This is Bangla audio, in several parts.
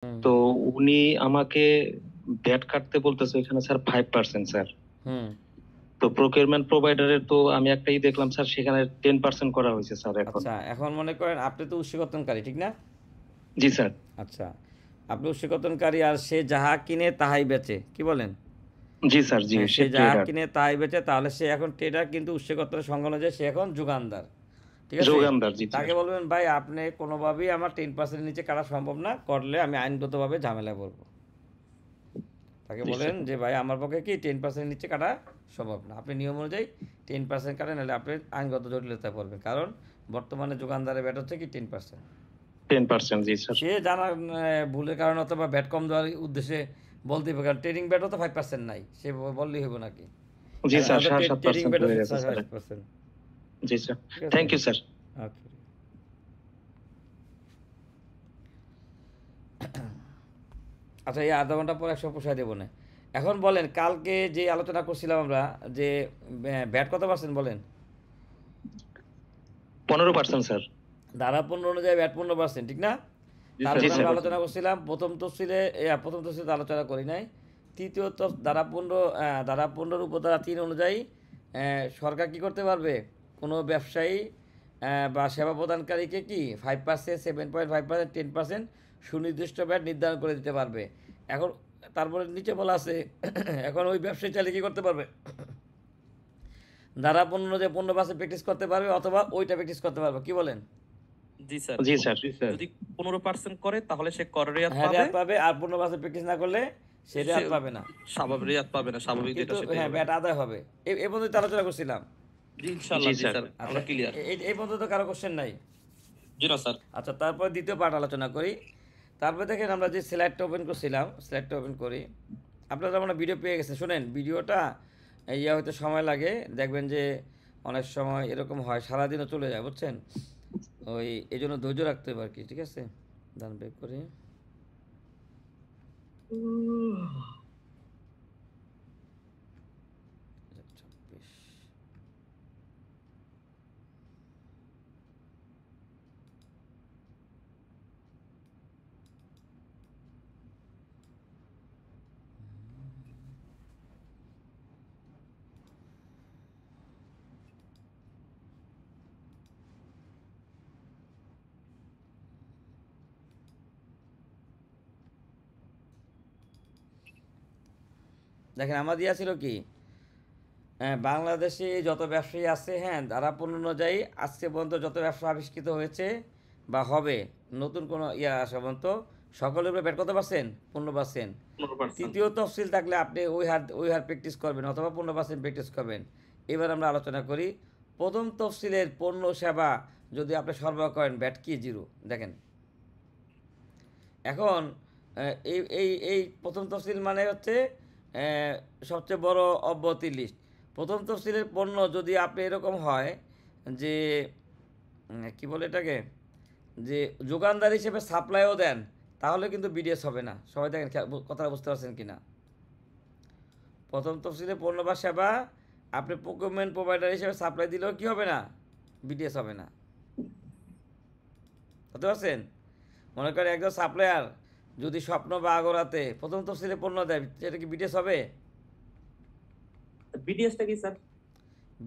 হুম। তো উনি আমাকে ভ্যাট কাটতে বলতেছে এখানে স্যার 5%, স্যার। হুম। তো প্রকিউরমেন্ট প্রোভাইডারের তো আমি একটাই দেখলাম স্যার, সেখানে 10% করা হয়েছে স্যার এখন। আচ্ছা, এখন মনে করেন আপনি তো উৎসকর্তনকারী, ঠিক না? জি স্যার। আচ্ছা, আপনি উৎসকর্তনকারী আর সে যাহা কিনে তাহাই বেচে, কি বলেন? জি স্যার, জি হ্যাঁ, সে সে যাহা ট্রেডার। কিনে তাহাই বেচে, তাহলে সে এখন ট্রেডার, কিন্তু উৎসকর্তনের সংজ্ঞা অনুযায়ী সে এখন যোগানদার। ঠিক আছে? যোগানদার, জি স্যার। তাকে বলবেন, ভাই আপনি কোনোভাবেই আমার 10% নিচে কাটা সম্ভব না, করলে আমি আইনগতভাবে ঝামেলা পড়বো। তাকে জি বলেন স্যার। যে ভাই আমার পক্ষে কি 10% নিচে কাটা সম্ভব না, আপনি নিয়ম অনুযায়ী 10% কাটেন, নাহলে আপনি আইনগত জটিলতায় পড়বেন, কারণ বর্তমানে যোগানদারের ব্যাট হচ্ছে কি 10%। 10%, জি স্যার। সে জানার ভুলের কারণে অথবা ব্যাট কম দেওয়ার উদ্দেশ্যে বলতে হবে, কারণ ট্রেডিং ব্যাটও তো 5% নাই, সে বললেই হইব নাকি? জি এখন স্যার, তো সাড়ে সাত ট্রেডিং পার্সেন্ট ব্যাট হয়ে হচ্ছে গেছে স্যার। 5%। জি স্যার। ঠিক আছে। Thank you sir. ওকে। আচ্ছা, এই আধা ঘন্টা পর 100 পোষায় দেবো না। এখন বলেন, কালকে যে আলোচনা করছিলাম আমরা, যে ব্যাট কত পার্সেন্ট বলেন? 15%, স্যার। ধারা 15 অনুযায়ী ব্যাট 15%, ঠিক না? জি স্যার, জি তারপরে স্যার। আমরা 15%। আলোচনা করছিলাম প্রথম তফসিলে, প্রথম তফসিলে আলোচনা করি নাই। তৃতীয় ধারা 15, ধারা 15 উপধারা 3 অনুযায়ী সরকার কি করতে পারবে? কোনো ব্যবসায়ী বা সেবা প্রদানকারীকে কি 5%, 7.5%, 10% সুনির্দিষ্ট ব্যাট নির্ধারণ করে দিতে পারবে। এখন তারপরে নিচে বলা আছে এখন ওই ব্যবসায়ী চাইলে কি করতে পারবে? ধারা 15 অনুযায়ী 15% প্র্যাকটিস করতে পারবে, অথবা ওইটা প্র্যাকটিস করতে পারবে, কি বলেন? জি স্যার। জি স্যার। জি স্যার। যদি 15% করে তাহলে সে কর রেয়াত হ্যাঁ, পাবে। রেয়াত পাবে, আর 15% প্র্যাকটিস না করলে সে সে রেয়াত পাবে না। স্বাভাবিক রেয়াত পাবে না, স্বাভাবিক যেটা কিন্তু সেটাই হ্যাঁ, হবে। ব্যাট আদায় হবে। এই পর্যন্ত আলোচনা করছিলাম। জি জি ইনশাআল্লাহ, জি স্যার। স্যার, আচ্ছা, আমরা ক্লিয়ার। এই পর্যন্ত কারো কোশ্চেন নাই? জি না স্যার। আচ্ছা, তারপর দ্বিতীয় পার্ট আলোচনা করি। তারপরে দেখেন, আমরা যে স্লাইডটা ওপেন করছিলাম, স্লাইডটা ওপেন করি। আপনারা মানে ভিডিও পেয়ে গেছেন, শোনেন ভিডিওটা। ইয়া হয়তো সময় লাগে, দেখবেন যে অনেক সময় এরকম হয় সারাদিনও চলে যায়, বুঝছেন? ওই এই জন্য ধৈর্য রাখতে হবে আর কি, ঠিক আছে? ডান বের করি। আচ্ছা, 26। দেখেন, আমার দিয়া ছিল কি, হ্যাঁ, বাংলাদেশে যত ব্যবসায়ী আছে, হ্যাঁ, ধারা 15 অনুযায়ী আজকে পর্যন্ত যত ব্যবসা আবিষ্কৃত হয়েছে বা হবে, নতুন কোনো ইয়া আসা পর্যন্ত, সকলের উপরে ব্যাট কত পার্সেন্ট? 15%। 15%। তৃতীয় তফসিল থাকলে আপনি ওই হার প্র্যাকটিস করবেন, অথবা 15% প্র্যাকটিস করবেন। এবার আমরা আলোচনা করি প্রথম তফসিলের পণ্য সেবা যদি আপনি সরবরাহ করেন, ব্যাট কি? জিরো। দেখেন, এখন এই প্রথম তফসিল মানে হচ্ছে সবচেয়ে বড় অব্যাহতি লিস্ট। প্রথম তফসিলের পণ্য যদি আপনি এরকম হয় যে কি বলে এটাকে, যে যোগানদার হিসেবে সাপ্লাইও দেন, তাহলে কিন্তু বিডিএস হবে না। সবাই দেখেন, কথাটা বুঝতে পারছেন কি না? প্রথম তফসিলে পণ্য বা সেবা আপনি প্রকিউরমেন্ট প্রোভাইডার হিসেবে সাপ্লাই দিলেও কি হবে না? বিডিএস হবে না। বুঝতে পারছেন? মনে করেন একজন সাপ্লায়ার যদি স্বপ্ন বা আগরাতে প্রথম তফসিলে পণ্য দেয়, সেটা কি বিডিএস হবে? বিডিএসটা কি স্যার?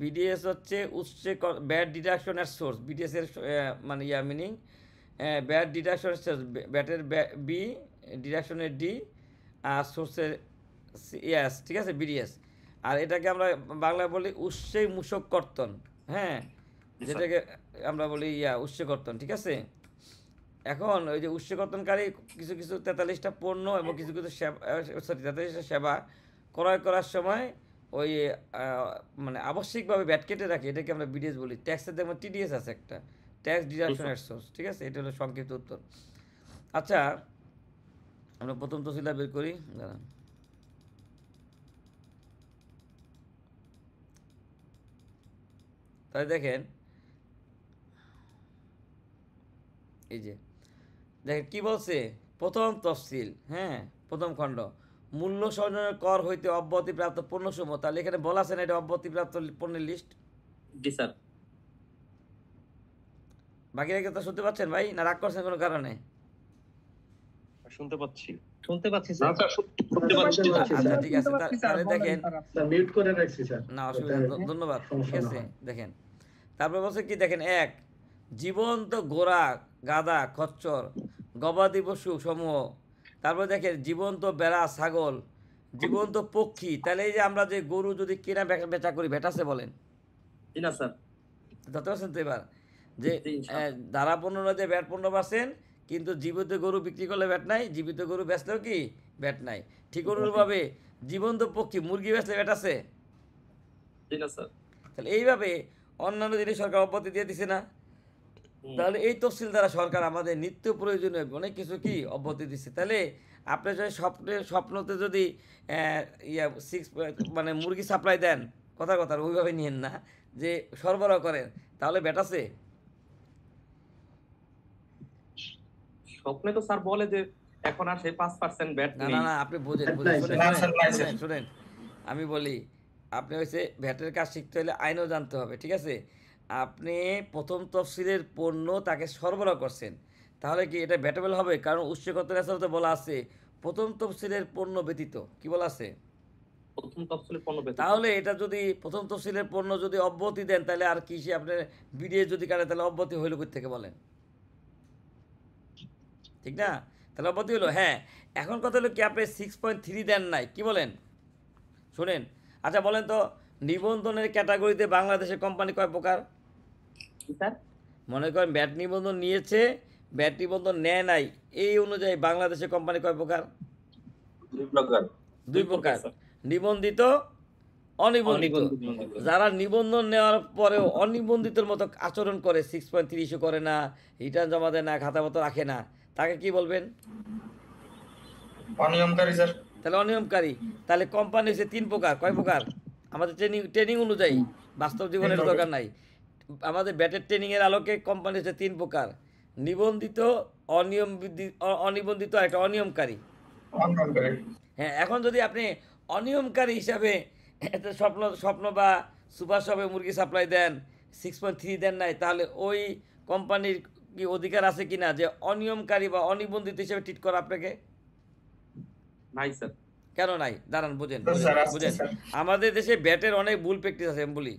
বিডিএস হচ্ছে উৎসে ব্যাট ডিডাকশন এর সোর্স। বিডিএস এর মানে ইয়া মিনিং, ব্যাট ডিডাকশন সোর্স, ব্যাটের বি, ডিডাকশনের ডি, আর সোর্সের ইয়াস, ঠিক আছে, বিডিএস। আর এটাকে আমরা বাংলায় বলি উৎসে মূসক কর্তন। হ্যাঁ, জি স্যার। যেটাকে আমরা বলি উৎসে কর্তন, ঠিক আছে? এখন ওই যে উৎসে কর্তনকারী কিছু কিছু 43টা পণ্য এবং কিছু কিছু সেবা, সরি, 43টা সেবা ক্রয় করার সময় ওই মানে আবশ্যিকভাবে ব্যাট কেটে রাখে, এটাকে আমরা বিডিএস বলি। ট্যাক্সের দেখবেন টিডিএস আছে একটা, ট্যাক্স জি ডিডাকশন স্যার। এর সোর্স, ঠিক আছে? এটা হলো সংক্ষিপ্ত উত্তর। আচ্ছা, আমরা প্রথম তফসিলা বের করি, দাঁড়ান। তাহলে দেখেন, এই যে দেখেন কি বলছে, প্রথম তফসিল, হ্যাঁ, প্রথম খণ্ড, মূল্য সংযোজনের কর হইতে অব্যাহতিপ্রাপ্ত পণ্যসমূহ। তাহলে এখানে বলা আছে না এটা অব্যাহতিপ্রাপ্ত পণ্যের লিস্ট? জি স্যার। বাকিরা কি কথা শুনতে পাচ্ছেন ভাই, না রাগ করছেন কোনো কারণে? শুনতে পাচ্ছি শুনতে পাচ্ছি না স্যার। স্যার শুনতে পাচ্ছি না আচ্ছা ঠিক আছে, তাহলে দেখেন, স্যার মিউট করে রাখছি স্যার। না অসুবিধা নেই, ধন্যবাদ, ঠিক সমস্যা না আছে। হয়। দেখেন, তারপর বলছে কি দেখেন, এক, জীবন্ত ঘোড়া, গাধা, খচ্চর, গবাদি পশু সমূহ, তারপর দেখেন জীবন্ত বেড়া, ছাগল, জীবন্ত পক্ষী। তাহলে এই যে আমরা যে গরু যদি কেনা বেচা করি, ভ্যাট আছে বলেন? জি না স্যার। ধরতে পারছেন তো এবার, যে জি, ইনশাআল্লাহ। ধারা 15 ভ্যাট 15%, কিন্তু জীবিত গরু বিক্রি করলে ভ্যাট নাই, জীবিত গরু বেচলেও কি ভ্যাট নাই। ঠিক অনুরূপভাবে জীবন্ত পক্ষী, মুরগি বেচলে ভ্যাট আছে। জি না স্যার। তাহলে এইভাবে অন্যান্য জিনিস সরকার অব্যাহতি দিয়ে দিছে না? তাহলে এই তফসিল দ্বারা সরকার আমাদের নিত্য প্রয়োজনীয় অনেক কিছু কি অব্যাহতি দিচ্ছে। তাহলে আপনি যদি স্বপ্নতে যদি সিক্স মানে মুরগি সাপ্লাই দেন, কথা ওইভাবে নিয়েন না, যে সরবরাহ করেন, তাহলে ব্যাট আছে। স্বপ্নে তো স্যার বলে যে এখন আর সেই 5% ব্যাট না নেই। না না, আপনি বোঝেন, নাই, শুনেন না, শুনেন, স্যার, নাই, শুনেন শুনেন, আমি বলি, আপনি হচ্ছে ভ্যাটের কাজ শিখতে হলে আইনও জানতে হবে, ঠিক আছে। আপনি প্রথম তফসিলের পণ্য তাকে সরবরাহ করছেন, তাহলে কি এটা ভ্যাটেবল হবে? কারণ উৎসকত রেসালতে বলা আছে প্রথম তফসিলের পণ্য ব্যতীত, কি বলা আছে? প্রথম তফসিলের পণ্য ব্যতীত। তাহলে এটা যদি প্রথম তফসিলের পণ্য যদি অব্যাহতি দেন, তাহলে আর কি, সে আপনার বিডিএ যদি কাটে, তাহলে অব্যাহতি হইল কই থেকে বলেন, ঠিক না? তাহলে অব্যাহতি হলো। হ্যাঁ, এখন কথা হলো কি, আপনি 6.3 দেন নাই, কি বলেন? শুনেন, আচ্ছা বলেন তো, নিবন্ধনের ক্যাটাগরিতে বাংলাদেশের কোম্পানি কয় প্রকার? জি স্যার। মনে করেন ব্যাট নিবন্ধন নিয়েছে, ব্যাট নিবন্ধন নেয় নাই, এই অনুযায়ী বাংলাদেশের কোম্পানি কয় প্রকার? দুই প্রকার, স্যার। নিবন্ধিত, অনিবন্ধিত। অনিবন্ধিত। যারা নিবন্ধন নেওয়ার পরেও অনিবন্ধিতের মতো আচরণ করে, 6.3 ইস্যু করে না, রিটার্ন জমা দেয় না, খাতা মতো রাখে না, তাকে কি বলবেন? অনিয়মকারী স্যার। তাহলে অনিয়মকারী। তাহলে কোম্পানি হচ্ছে 3 প্রকার, কয় প্রকার? আমাদের ট্রেনিং অনুযায়ী, বাস্তব জীবনের দরকার নাই, আমাদের ব্যাটের ট্রেনিংয়ের আলোকে কোম্পানি হচ্ছে 3 প্রকার: নিবন্ধিত, অনিবন্ধিত আর একটা অনিয়মকারী। অনিয়মকারী। হ্যাঁ, এখন যদি আপনি অনিয়মকারী হিসাবে একটা স্বপ্ন বা সুপার শপে মুরগি সাপ্লাই দেন, 6.3 দেন নাই, তাহলে ওই কোম্পানির কি অধিকার আছে কিনা যে অনিয়মকারী বা অনিবন্ধিত হিসেবে ট্রিট করা আপনাকে? নাই স্যার। কেন নাই? দাঁড়ান, বুঝেন স্যার, আছে বুঝেন। স্যার। আমাদের দেশে ব্যাটের অনেক ভুল প্র্যাকটিস আছে, আমি বলি।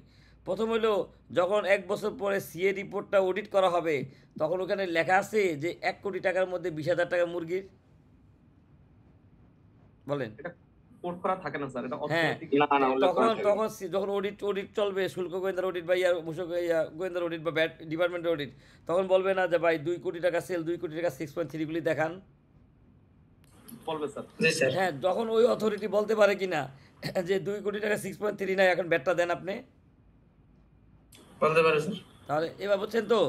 প্রথম হলো, যখন 1 বছর পরে সিএ রিপোর্টটা অডিট করা হবে, তখন ওখানে লেখা আছে যে 1 কোটি টাকার মধ্যে 20,000 টাকা মুরগির, বলেন। এটা কোড করা থাকে না স্যার। এটা হ্যাঁ, অর্থনৈতিক। যখন অডিট চলবে, শুল্ক গোয়েন্দার অডিট বা গোয়েন্দার অডিট বা ব্যাট ডিপার্টমেন্টের অডিট, তখন বলবে না যে ভাই 2 কোটি টাকা সেল, 2 কোটি টাকা 6.3 গুলি দেখান। বলবে স্যার। জি স্যার। হ্যাঁ, যখন ওই অথরিটি বলতে পারে কিনা যে 2 কোটি টাকা 6.3 নাই, এখন ব্যাটটা দেন আপনি, বলতে পারে স্যার। তাহলে এবার বুঝছেন তো।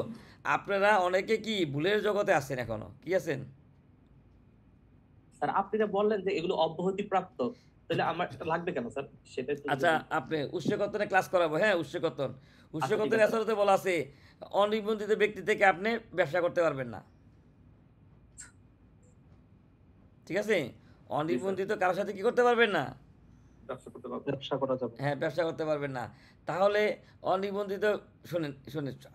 আপনারা অনেকে কি ভুলের জগতে আছেন, এখনো কি আছেন? স্যার আপনি যে বললেন যে এগুলো অব্যাহতি প্রাপ্ত, তাহলে আমার এটা লাগবে কেন স্যার? সেটাই তো। আচ্ছা, আপনি উৎসকর্তনে ক্লাস করাবো। হ্যাঁ, উৎসকর্তনের আছে। আসলে বলা আছে অনিবন্ধিত ব্যক্তি থেকে আপনি ব্যবসা করতে পারবেন না, ঠিক আছে? অনিবন্ধিত কারোর সাথে কি করতে পারবেন না? ব্যবসা করতে পারবো। ব্যবসা করা যাবে হ্যাঁ, ব্যবসা করতে পারবেন না। তাহলে অনিবন্ধিত, শোনেন,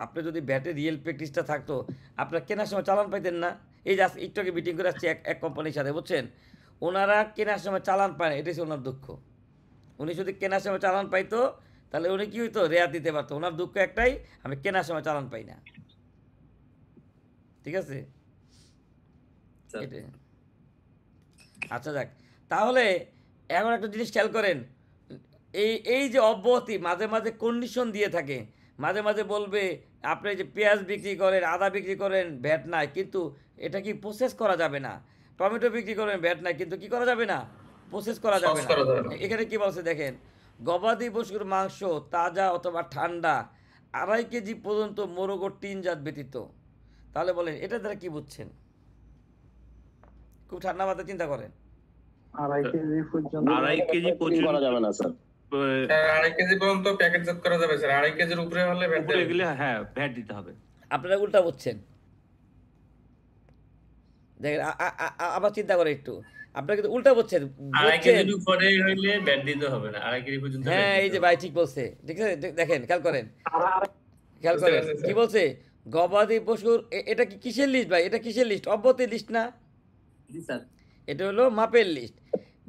আপনি যদি ব্যাটের রিয়েল প্র্যাকটিসটা থাকতো, আপনার কেনার সময় চালান পাইতেন না। এই যে একটু আগে মিটিং করে আসছি এক কোম্পানির সাথে, বুঝছেন, ওনারা কেনার সময় চালান পায় না, এটাই হচ্ছে ওনার দুঃখ। উনি যদি কেনার সময় চালান পাইতো, তাহলে উনি কি হইতো, রেয়াত দিতে পারতো। ওনার দুঃখ একটাই, আমি কেনার সময় চালান পাই না, ঠিক আছে? স্যার। এটাই। আচ্ছা যাক, তাহলে এখন একটা জিনিস খেয়াল করেন, এই যে অব্যাহতি মাঝে মাঝে কন্ডিশন দিয়ে থাকে, মাঝে মাঝে বলবে আপনি যে পেঁয়াজ বিক্রি করেন, আদা বিক্রি করেন, ভ্যাট নাই, কিন্তু এটা কি প্রসেস করা যাবে না। টমেটো বিক্রি করেন, ভ্যাট নাই, কিন্তু কি করা যাবে না, প্রসেস করা যাবে সস না। করা যাবে না। এখানে কি বলছে দেখেন, গবাদি পশুর মাংস তাজা অথবা ঠান্ডা 2.5 কেজি পর্যন্ত মোরগ ও টিনজাত ব্যতীত। তাহলে বলেন এটা দ্বারা কি বুঝছেন? খুব ঠান্ডা মাথায় চিন্তা করেন। 2.5 কেজি পর্যন্ত 2.5 কেজি পর্যন্ত করা যাবে না স্যার। স্যার 2.5 কেজি পর্যন্ত প্যাকেটজাত করা যাবে স্যার। 2.5 কেজির উপরে হলে ভ্যাট উপরে দেবে। গেলে হ্যাঁ ভ্যাট দিতে হবে। আপনারা উল্টা বুঝছেন। দেখেন, আবার চিন্তা করে একটু, আপনারা কিন্তু উল্টা বুঝছেন। 2.5 কেজির উপরে হইলে ব্যাট দিতে হবে না, 2.5 কেজি পর্যন্ত হ্যাঁ, ব্যাট এই দিতে যে হবে। ভাই ঠিক বলছে, ঠিক আছে। দেখেন, খেয়াল করেন, বুঝতে পারছি, কি স্যার। বলছে, গবাদি পশুর এটা কি কিসের লিস্ট ভাই? এটা কিসের লিস্ট? অব্যাহতির লিস্ট না? জি স্যার। এটা হলো মাপের লিস্ট।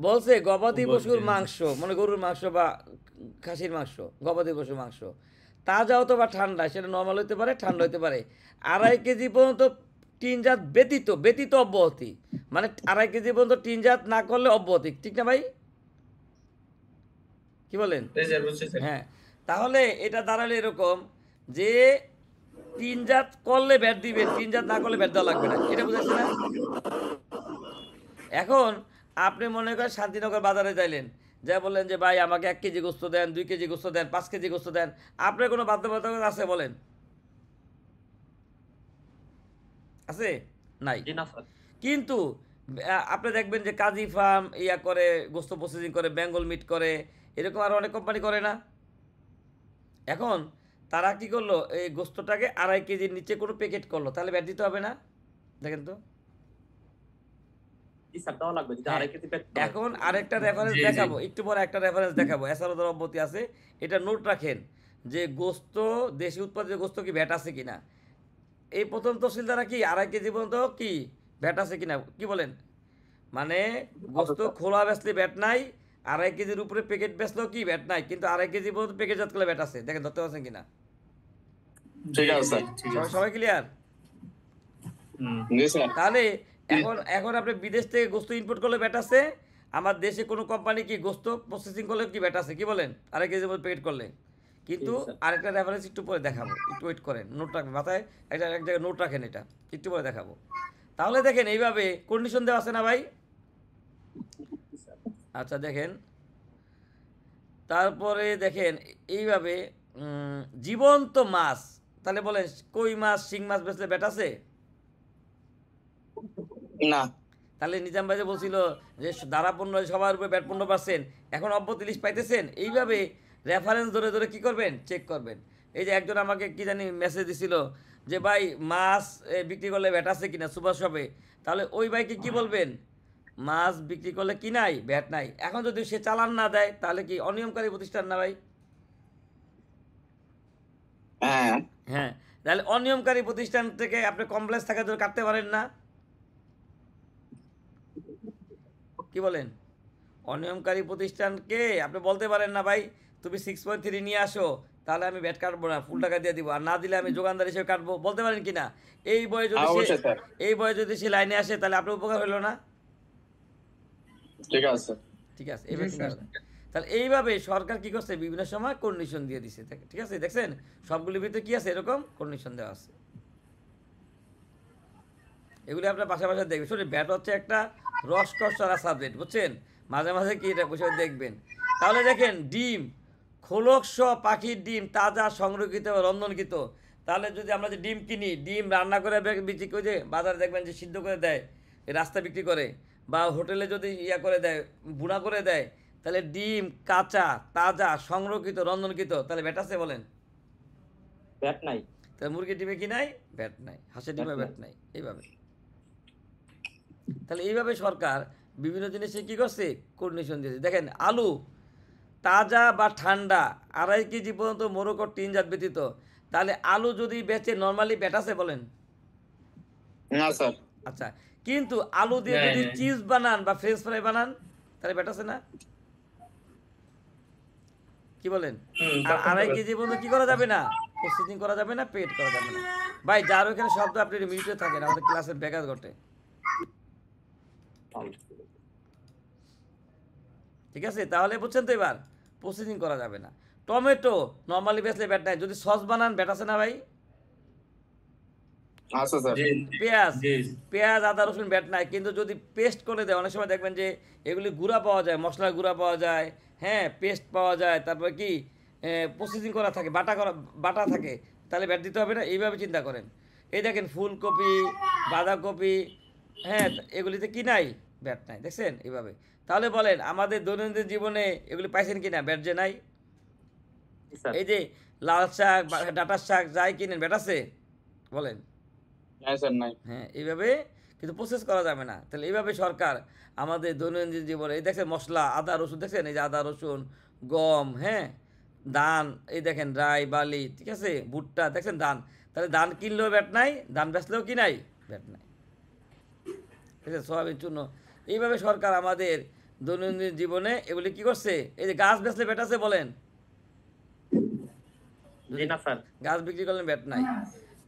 বলছে গবাদি বলছে। পশুর মাংস, মানে গরুর মাংস বা খাসির মাংস, গবাদি পশুর মাংস তাজা অথবা ঠান্ডা, সেটা নর্মাল হতে পারে, ঠান্ডা হতে পারে, 2.5 কেজি পর্যন্ত টিনজাত ব্যতীত, ব্যতীত অব্যাহতি, মানে 2.5 কেজি পর্যন্ত টিনজাত না করলে অব্যাহতি, ঠিক না ভাই? কি বলেন? জি স্যার, বুঝছি স্যার। হ্যাঁ, তাহলে এটা দাঁড়ালে এরকম যে টিনজাত করলে ব্যাট দিবেন, টিনজাত না করলে ব্যাট দেওয়া লাগবে না, এটা বুঝাচ্ছে না? এখন আপনি মনে করেন শান্তিনগর বাজারে যাইলেন, যা বললেন যে ভাই আমাকে 1 কেজি গোস্ত দেন, 2 কেজি গোস্ত দেন, 5 কেজি গোস্ত দেন, আপনার কোনো বাধ্যবাধকতা আছে বলেন? আছে? নাই। জি না স্যার। কিন্তু আপনি দেখবেন যে কাজী ফার্ম ইয়া করে, গোস্ত প্রসেসিং করে, বেঙ্গল মিট করে, এরকম আরও অনেক কোম্পানি করে না? এখন তারা কি করলো, এই গোস্তটাকে 2.5 কেজির নিচে কোনো প্যাকেট করলো, তাহলে ব্যাট দিতে হবে না? দেখেন তো। জি স্যার, দেওয়া লাগবে যদি হ্যাঁ, 2.5 কেজি পেট এখন আরেকটা রেফারেন্স জি, জি। দেখাবো, একটু পরে একটা রেফারেন্স দেখাবো, এছাড়াও অব্যাহতি আছে, এটা নোট রাখেন যে গোস্ত, দেশি উৎপাদিত গোস্ত কি ভ্যাট আছে কিনা। এই প্রথম তহসিলদারা কি 2.5 কেজি পর্যন্ত কি ভ্যাট আছে কিনা, কি বলেন? মানে গোস্ত খোলা বেচলে ব্যাট নাই, 2.5 কেজির উপরে প্যাকেট বেচলেও কি ব্যাট নাই, কিন্তু 2.5 কেজি পর্যন্ত প্যাকেটজাত করলে ব্যাট আছে, দেখেন ধরতে পারছেন কিনা? ঠিক আছে স্যার। ঠিক সবাই আছে। সবাই ক্লিয়ার? হুম। জি স্যার। তাহলে এখন এখন আপনি বিদেশ থেকে গোস্ত ইম্পোর্ট করলে ব্যাট আছে, আমার দেশে কোনো কোম্পানি কি গোস্ত প্রসেসিং করলে কি ব্যাট আছে, কি বলেন? 2.5 কেজি প্যাকেট করলে। কিন্তু ঠিক আছে। আরেকটা রেফারেন্স একটু পরে দেখাবো, একটু ওয়েট করেন, নোট রাখবেন মাথায়, একটা এক জায়গায় নোট রাখেন, এটা একটু পরে দেখাবো। তাহলে দেখেন এইভাবে কন্ডিশন দেওয়া আছে না ভাই? আচ্ছা দেখেন, তারপরে দেখেন এইভাবে জীবন্ত মাছ, তাহলে বলেন কই মাছ, শিং মাছ বেচলে ব্যাট আছে? না। তাহলে নিজাম ভাই যে বলছিল যে দারা পণ্য সবার উপরে ব্যাট পণ্য পাচ্ছেন, এখন অব্যাহতি লিস্ট পাইতেছেন, এইভাবে রেফারেন্স ধরে ধরে কি করবেন, চেক করবেন। এই যে একজন আমাকে কি জানি মেসেজ দিছিল যে ভাই মাছ বিক্রি করলে ব্যাট আছে কিনা সুপার শপে, তাহলে ওই ভাইকে কি বলবেন, মাছ বিক্রি করলে কি নাই, ব্যাট নাই। এখন যদি সে চালান না দেয় তাহলে কি অনিয়মকারী প্রতিষ্ঠান না ভাই? হ্যাঁ। হ্যাঁ, তাহলে অনিয়মকারী প্রতিষ্ঠান থেকে আপনি কমপ্লেক্স থাকার জন্য কাটতে পারেন না, কি বলেন? অনিয়মকারী প্রতিষ্ঠানকে আপনি বলতে পারেন না ভাই তুমি 6.3 নিয়ে আসো, তাহলে আমি ব্যাট কাটবো না, ফুল টাকা দিয়ে দিব, আর না দিলে আমি যোগানদার হিসেবে কাটবো, বলতে পারেন কি না? এই বয়ে যদি সে, অবশ্যই স্যার। এই বয়ে যদি সে লাইনে আসে তাহলে আপনার উপকার হলো না? ঠিক আছে। ঠিক আছে, এবার চিন্তা করেন। তাহলে এইভাবে সরকার কি করছে, বিভিন্ন সময় কন্ডিশন দিয়ে দিছে, ঠিক আছে? দেখছেন সবগুলির ভিতরে কি আছে, এরকম কন্ডিশন দেওয়া আছে। এগুলি আপনার পাশাপাশি দেখবেন। শুনুন, ব্যাট হচ্ছে একটা রসকসরা সাবজেক্ট, বুঝছেন? মাঝে মাঝে কি এটা বসে দেখবেন। তাহলে দেখেন ডিম, খোলকস পাখির ডিম, তাজা সংরক্ষিত বা রন্ধনকৃত। তাহলে যদি আমরা যে ডিম কিনি, ডিম রান্না করে বিক্রি করে, যে বাজারে দেখবেন যে সিদ্ধ করে দেয়, এই রাস্তা বিক্রি করে, বা হোটেলে যদি ইয়া করে দেয়, বুনা করে দেয়, তাহলে ডিম কাঁচা, তাজা, সংরক্ষিত, রন্ধনকৃত, তাহলে ব্যাট আছে বলেন? পেট নাই। তাহলে মুরগির ডিমে কি নাই, ব্যাট নাই, হাঁসের ডিমে ব্যাট নাই, এইভাবে। তাহলে এইভাবে সরকার বিভিন্ন জিনিসে কী করছে, কন্ডিশন দিয়েছে। দেখেন আলু তাজা বা ঠান্ডা 2.5 কেজি পর্যন্ত মোরকর টিনজাত ব্যতীত, তাহলে আলু যদি বেচে নর্মালি ব্যাট আছে বলেন? না স্যার। আচ্ছা, কিন্তু আলু দিয়ে যদি চিজ বানান বা ফ্রেঞ্চ ফ্রাই বানান, তাহলে ব্যাট আছে না? কি বলেন? আর 2.5 কেজি পর্যন্ত কি করা যাবে না, প্রসেসিং করা যাবে না, পেড করা যাবে না। ভাই যার ওখানে শব্দ আপনি মিউটে থাকেন, আমাদের ক্লাসের ব্যাঘাত ঘটে, ঠিক আছে? তাহলে বুঝছেন তো, এবার প্রসেসিং করা যাবে না। টমেটো নর্মালি বেচলে ব্যাট নাই, যদি সস বানান ব্যাট আছে না ভাই? আচ্ছা স্যার। জি, পেঁয়াজ, জি। পেঁয়াজ আদা রসুন ব্যাট নাই, কিন্তু যদি পেস্ট করে দেয়, অনেক সময় দেখবেন যে এগুলি গুঁড়া পাওয়া যায়, মশলার গুঁড়া পাওয়া যায়, হ্যাঁ, পেস্ট পাওয়া যায়, তারপর কি প্রসেসিং করা থাকে, বাটা থাকে, তাহলে ব্যাট দিতে হবে না? এইভাবে চিন্তা করেন। এই দেখেন ফুলকপি, বাঁধাকপি, হ্যাঁ, এগুলিতে কি নাই, ব্যাট নাই, দেখছেন এইভাবে। তাহলে বলেন আমাদের দৈনন্দিন জীবনে এগুলি পাইছেন কিনা, ব্যাট যে নাই? স্যার এই যে লাল শাক, ডাটার শাক যাই কিনেন, ব্যাট আছে বলেন? নাই স্যার, নাই। হ্যাঁ, এইভাবে কিন্তু প্রসেস করা যাবে না। তাহলে এইভাবে সরকার আমাদের দৈনন্দিন জীবনে, এই দেখছেন মশলা, আদা রসুন, দেখছেন এই যে আদা রসুন, গম, হ্যাঁ, ধান, এই দেখেন রাই বালি, ঠিক আছে, ভুট্টা, দেখছেন ধান, তাহলে ধান কিনলেও ব্যাট নাই, ধান বেচলেও কি নাই, ব্যাট নাই। ঠিক আছে, সয়াবিন চূর্ণ। এইভাবে সরকার আমাদের দৈনন্দিন জীবনে এগুলি কি করছে, এই যে গাছ বেচলে ব্যাট আছে বলেন, জি না স্যার। গাছ বিক্রি করলে ব্যাট নাই।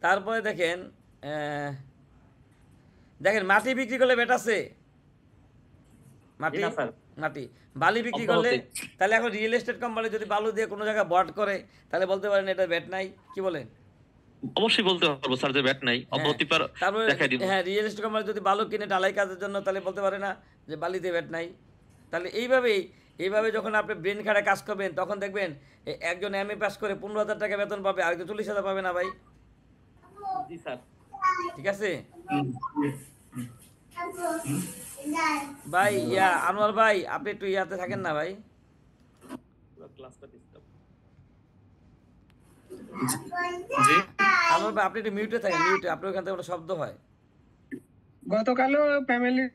তারপরে দেখেন দেখেন মাটি বিক্রি করলে ব্যাট আছে, মাটি জি না স্যার। মাটি বালি বিক্রি করলে, অব্যাহতি। তাহলে এখন রিয়েল এস্টেট কোম্পানি যদি বালু দিয়ে কোনো জায়গায় বট করে তাহলে বলতে পারেন এটা ব্যাট নাই, কি বলেন? অবশ্যই বলতে পারবো স্যার যে ব্যাট নাই, অব্যাহতি পার তারপরে দেখাই দিব। হ্যাঁ, রিয়েল এস্টেট কোম্পানি যদি বালু কিনে ঢালাই কাজের জন্য তাহলে বলতে পারে না যে বালিতে ব্যাট নাই। তাহলে এইভাবে যখন আপনি ব্রেন খাড়ে কাজ করবেন তখন দেখবেন একজন এমএ পাস করে 15,000 টাকা বেতন পাবে, আরেকজন 40,000 পাবে না ভাই, জি স্যার। ঠিক আছে ভাই? আনোয়ার ভাই আপনি একটু ইয়াতে থাকেন না ভাই, ক্লাসটা ডিস্টার্ব। জি আনোয়ার ভাই আপনি একটু মিউটে থাকেন, মিউটে, আপনার ওখান থেকে একটা শব্দ হয়। গতকালও ফ্যামিলি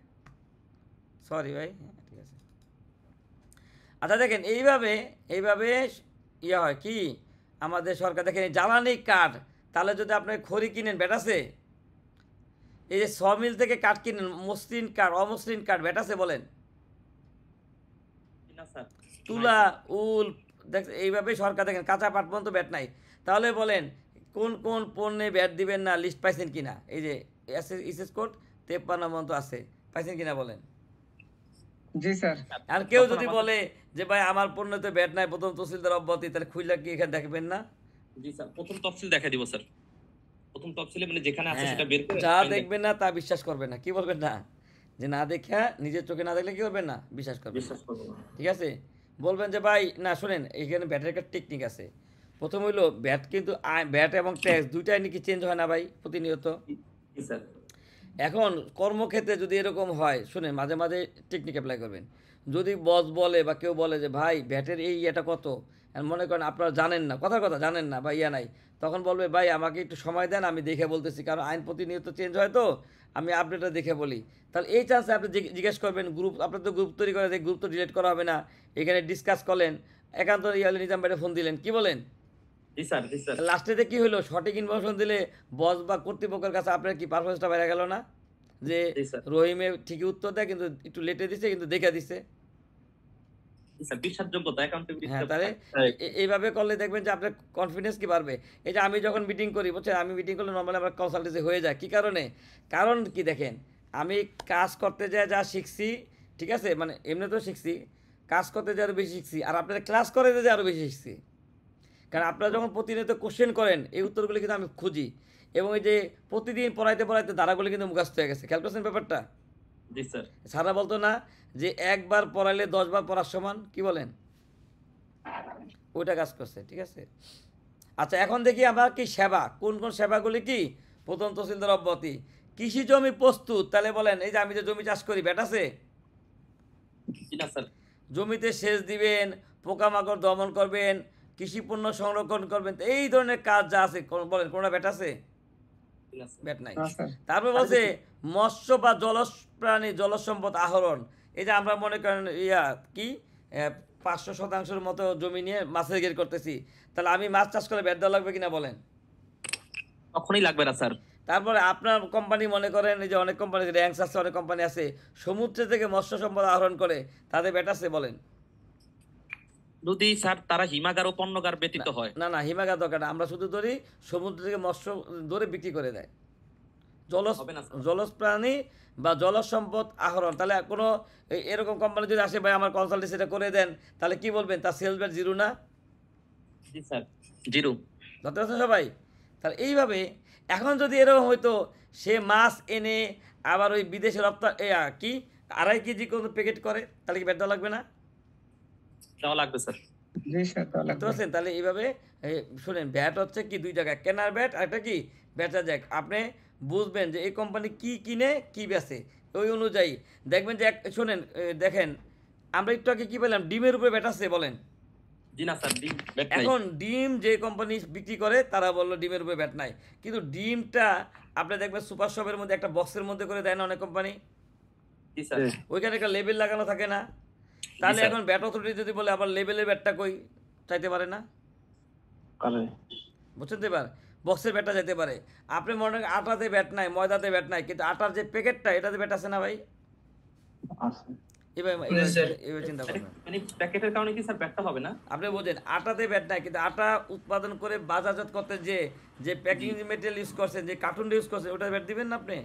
সরি ভাই, ঠিক আছে। আচ্ছা দেখেন এইভাবে ইয়ে হয় কি, আমাদের সরকার দেখেন এই জ্বালানি কাঠ, তাহলে যদি আপনি খড়ি কিনেন ব্যাট আছে, এই যে সমিল থেকে কাঠ কিনেন, মসৃণ কাঠ অমসৃণ কাঠ ব্যাট আছে বলেন, জি না স্যার। তুলা উল দেখ, এইভাবে সরকার দেখেন কাঁচা পাট পর্যন্ত ব্যাট নাই। তাহলে বলেন কোন কোন পণ্যে ব্যাট দিবেন না, লিস্ট পাইছেন কিনা? এই যে ইসএস কোড 53 পর্যন্ত আছে, পাইছেন কিনা বলেন? জি স্যার। আর কেউ যদি বলে যে ভাই আমার পণ্যতে ব্যাট নাই, প্রথম তহসিলদার অব্যাহতি, তাহলে খুললা কি এখানে দেখবেন না? জি স্যার, প্রথম তফসিল দেখাই দিব স্যার। প্রথম তফসিলে মানে যেখানে আছে হ্যাঁ, সেটা বের করে যা দেখবেন না তা বিশ্বাস করবেন না, কি বলবেন না, যে না দেখা নিজের চোখে না দেখলে কি করবেন না, বিশ্বাস করবেন না। বিশ্বাস করব না। ঠিক আছে, বলবেন যে ভাই না শোনেন এখানে ব্যাটের একটা টেকনিক আছে। প্রথম হইলো ব্যাট কিন্তু ব্যাট এবং ট্যাক্স দুইটাই নাকি চেঞ্জ হয় না ভাই প্রতিনিয়ত। জি স্যার। এখন কর্মক্ষেত্রে যদি এরকম হয়, শুনেন মাঝে মাঝে টেকনিক অ্যাপ্লাই করবেন। যদি বস বলে বা কেউ বলে যে ভাই ব্যাটের এই ইয়েটা কত, আর মনে করেন আপনারা জানেন না, কথার কথা জানেন না বা ইয়া নাই, তখন বলবে ভাই আমাকে একটু সময় দেন, আমি দেখে বলতেছি, কারণ আইন প্রতিনিয়ত চেঞ্জ হয় তো, আমি আপডেটটা দেখে বলি। তাহলে এই চান্সে আপনি জিজ্ঞেস করবেন, গ্রুপ আপনার তো গ্রুপ তৈরি করে, গ্রুপ তো ডিলিট করা হবে না, এখানে ডিসকাস করলেন, একান্ত ইয়ালে নিজাম ভাইরে ফোন দিলেন, কি বলেন? জি স্যার। জি স্যার। লাস্টেতে কি হলো, সঠিক ইনফরমেশন দিলে বস বা কর্তৃপক্ষের কাছে আপনার কি পারফরমেন্সটা বেড়ে গেল না, যে জি স্যার। রহিমে ঠিকই উত্তর দেয় কিন্তু একটু লেটে দিছে, কিন্তু দেখে দিছে। জি স্যার, বিশ্বাসযোগ্যতা অ্যাকাউন্টেবিলিটি। হ্যাঁ, তাহলে এইভাবে করলে দেখবেন যে আপনার কনফিডেন্স কি বাড়বে। এই যে আমি যখন মিটিং করি বুঝছেন, আমি মিটিং করলে নর্মালি আমার কনসালটেন্সি হয়ে যায়, কি কারণে? কারণ কি দেখেন, আমি কাজ করতে যাই যা শিখছি, ঠিক আছে, মানে এমনি তো শিখছি, কাজ করতে যাই আরও বেশি শিখছি, আর আপনারা ক্লাস করে যে আরও বেশি শিখছি। কারণ আপনারা যখন প্রতিনিয়ত কোশ্চেন করেন এই উত্তরগুলো কিন্তু আমি খুঁজি, এবং এই যে প্রতিদিন পড়াইতে পড়াইতে ধারাগুলো কিন্তু মুখস্থ হয়ে গেছে, খেয়াল করছেন ব্যাপারটা? জি স্যার। সারা বলতো না যে একবার পড়াইলে 10 বার পড়ার সমান, কি বলেন? ওইটা কাজ করছে, ঠিক আছে। আচ্ছা এখন দেখি আমরা কি সেবা, কোন কোন সেবাগুলি কি প্রথম তহসিলদার অব্যাহতি। কৃষি জমি প্রস্তুত, তাহলে বলেন এই যে আমি যে জমি চাষ করি ব্যাট আছে, জি না স্যার। জমিতে সেচ দিবেন, পোকামাকড় দমন করবেন, কৃষি পণ্য সংরক্ষণ করবেন, তো এই ধরনের কাজ যা আছে বলেন কোনটা ব্যাট আছে? জি না স্যার। ব্যাট নাই। না স্যার। তারপরে বলছে মৎস্য বা জলজ প্রাণী জলজ সম্পদ আহরণ, এই যে আমরা মনে করেন কি 500% মতো জমি নিয়ে মাছের ঘের করতেছি, তাহলে আমি মাছ চাষ করে ব্যাট দেওয়া লাগবে কিনা বলেন? কখনোই লাগবে না স্যার। তারপরে আপনার কোম্পানি মনে করেন এই যে অনেক কোম্পানি র্যাঙ্কস আছে, অনেক কোম্পানি আছে সমুদ্র থেকে মৎস্য সম্পদ আহরণ করে, তাদের ব্যাট আছে বলেন? যদি স্যার তারা হিমাগার ও পণ্যগার ব্যতীত হয়। না না, হিমাগার দরকার না, আমরা শুধু ধরি সমুদ্র থেকে মৎস্য ধরে বিক্রি করে দেয়, জলজ হবে না স্যার। জলজ প্রাণী বা জলজ সম্পদ আহরণ। তাহলে কোনো এরকম কোম্পানি যদি আসে ভাই আমার কনসালটেন্সি এটা করে দেন, তাহলে কি বলবেন, তার সেলস ব্যাট জিরো না? জি স্যার। জিরো। ধরতে পারছেন সবাই? তাহলে এইভাবে এখন যদি এরকম হইতো, সে মাছ এনে আবার ওই বিদেশে কি 2.5 কেজি কোনো প্যাকেট করে, তাহলে কি ব্যাট দেওয়া লাগবে না? দেওয়া লাগবে স্যার। জি স্যার, তাহলে বুঝতে পারছেন? তাহলে এইভাবে শুনেন, ব্যাট হচ্ছে কি দুই জায়গায়, কেনার ব্যাট আর একটা কি বেচা যায়। আপনি বুঝবেন যে এই কোম্পানি কি কিনে কি বেচে, ওই অনুযায়ী দেখবেন যে শোনেন দেখেন আমরা একটু আগে কি পেলাম, ডিমের উপরে ব্যাট আছে বলেন? জি না স্যার, ডিম ব্যাট নাই। এখন ডিম যে কোম্পানি বিক্রি করে তারা বললো ডিমের উপরে ব্যাট নাই, কিন্তু ডিমটা আপনি দেখবেন সুপার শপের মধ্যে একটা বক্সের মধ্যে করে দেয় না অনেক কোম্পানি, জি স্যার। ওইখানে একটা লেবেল লাগানো থাকে না? তাহলে স্যার। এখন ব্যাট অথরিটি যদি বলে আবার লেবেলের ব্যাটটা কই, চাইতে পারে না? কারণ বুঝতে পার? বক্সের ব্যাটটা যেতে পারে। আপনি মনে করেন আটাতে ব্যাট নাই, ময়দাতে ব্যাট নাই, কিন্তু আটার যে প্যাকেটটা এটাতে ব্যাট আছে না ভাই? এবার জি, স্যার। এবার চিন্তা করবেন। মানে প্যাকেটের কারণে কি স্যার ব্যাটটা হবে না? আপনি বোঝেন আটাতে ব্যাট নাই, কিন্তু আটা উৎপাদন করে বাজারজাত করতে যে প্যাকিং মেটেরিয়াল ইউজ করছেন, যে কার্টুনটা ইউজ করছেন, ওটা ব্যাট দিবেন না আপনি?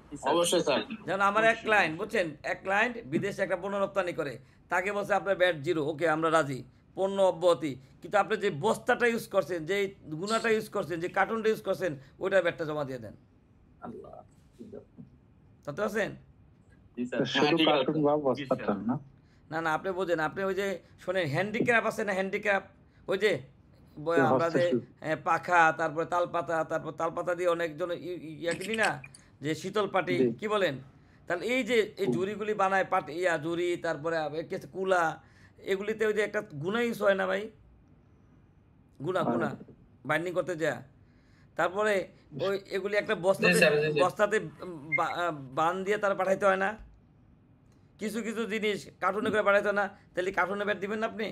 জি, স্যার। অবশ্যই স্যার। যেমন আমার এক ক্লায়েন্ট, বুঝছেন, এক ক্লায়েন্ট বিদেশে একটা পণ্য রপ্তানি করে, তাকে বলছে আপনার ব্যাট জিরো, ওকে আমরা রাজি, পণ্য অব্যাহতি, কিন্তু আপনি যে বস্তাটা ইউজ করছেন, যে গুণাটা ইউজ করছেন, যে কার্টুনটা ইউজ করছেন, ওইটার ব্যাটটা জমা দিয়ে দেন। আল্লাহ, ঠিক আছে। বুঝতে পারছেন? জি স্যার। হ্যাঁ, ঠিক আছে। না না, আপনি বোঝেন, আপনি ওই যে শোনেন হ্যান্ডিক্রাফট আছে না, হ্যান্ডিক্রাফট, ওই যে আমরা যে পাখা, তারপরে তালপাতা, তারপর তালপাতা দিয়ে অনেকজন ইয়া কিনি না, যে শীতল পাটি, কি বলেন? তাহলে এই যে এই জুড়িগুলি বানায় পাটি, জুড়ি, তারপরে কুলা, এগুলিতে ওই যে একটা গুণা ইউজ হয় না ভাই, গুণা বাইন্ডিং করতে যা, তারপরে ওই এগুলি একটা বস্তাতে জি স্যার, জি স্যার। বস্তাতে বান দিয়ে তার পাঠাইতে হয় না, কিছু কিছু জিনিস কার্টুনে করে পাঠাইতে হয় না, তাহলে কার্টুনে ব্যাট দিবেন না আপনি?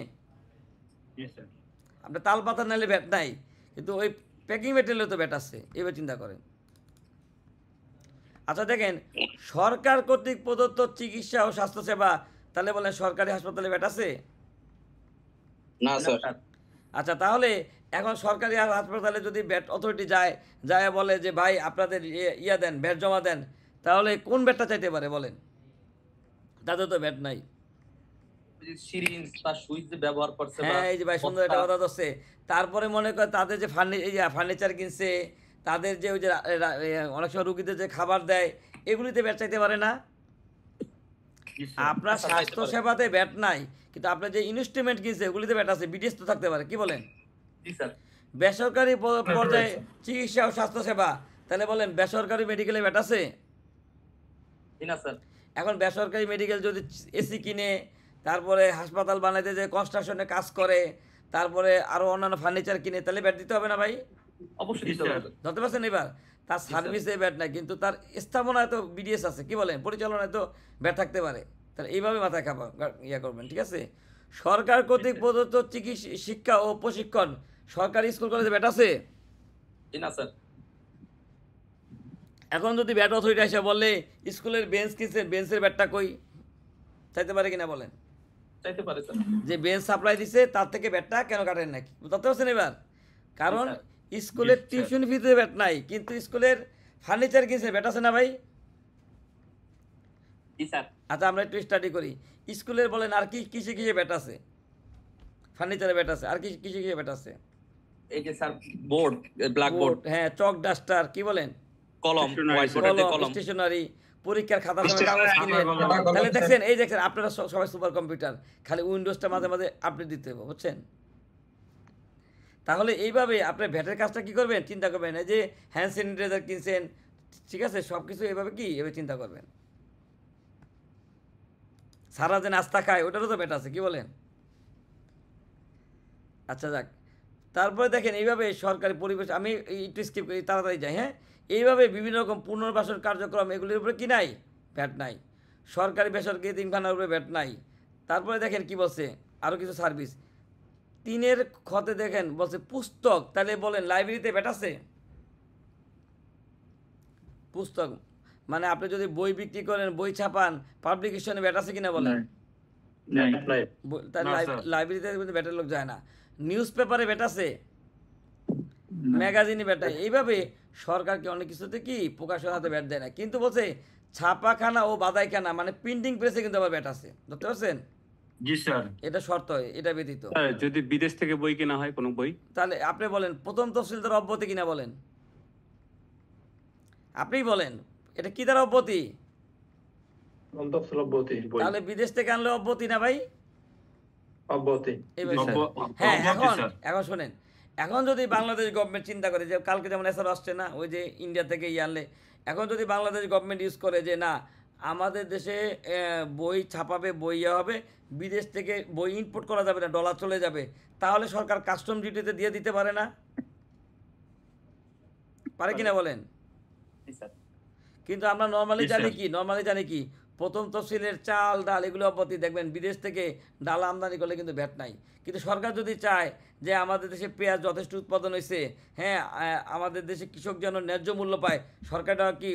আপনার তাল পাতা নাহলে ব্যাট নাই, কিন্তু ওই প্যাকিং মেটেরিয়ালে তো ব্যাট আছে, এবার চিন্তা করেন। আচ্ছা দেখেন, সরকার কর্তৃক প্রদত্ত চিকিৎসা ও স্বাস্থ্যসেবা, তাহলে বলেন সরকারি হাসপাতালে ব্যাট আছে? না স্যার। আচ্ছা, তাহলে এখন সরকারি হাসপাতালে যদি ব্যাট অথরিটি যায় বলে যে ভাই আপনাদের ইয়া দেন, ব্যাট জমা দেন, তাহলে কোন ব্যাটটা চাইতে পারে বলেন? তাদের তো ব্যাট নাই। ওই যে সিরিঞ্জ বা সুইচ যে ব্যবহার করছে, বা হ্যাঁ, এই যে ভাই সুন্দর একটা কথা ধরছে। তারপরে মনে করে তাদের যে ফার্নিচার কিনছে, তাদের যে ওই যে অনেক সময় রুগীদের যে খাবার দেয়, এগুলিতে ব্যাট চাইতে পারে না? আপনার আচ্ছা, স্বাস্থ্য সেবাতে ব্যাট নাই, কিন্তু আপনার যে ইনস্ট্রুমেন্ট কিনছে ওগুলিতে ব্যাট আছে, বিডিএস তো থাকতে পারে, কি বলেন? জি স্যার। বেসরকারি পর্যায়ে চিকিৎসা ও স্বাস্থ্যসেবা, তাহলে বলেন বেসরকারি মেডিকেলে ব্যাট আছে? জি না স্যার। এখন বেসরকারি মেডিকেল যদি এসি কিনে, তারপরে হাসপাতাল বানাইতে যে কনস্ট্রাকশনে কাজ করে, তারপরে আরও অন্যান্য ফার্নিচার কিনে, তাহলে ব্যাট দিতে হবে না ভাই? অবশ্যই দিতে হবে। ধরতে পারছেন? এবার তার সার্ভিসে ব্যাট নাই, কিন্তু তার স্থাপনায় তো বিডিএস আছে, কি বলেন? পরিচালনায় তো ব্যাট থাকতে পারে। তাহলে এইভাবে মাথায় ইয়া করবেন, ঠিক আছে? সরকার কর্তৃক প্রদত্ত চিকিৎসা, শিক্ষা ও প্রশিক্ষণ, সরকারি স্কুল কলেজে ব্যাট আছে? জি না স্যার। এখন যদি ব্যাট অথরিটি এসে বললে স্কুলের বেঞ্চ কিনছেন, বেঞ্চের ব্যাটটা কই, চাইতে পারে কিনা বলেন? চাইতে পারে স্যার। যে বেঞ্চ সাপ্লাই দিছে তার থেকে ব্যাটটা কেন কাটেন নাকি, বুঝতে পারছেন এবার? কারণ স্কুলের টিউশন ফিতে ব্যাট নাই, কিন্তু স্কুলের ফার্নিচার কিনছে, ব্যাট আছে না ভাই? জি স্যার। আচ্ছা, আমরা একটু স্টাডি করি। স্কুলের বলেন আর কি কিসে কিসে ব্যাট আছে? ফার্নিচারে ব্যাট আছে, আর কি কিসে কিসে ব্যাট আছে? এই যে স্যার বোর্ড, ব্ল্যাক বোর্ড, হ্যাঁ, চক, ডাস্টার, কি বলেন, কলম, হোয়াইট বোর্ডে কলম, কলম। স্টেশনারি, পরীক্ষার খাতা, কাগজ কিনলেন, তাহলে দেখছেন এই দেখছেন আপনারা সবাই সুপার কম্পিউটার, খালি উইন্ডোজটা মাঝে মাঝে আপডেট দিতে হবে, বুঝছেন? তাহলে এইভাবে আপনার ভ্যাটের কাজটা কি করবেন চিন্তা করবেন, এই যে হ্যান্ড স্যানিটাইজার কিনছেন, ঠিক আছে, সব কিছু এভাবে কি এভাবে চিন্তা করবেন। সারা যে নাস্তা খায় ওটারও তো ব্যাট আছে, কি বলেন? আচ্ছা যাক, তারপরে দেখেন এইভাবে সরকারি পরিবেশ, আমি একটু স্কিপ করি, তাড়াতাড়ি যাই, হ্যাঁ। এইভাবে বিভিন্ন রকম পুনর্বাসন কার্যক্রম, এগুলির উপরে কি নাই? ব্যাট নাই। সরকারি বেসরকারি তিনখানার উপরে ব্যাট নাই। তারপরে দেখেন কি বলছে, আরও কিছু সার্ভিস 3-এর খতে দেখেন বলছে পুস্তক, তাহলে বলেন লাইব্রেরিতে ব্যাট আছে? পুস্তক মানে আপনি যদি বই বিক্রি করেন, বই ছাপান, পাবলিকেশনে ব্যাট আছে কিনা বলেন? তাহলে লাইব্রেরিতে কিন্তু ব্যাটের লোক যায় না। নিউজ পেপারে ব্যাট আছে? ম্যাগাজিনে ব্যাট নাই। এইভাবে সরকারকে অনেক কিছুতে কি প্রকাশনাতে ব্যাট দেয় না, কিন্তু বলছে ছাপাখানা ও বাদাইখানা মানে প্রিন্টিং প্রেসে কিন্তু আবার ব্যাট আছে, বুঝতে পারছেন? জি স্যার। এটা শর্ত, এটা ব্যতীত। যদি বিদেশ থেকে বই কেনা হয় কোনো বই, তাহলে আপনি বলেন প্রথম তফসিলদার অব্যাহতি কিনা বলেন? আপনিই বলেন এটা কি দ্বারা অব্যাহতি? তাহলে বিদেশ থেকে আনলে অব্যাহতি না ভাই? হ্যাঁ, এখন শোনেন, এখন যদি বাংলাদেশ গভর্নমেন্ট চিন্তা করে যে কালকে যেমন এসআর আসছে না, ওই যে ইন্ডিয়া থেকে আনলে, এখন যদি বাংলাদেশ গভর্নমেন্ট ইউজ করে যে না আমাদের দেশে বই ছাপাবে, বই ইয়ে হবে, বিদেশ থেকে বই ইম্পোর্ট করা যাবে না, ডলার চলে যাবে, তাহলে সরকার কাস্টম ডিউটিতে দিয়ে দিতে পারে না? পারে কিনা বলেন? কিন্তু আমরা নর্মালি জানি কি প্রথম তফসিলের চাল ডাল এগুলো অব্যাহতি দেখবেন বিদেশ থেকে ডাল আমদানি করলে কিন্তু ভ্যাট নাই। কিন্তু সরকার যদি চায় যে আমাদের দেশে পেঁয়াজ যথেষ্ট উৎপাদন হয়েছে, হ্যাঁ আমাদের দেশে কৃষক যেন ন্যায্য মূল্য পায়, সরকারটা কি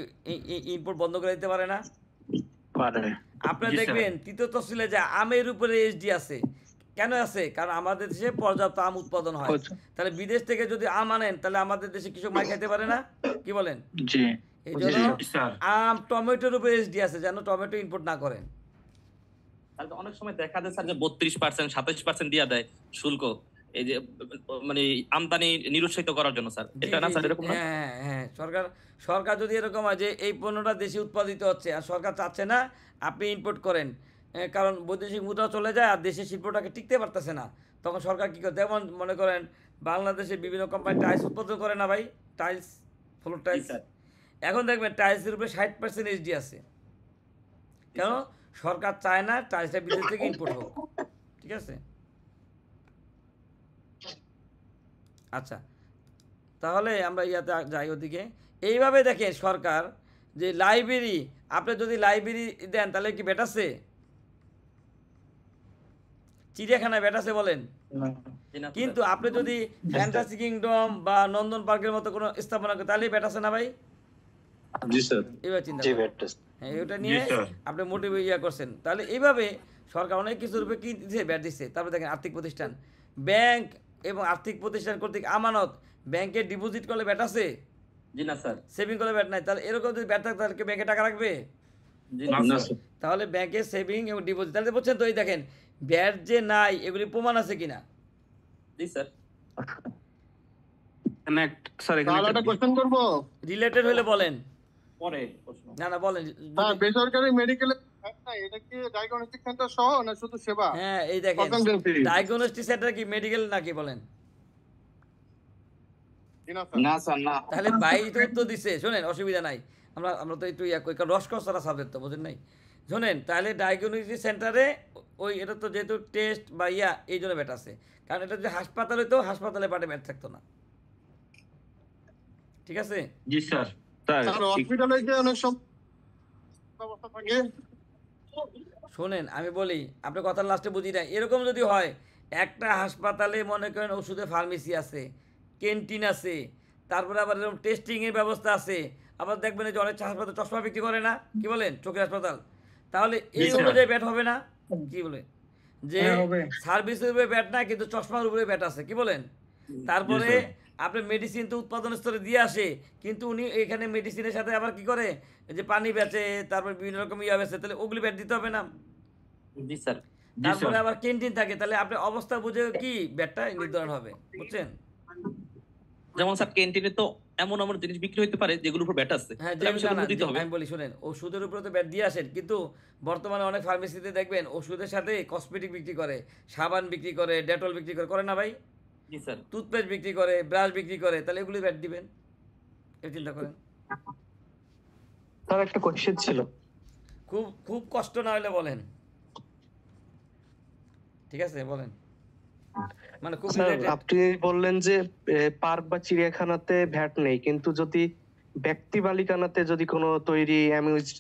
ইম্পোর্ট বন্ধ করে দিতে পারে না? পারে। আপনারা জি, স্যার। দেখবেন তৃতীয় তফসিলে যে আমের উপরে এসডি আছে, কেন আছে? কারণ আমাদের দেশে পর্যাপ্ত আম উৎপাদন হয়। তাহলে বিদেশ থেকে যদি আম আনেন তাহলে আমাদের দেশে কৃষক মার খাইতে পারে না? কি বলেন? জি এই জন্য জি, স্যার। আম টমেটোর উপরে এসডি আছে, যেন টমেটো ইম্পোর্ট না করেন। তাহলে তো অনেক সময় দেখা যায় স্যার যে 32%, 27% দিয়ে দেয় শুল্ক, এই যে মানে আমদানি নিরুৎসাহিত করার জন্য স্যার, জি, এটা না জি, স্যার জি। এরকম না? হ্যাঁ হ্যাঁ হ্যাঁ, সরকার যদি এরকম হয় যে এই পণ্যটা দেশে উৎপাদিত হচ্ছে আর সরকার চাচ্ছে না আপনি ইম্পোর্ট করেন, কারণ বৈদেশিক মুদ্রা চলে যায় আর দেশের শিল্পটাকে টিকতে পারতেছে না, তখন সরকার কী করে? যেমন মনে করেন বাংলাদেশে বিভিন্ন কোম্পানি টাইলস উৎপাদন করে না ভাই, টাইলস, ফ্লোর জি, টাইলস। স্যার। এখন দেখবেন টাইলসের উপরে 60% এসডি আছে, কেন? সরকার চায় না টাইলসটা বিদেশ থেকে ইম্পোর্ট হোক। ঠিক আছে, আচ্ছা তাহলে আমরা ইয়াতে যাই ওদিকে। এইভাবে দেখেন সরকার যে লাইব্রেরি, আপনি যদি লাইব্রেরি দেন তাহলে কি বেটাছে? চিড়িয়াখানায় বেটাছে বলেন? জি না, কিন্তু আপনি যদি ফ্যান্টাসি কিংডম বা নন্দন পার্কের মতো কোনো স্থাপনা করেন তাহলেই বেটাছে না ভাই? জি স্যার। এবার চিন্তা জি করেন। ব্যাটস। হ্যাঁ এটা নিয়ে জি, স্যার। আপনি মোটিভ ইয়া করছেন, তাহলে এইভাবে সরকার অনেক কিছুর উপরে কি দিচ্ছে, ব্যাট দিচ্ছে। তারপরে দেখেন আর্থিক প্রতিষ্ঠান, ব্যাংক এবং আর্থিক প্রতিষ্ঠান কর্তৃক আমানত, ব্যাংকে ডিপোজিট করলে ব্যাট আছে, জি না স্যার। সেভিং করলে ব্যাট নাই। তাহলে এরকম যদি ব্যাট থাকে তাহলে কি ব্যাংকে টাকা রাখবে? জি না, না না স্যার। স্যার। তাহলে ব্যাংকে সেভিং এবং ডিপোজিট, তাহলে বলছেন তো এই দেখেন ব্যাট যে নাই এগুলি প্রমাণ আছে কিনা? জি স্যার। এখানে স্যার এখানে তাহলে একটা কোশ্চেন করবো। রিলেটেড হলে বলেন। পরে প্রশ্ন। না না বলেন হ্যাঁ, বেসরকারি মেডিকেলে এটা কি ডায়াগনস্টিক সেন্টার সহ না শুধু সেবা? হ্যাঁ এই দেখেন কনসালটেন্সি। ডায়াগনস্টিক সেন্টার কি মেডিকেল নাকি বলেন? জি না স্যার। না স্যার না। তাহলে ভাই তো উত্তর দিচ্ছে, শোনেন অসুবিধা নাই, আমরা আমরা তো একটু ইয়া করি, কারণ রসকসরা সাবজেক্ট তো বোঝেন নাই। শোনেন তাহলে ডায়াগনস্টিক সেন্টারে ওই এটা তো যেহেতু টেস্ট বা ইয়া এই জন্য ব্যাট আছে, কারণ এটা যদি হাসপাতালে তো হাসপাতালে পাটে ব্যাট থাকতো না। ঠিক আছে, জি, স্যার। স্যার স্যার হসপিটালে যে অনেক সব ব্যবস্থা থাকে। শোনেন আমি বলি, আপনি কথার লাস্টে বুঝি না, এরকম যদি হয় একটা হাসপাতালে মনে করেন ওষুধের ফার্মেসি আছে, ক্যান্টিন আছে, তারপরে আবার এরকম টেস্টিংয়ের ব্যবস্থা আছে, আবার দেখবেন এই যে অনেক হাসপাতাল চশমা বিক্রি করে না, কি বলেন, চোখের হাসপাতাল, তাহলে এই স্যার। অনুযায়ী ব্যাট হবে না? কি বলে যে হ্যাঁ, হবে। সার্ভিসের উপরে ব্যাট না কিন্তু চশমার উপরে ব্যাট আছে, কি বলেন? তারপরে জি, স্যার। আপনি মেডিসিন তো উৎপাদন স্তরে দিয়ে আসে, কিন্তু উনি এখানে মেডিসিনের সাথে আবার কি করে, এই যে পানি বেচে, তারপর বিভিন্ন রকম ইয়া বেচে, তাহলে ওগুলি ব্যাট দিতে হবে না? জি স্যার। জি, তারপরে স্যার। আবার ক্যান্টিন থাকে, তাহলে আপনি অবস্থা বুঝে কি ব্যাটটা নির্ধারণ হবে, বুঝছেন? যেমন স্যার ক্যান্টিনে তো এমন এমন জিনিস বিক্রি হতে পারে যেগুলোর উপর ব্যাট আছে, হ্যাঁ তাহলে আমি যেমন সেগুলো দিতে হবে। আমি বলি শোনেন, ওষুধের উপরে তো ব্যাট দিয়ে আসেন, কিন্তু বর্তমানে অনেক ফার্মেসিতে দেখবেন ওষুধের সাথে কসমেটিক বিক্রি করে, সাবান বিক্রি করে, ডেটল বিক্রি করে না ভাই? জি স্যার। টুথপেস্ট বিক্রি করে, ব্রাশ বিক্রি করে, তাহলে এগুলি ব্যাট দিবেন? এই চিন্তা করেন। তার একটা কোশ্চেন ছিল। খুব খুব কষ্ট না হলে বলেন, ঠিক আছে বলেন, মানে খুব স্যার related- আপনি বললেন যে পার্ক বা চিড়িয়াখানাতে ভ্যাট নেই, কিন্তু যদি ব্যক্তি মালিকানাতে যদি কোনো তৈরি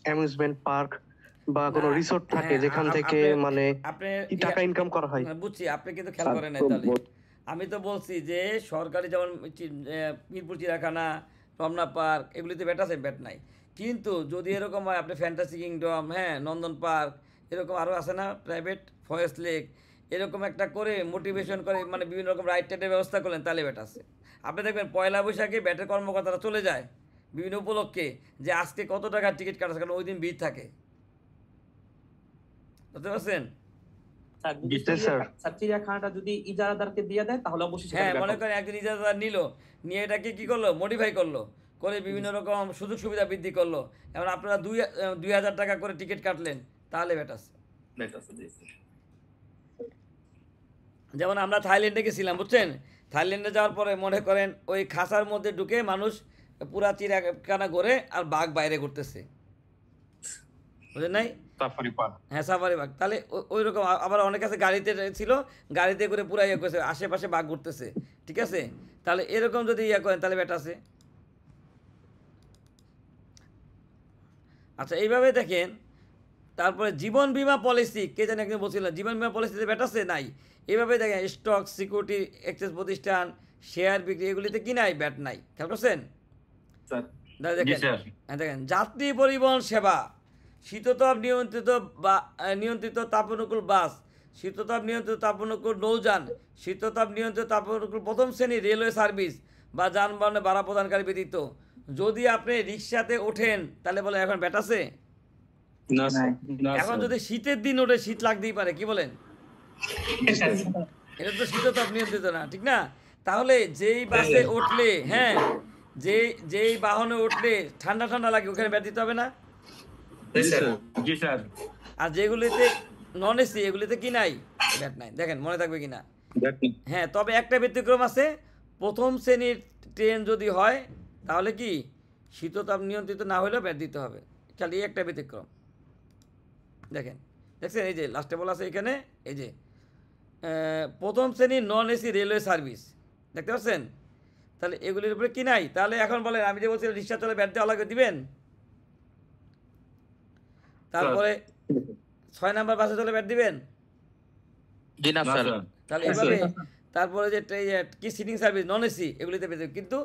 অ্যামিউজমেন্ট পার্ক বা কোনো না, রিসোর্ট থাকে হ্যাঁ, যেখান থেকে মানে আপনি কি টাকা ইনকাম করা হয়? বুঝছি, আপনি কিন্তু খেয়াল করেন নাই তাহলে। আমি তো বলছি যে সরকারি যেমন মিরপুর চিড়িয়াখানা, রমনা পার্ক এগুলিতে ব্যাট আছে, ব্যাট নাই। কিন্তু যদি এরকম হয় আপনি ফ্যান্টাসি কিংডম, হ্যাঁ নন্দন পার্ক, এরকম আরও আছে না প্রাইভেট, ফরেস্ট লেক, এরকম একটা করে মোটিভেশন করে মানে বিভিন্ন রকম রাইড টাইডের ব্যবস্থা করলেন, তাহলে ব্যাট আছে। আপনি দেখবেন পয়লা বৈশাখে ব্যাটের কর্মকর্তারা চলে যায় বিভিন্ন উপলক্ষে, যে আজকে কত টাকার টিকিট কাটাচ্ছে, কারণ ওই দিন ভিড় থাকে, বুঝতে পারছেন? স্যার যদি জি, স্যার। স্যার চিড়িয়াখানাটা যদি ইজারাদারকে দিয়ে দেয় তাহলে অবশ্যই সেখানে হ্যাঁ ব্যাট মনে হবে। করেন একজন ইজারাদার নিল, নিয়ে এটাকে কি করলো, মডিফাই করলো, করে বিভিন্ন রকম সুযোগ সুবিধা বৃদ্ধি করলো, এখন আপনারা 2,000 টাকা করে টিকিট কাটলেন, তাহলে ব্যাট আছে। ব্যাট আছে, জি স্যার। যেমন আমরা থাইল্যান্ডে গেছিলাম, বুঝছেন, থাইল্যান্ডে যাওয়ার পরে মনে করেন ওই খাঁচার মধ্যে ঢুকে মানুষ পুরা চিড়িয়াখানা ঘোরে আর বাঘ বাইরে ঘুরতেছে, বুঝলেন নাই? Safari park. হ্যাঁ সাফারি বাঘ, তাহলে ওই রকম আবার অনেক কাছে গাড়িতে ছিল, গাড়িতে করে পুরা ইয়ে করেছে, আশেপাশে বাঘ ঘুরতেছে, ঠিক আছে? তাহলে এরকম যদি ইয়ে করেন তাহলে ব্যাট আছে। আচ্ছা এইভাবে দেখেন তারপরে জীবন বীমা পলিসি, কে জানে একজন বলছিল জীবন বীমা পলিসিতে ব্যাট আছে নাই। এভাবে দেখেন স্টক, সিকিউরিটি, এক্সচেঞ্জ প্রতিষ্ঠান, শেয়ার বিক্রি, এগুলিতে কি নাই? ব্যাট নাই। খেয়াল করছেন? দেখেন যাত্রী পরিবহন সেবা, শীততাপ নিয়ন্ত্রিত বা নিয়ন্ত্রিত তাপানুকূল বাস, শীততাপ নিয়ন্ত্রিত তাপানুকূল নৌযান, শীততাপ নিয়ন্ত্রিত তাপানুকূল প্রথম শ্রেণী রেলওয়ে সার্ভিস বা যানবাহনে ভাড়া প্রদানকারী ব্যতীত। যদি আপনি রিক্সাতে ওঠেন তাহলে বলে এখন ব্যাট আছে? না স্যার। এখন যদি শীতের দিন ওঠে শীত লাগতেই পারে, কি বলেন? এটা তো শীততাপ নিয়ন্ত্রিত না, ঠিক না? তাহলে যেই বাসে উঠলে, হ্যাঁ, যেই বাহনে উঠলে ঠান্ডা ঠান্ডা লাগে, ওখানে ব্যাট দিতে হবে না? জি স্যার। আর যেগুলিতে নন এসি, এগুলিতে কি নাই? ব্যাট নাই। দেখেন মনে থাকবে কিনা? হ্যাঁ, তবে একটা ব্যতিক্রম আছে। প্রথম শ্রেণীর ট্রেন যদি হয় তাহলে কি শীততাপ নিয়ন্ত্রিত না হলেও ব্যাট দিতে হবে। খালি একটা ব্যতিক্রম। দেখেন, দেখছেন এই যে লাস্টে বলা আছে এখানে, এই যে প্রথম শ্রেণীর নন এসি রেলওয়ে সার্ভিস, দেখতে পাচ্ছেন? তাহলে এগুলির উপরে কি নাই? তাহলে এখন বলেন, আমি যে বলছিলাম রিক্সা চলে ব্যাট দেওয়া লাগে, দিবেন? তারপরে 6 নাম্বার বাসে চলে ব্যাট দিবেন? জি না স্যার। তাহলে এইভাবে তারপরে যে কি সিটিং সার্ভিস নন এসি, এগুলিতে বেঁধে। কিন্তু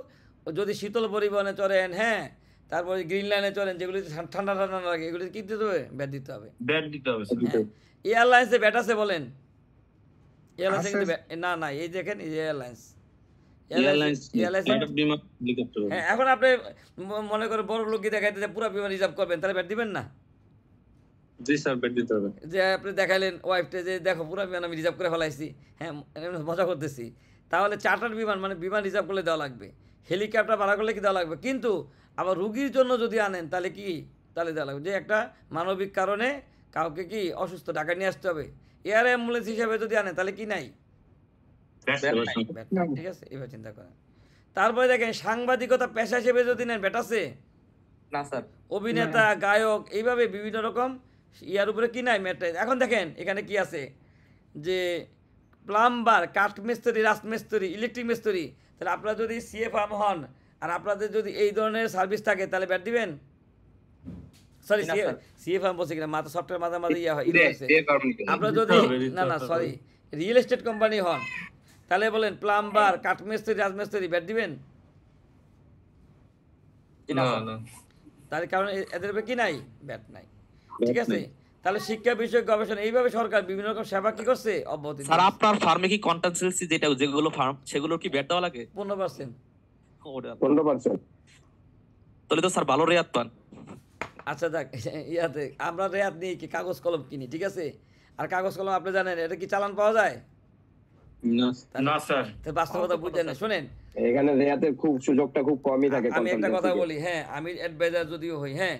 যদি শীতল পরিবহনে চড়েন, হ্যাঁ, তারপরে গ্রিন লাইনে চলেন, যেগুলিতে ঠান্ডা ঠান্ডা লাগে, এগুলিতে কি দিতে হবে? ব্যাট দিতে হবে। ব্যাট দিতে হবে। এয়ারলাইন্সে ব্যাট আছে বলেন? এয়ারলাইন্সে কিন্তু না না, এই দেখেন এই এয়ারলাইন্স, হ্যাঁ। এখন আপনি মনে করেন বড় লোক দেখাইতে পুরো বিমান রিজার্ভ করবেন, তাহলে ব্যাট দিবেন না? জি স্যার, ব্যাট দিতে হবে। যে আপনি দেখাইলেন ওয়াইফকে যে দেখো পুরো বিমান আমি রিজার্ভ করে ফেলাইছি, হ্যাঁ, মজা করতেছি, তাহলে চার্টার বিমান মানে বিমান রিজার্ভ করলে দেওয়া লাগবে, হেলিকপ্টার ভাড়া করলে কি দেওয়া লাগবে। কিন্তু আবার রুগীর জন্য যদি আনেন তাহলে কি, তাহলে দেওয়া লাগবে। যে একটা মানবিক কারণে কাউকে কি অসুস্থ ঢাকা নিয়ে আসতে হবে, এয়ার অ্যাম্বুলেন্স হিসাবে যদি আনেন তাহলে কি নাই? ঠিক আছে, এবার চিন্তা করেন। তারপরে দেখেন সাংবাদিকতা পেশা হিসেবে যদি নেন, ব্যাট আছে? না স্যার। অভিনেতা, গায়ক, এইভাবে বিভিন্ন রকম ইয়ার উপরে কি নাই? ব্যাট। এখন দেখেন এখানে কি আছে, যে প্লাম্বার, কাঠ মিস্ত্রি, রাজমিস্ত্রি, ইলেকট্রিক মিস্ত্রি। তাহলে আপনারা যদি সিএ ফার্ম হন আর আপনাদের যদি এই ধরনের সার্ভিস থাকে তাহলে ব্যাট দিবেন? সরি, সিএ ফার্ম বলছি কিনা, মাথা সফটওয়্যার মাঝে মাঝে ইয়া হয়। আপনারা যদি না না সরি রিয়েল এস্টেট কোম্পানি হন তাহলে বলেন প্লাম্বার, কাঠমিস্ত্রি, রাজমিস্ত্রি, ব্যাট দিবেন? তার কারণ এদের উপরে কি নাই? ব্যাট নাই। ঠিক আছে, তাহলে শিক্ষা বিষয়ক গবেষণা, এইভাবে সরকার বিভিন্ন রকম সেবা কি করছে? অব্যাহতি। স্যার আপনার ফার্মে কি কন্টানসেন্সি যেগুলো ফার্ম, সেগুলো কি ব্যাট দেওয়া লাগে? 15%। 15%। তাহলে তো স্যার ভালো রেয়াত পান। আচ্ছা দেখ, ইয়াতে আমরা রেয়াত নিয়ে কি কাগজ কলম কিনি, ঠিক আছে? আর কাগজ কলম আপনি জানেন এটা কি চালান পাওয়া যায়? না স্যার। বাস্তবতা বুঝছেন না। শোনেন, এখানে রেয়াতের খুব সুযোগটা খুব কমই থাকে। আমি একটা কথা বলি, হ্যাঁ, আমি অ্যাডভাইজার যদিও হই, হ্যাঁ,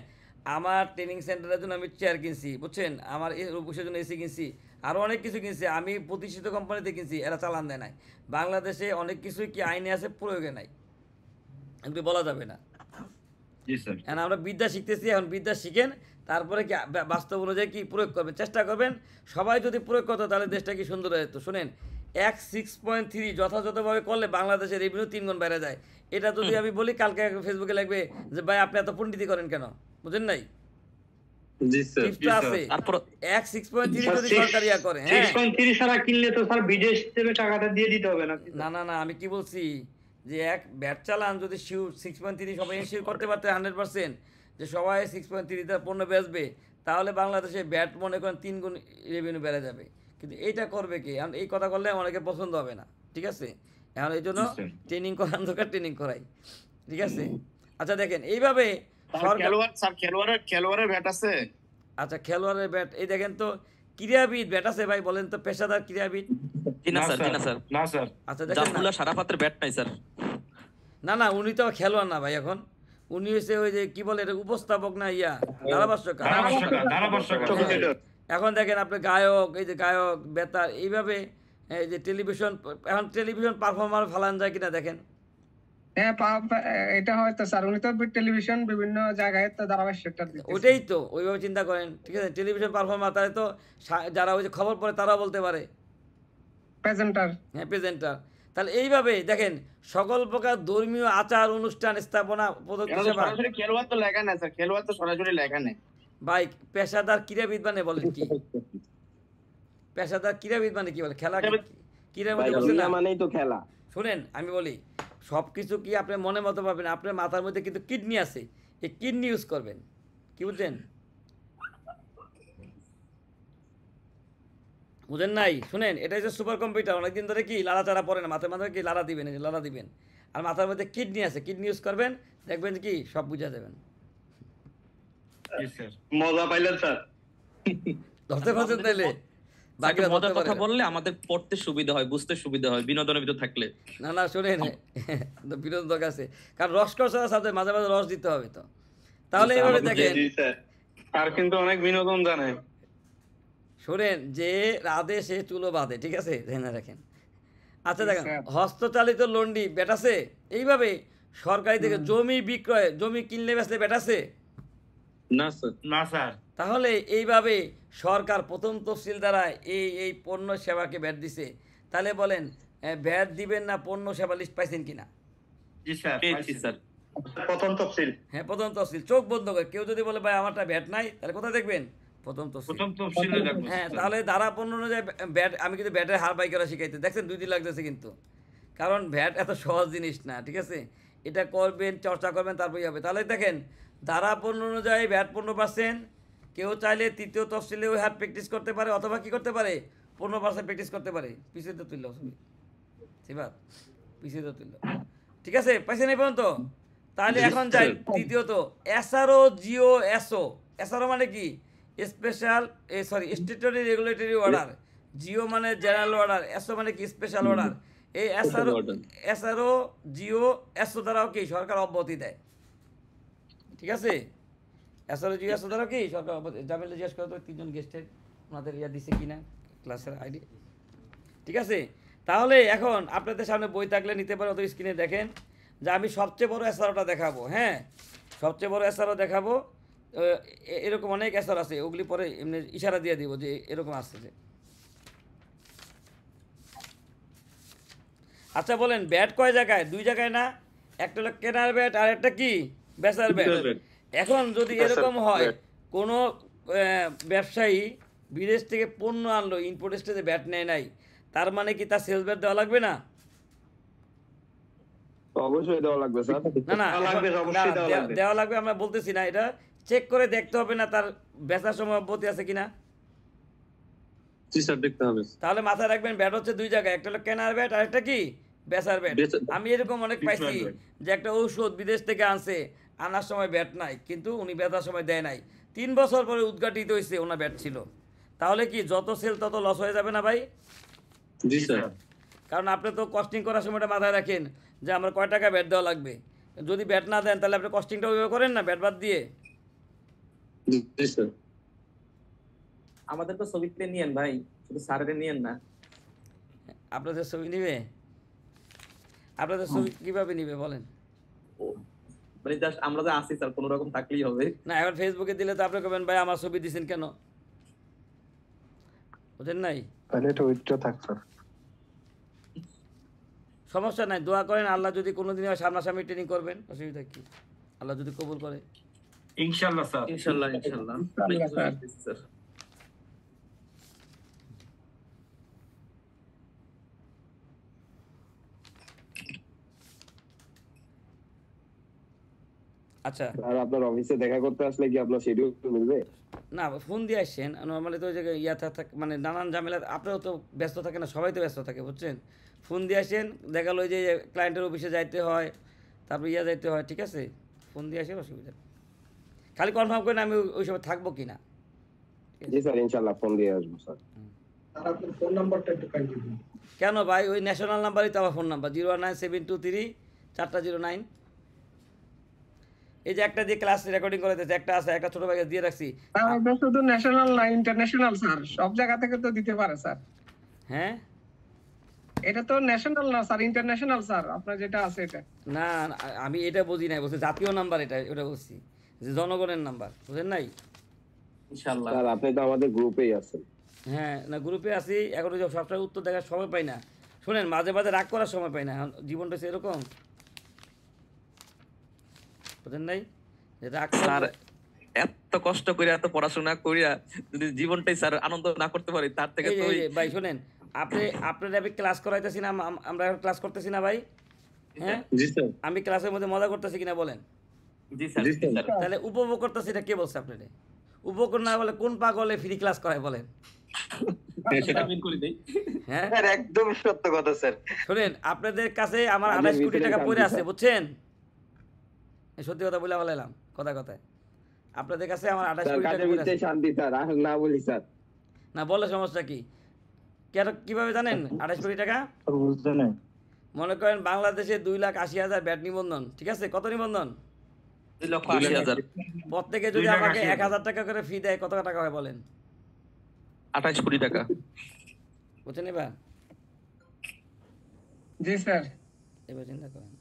আমার ট্রেনিং সেন্টারের জন্য আমি চেয়ার কিনছি, বুঝছেন, আমার অফিসের জন্য এসি কিনছি, আরও অনেক কিছু কিনছি, আমি প্রতিষ্ঠিত কোম্পানিতে কিনছি, এরা চালান দেয় নাই। বাংলাদেশে অনেক কিছুই কি আইনে আছে, প্রয়োগে নাই, এগুলি বলা যাবে না। এখন আমরা বিদ্যা শিখতেছি, এখন বিদ্যা শিখেন, তারপরে কি বাস্তব অনুযায়ী কি প্রয়োগ করবেন, চেষ্টা করবেন। সবাই যদি প্রয়োগ করতো তাহলে দেশটা কি সুন্দর হয়ে যেত। শোনেন, 6.3 যথাযথভাবে করলে বাংলাদেশের রেভিনিউ 3 গুণ বেড়ে যায়। এটা যদি আমি বলি, কালকে ফেসবুকে লাগবে যে ভাই আপনি এত পণ্ডিতি করেন কেন, বুঝেন নাই? জি স্যার, আছে। তারপর 6.3 যদি সরকার ইয়া করে, হ্যাঁ, 6.3 সারা কিনলে তো স্যার বিদেশ থেকে টাকাটা দিয়ে দিতে হবে না? না না না, আমি কি বলছি যে এক ব্যাট চালান যদি 6.3 সবাই এনশিওর করতে পারতে 100% যে সবাই 6.3 পণ্য বেচবে, তাহলে বাংলাদেশে ব্যাট মনে করেন 3 গুণ রেভিনিউ বেড়ে যাবে। কিন্তু এইটা করবে কি? এখন এই কথা করলে অনেকে পছন্দ হবে না, ঠিক আছে? এখন এই জন্য ট্রেনিং করার দরকার, ট্রেনিং করাই, ঠিক আছে? আচ্ছা দেখেন এইভাবে খেলোয়াড়ের ব্যাট আছে? আচ্ছা খেলোয়াড়ের ব্যাট, এই দেখেন তো ক্রীড়াবিদ ব্যাট আছে ভাই, বলেন তো পেশাদার ক্রীড়াবিদ? না স্যার, না স্যার, না স্যার। আচ্ছা দেখেন জাফরুল্লাহ শারাফাতের ব্যাট নাই স্যার। না না, উনি তো খেলোয়াড় না ভাই, এখন উনি হচ্ছে ওই যে কি বলে এটা, উপস্থাপক না, ইয়া ধারাভাষ্যকার। এখন দেখেন আপনি গায়ক, এই যে গায়ক, বেতার, এইভাবে এই যে টেলিভিশন, এখন টেলিভিশন পারফর্মার ফালান যায় কিনা দেখেন। হ্যাঁ, এটা হয়তো স্যার উনি তো টেলিভিশন বিভিন্ন জায়গায় তো ধারাভাষ্যটা দিচ্ছে। ওইটাই তো, ওইভাবে চিন্তা করেন, ঠিক আছে? টেলিভিশন পারফর্মার, তাহলে তো যারা ওই যে খবর পড়ে তারাও বলতে পারে, প্রেজেন্টার। হ্যাঁ, প্রেজেন্টার। তাহলে এইভাবে দেখেন সকল প্রকার ধর্মীয় আচার অনুষ্ঠান, স্থাপনা, সরাসরি খেলোয়াড় তো লেখা নেই স্যার, খেলোয়াড় তো সরাসরি লেখা নেই। ভাই পেশাদার ক্রীড়াবিদ মানে বলেন কি? পেশাদার ক্রীড়াবিদ মানে কি বলে? খেলা ক্রীড়ার মধ্যে বলছে না মানেই তো খেলা। শুনেন আমি বলি, সব কিছু কি আপনি মনে মতো পাবেন? আপনার মাথার মধ্যে কিন্তু কিডনি আছে, এই কিডনি ইউজ করবেন, কি বুঝলেন? বুঝেন নাই? শুনেন, এটা হচ্ছে সুপার কম্পিউটার, অনেকদিন ধরে কি লাড়াচাড়া পড়ে না, মাথায় মাথায় কি লাড়া দিবেন, এই যে লাড়া দিবেন, আর মাথার মধ্যে কিডনি আছে, কিডনি ইউজ করবেন, দেখবেন কি সব বুঝা যাবেন। মজা পাইলেন স্যার? ধরতে পারছেন তাইলে? বাকি মজার কথা বললে আমাদের পড়তে সুবিধা হয়, বুঝতে সুবিধা হয় বিনোদনের ভিতর থাকলে। না না শুনেন, বিনোদন দরকার আছে, কারণ রসকর সাথে মাঝে মাঝে রস দিতে হবে তো। তাহলে এভাবে দেখেন, আর কিন্তু অনেক বিনোদন জানে। শোনেন, যে রাধে সে চুলো বাঁধে, ঠিক আছে, ধ্যানে রাখেন। আচ্ছা দেখেন, হস্তচালিত লন্ডি ব্যাট আছে, এইভাবে সরকারি থেকে জমি বিক্রয়, জমি কিনলে বেচলে ব্যাট আছে না স্যার। না স্যার। তাহলে এইভাবে সরকার প্রথম তফসিল দ্বারা এই পণ্য সেবাকে ব্যাট দিছে, তাহলে বলেন ব্যাট দিবেন না পণ্য সেবা লিস্ট পাইছেন কিনা? জি স্যার, পেয়েছি স্যার। প্রথম তফসিল। হ্যাঁ প্রথম তফসিল, চোখ বন্ধ করে। কেউ যদি বলে ভাই আমারটা ব্যাট নাই, তাহলে কোথায় দেখবেন? প্রথম তফসিল। প্রথম তফসিলে দেখবো। হ্যাঁ, তাহলে ধারা 15 অনুযায়ী ব্যাট, আমি কিন্তু ব্যাটের হার বাই করা শিখাইতে দেখছেন 2 দিন লাগতেছে কিন্তু, কারণ ব্যাট এত সহজ জিনিস না, ঠিক আছে, এটা করবেন, চর্চা করবেন, তারপরেই হবে। তাহলে দেখেন ধারা 15 অনুযায়ী ব্যাট 15%, কেউ চাইলে তৃতীয় তফসিলে ওই হার প্র্যাকটিস করতে পারে, অথবা কি করতে পারে 15% প্র্যাকটিস করতে পারে। পিছিয়ে তো তুলল সিবাত, পিছিয়ে তো তুলল, ঠিক আছে, পাইছে নেই পর্যন্ত। তাহলে এখন যাই তৃতীয়ত, এসআরও জিও এসও। এসআরও মানে কি? Special statutory regulatory order. Jio মানে জেনারেল অর্ডার, এসও মানে কি? Special order. এই এসআরও জিও এসও দ্বারাও কি সরকার অব্যাহতি দেয়, ঠিক আছে? এসআরও জিও এসও দ্বারাও কি সরকার অব্যাহতি। জামিল জিজ্ঞেস করো তো 3 জন গেস্টের ওনাদের দিছে কিনা ক্লাসের আইডি, ঠিক আছে? তাহলে এখন আপনাদের সামনে বই থাকলে নিতে পারে, অত স্ক্রিনে দেখেন যে আমি সবচেয়ে বড় এসআরওটা দেখাবো। হ্যাঁ, সবচেয়ে বড় এসআরও দেখাবো। এরকম অনেক এসআর আছে, ওগুলি পরে এমনি ইশারা দিয়ে দিব যে এরকম আসছে যে। আচ্ছা বলেন, ব্যাট কয় জায়গায়? 2 জায়গায় না? একটা হলো কেনার ব্যাট, আর একটা কি বেচার ব্যাট। এখন যদি এরকম হয় কোনো ব্যবসায়ী বিদেশ থেকে পণ্য আনলো, ইম্পোর্ট স্টেজে ব্যাট নেয় নাই, তার মানে কি তার সেলস ব্যাট দেওয়া লাগবে না? অবশ্যই দেওয়া লাগবে স্যার। না দেওয়া লাগবে, আমরা বলতেছি না, এটা চেক করে দেখতে হবে না তার বেচার সময় অব্যাহতি আছে কিনা। জি স্যার, দেখতে হবে। তাহলে মাথায় রাখবেন, ব্যাট হচ্ছে 2 জায়গায়, একটা হলো কেনার ব্যাট, আর একটা কি বেচার ব্যাট। আমি এরকম অনেক পাইছি যে একটা ঔষধ বিদেশ থেকে আনছে, আনার সময় ব্যাট নাই, কিন্তু উনি বেচার সময় দেয় নাই, 3 বছর পরে উদ্ঘাটিত হয়েছে ওনার ব্যাট ছিল। তাহলে কি যত সেল তত লস হয়ে যাবে না ভাই? জি স্যার। কারণ আপনি তো কস্টিং করার সময়টা মাথায় রাখেন যে আমার কয় টাকা ব্যাট দেওয়া লাগবে। যদি ব্যাট না দেন তাহলে আপনি কস্টিংটা ওইভাবে করেন না, ব্যাট বাদ দিয়ে। জি স্যার। আমাদের তো ছবিতে নিয়েন ভাই, শুধু স্যারের নিয়েন না। আপনাদের ছবি নিবে? আপনাদের ছবি কিভাবে নিবে বলেন? মানে জাস্ট আমরা যে আসি স্যার, কোনো রকম থাকলেই হবে না, এখন ফেসবুকে দিলে তো আপনি কবেন ভাই আমার ছবি দিছেন কেন, বুঝেন নাই? তাহলে এটা ওইটা থাক স্যার। সমস্যা নাই, দোয়া করেন, আল্লাহ যদি কোনোদিন সামনাসামনি ট্রেনিং করবেন, অসুবিধা কি, আল্লাহ যদি কবুল করে। ইনশাআল্লাহ স্যার। ইনশাআল্লাহ ইনশাআল্লাহ স্যার। আচ্ছা, আর আপনার অফিসে দেখা করতে আসলে কি আপনার শিডিউল মিলবে? না ফোন দিয়ে আসছেন, নর্মালি তো ওই জায়গায় থাকে, মানে নানান ঝামেলা, আপনারও তো ব্যস্ত থাকে না, সবাই তো ব্যস্ত থাকে, বুঝছেন? ফোন দিয়ে আসেন, দেখা গেলো যে ক্লায়েন্টের অফিসে যাইতে হয়, তারপর যাইতে হয়, ঠিক আছে? ফোন দিয়ে আসেন, অসুবিধা, খালি কনফার্ম করেন আমি ওই সময় থাকবো কি না। জি স্যার, ইনশাআল্লাহ ফোন দিয়ে আসবো স্যার। আপনার ফোন নাম্বারটা একটু কাইন্ডলি দিন। কেন ভাই, ওই ন্যাশনাল নাম্বারই তো আমার ফোন নাম্বার, 0197234 409। এই যে একটা দিয়ে ক্লাস রেকর্ডিং করে দিয়েছে, একটা আছে, একটা ছোট ভাইকে দিয়ে রাখছি। এটা শুধু ন্যাশনাল না ইন্টারন্যাশনাল স্যার, সব জায়গা থেকে তো দিতে পারে স্যার। হ্যাঁ, এটা তো ন্যাশনাল না স্যার, ইন্টারন্যাশনাল স্যার, আপনার যেটা আছে এটা। না আমি এটা বুঝি নাই, বলছি জাতীয় নাম্বার, এটা ওটা বলছি যে জনগণের নাম্বার, বুঝেন নাই? ইনশাআল্লাহ স্যার আপনি তো আমাদের গ্রুপেই আছেন। হ্যাঁ, না গ্রুপে আছি, এখন ওই যে সবসময় উত্তর দেখার সময় পাই না, শুনেন, মাঝে মাঝে রাগ করার সময় পাই না, এখন জীবনটা সেরকম, বুঝেন নাই? যে রাগ স্যার এত কষ্ট করে এত পড়াশোনা করিয়া যদি জীবনটাই স্যার আনন্দ না করতে পারি তার থেকে এই যে তো এই যে ভাই শুনেন, আপনার আমি ক্লাস করাইতেছি না, আমরা ক্লাস করতেছি না ভাই, হ্যাঁ জি স্যার। আমি ক্লাসের মধ্যে মজা করতেছি কিনা বলেন? জি স্যার, জি জি স্যার। তাহলে উপভোগ করতেছি, এটা কে বলছে আপনাদের? উপভোগ না বলে কোন পাগলে ফ্রি ক্লাস করায় বলেন? সেটা আমি করে দেই। হ্যাঁ একদম সত্য কথা স্যার। শুনেন, আপনাদের কাছে আমার আমাদের 28 কোটি ভিতরে টাকা শান্তি পড়ে আছে, স্যার। বুঝছেন? এই সত্যি কথা বলে বলাইলাম, কথায় আপনাদের কাছে আমার 28 স্যার কোটি টাকা কাজের পড়ে ভিতরে আছে। শান্তি স্যার, আর না বলি স্যার। না বললে সমস্যা কি? কেন, কিভাবে জানেন 28 কোটি টাকা? মনে করেন বাংলাদেশে 2,80,000 ব্যাট নিবন্ধন, ঠিক আছে? কত নিবন্ধন? 2,80,000। প্রত্যেকে যদি আমাকে 1,000 টাকা করে ফি দেয়, কত টাকা হয় বলেন? 28 কোটি টাকা। বুঝছেন এবার? জি স্যার। এবার চিন্তা করেন।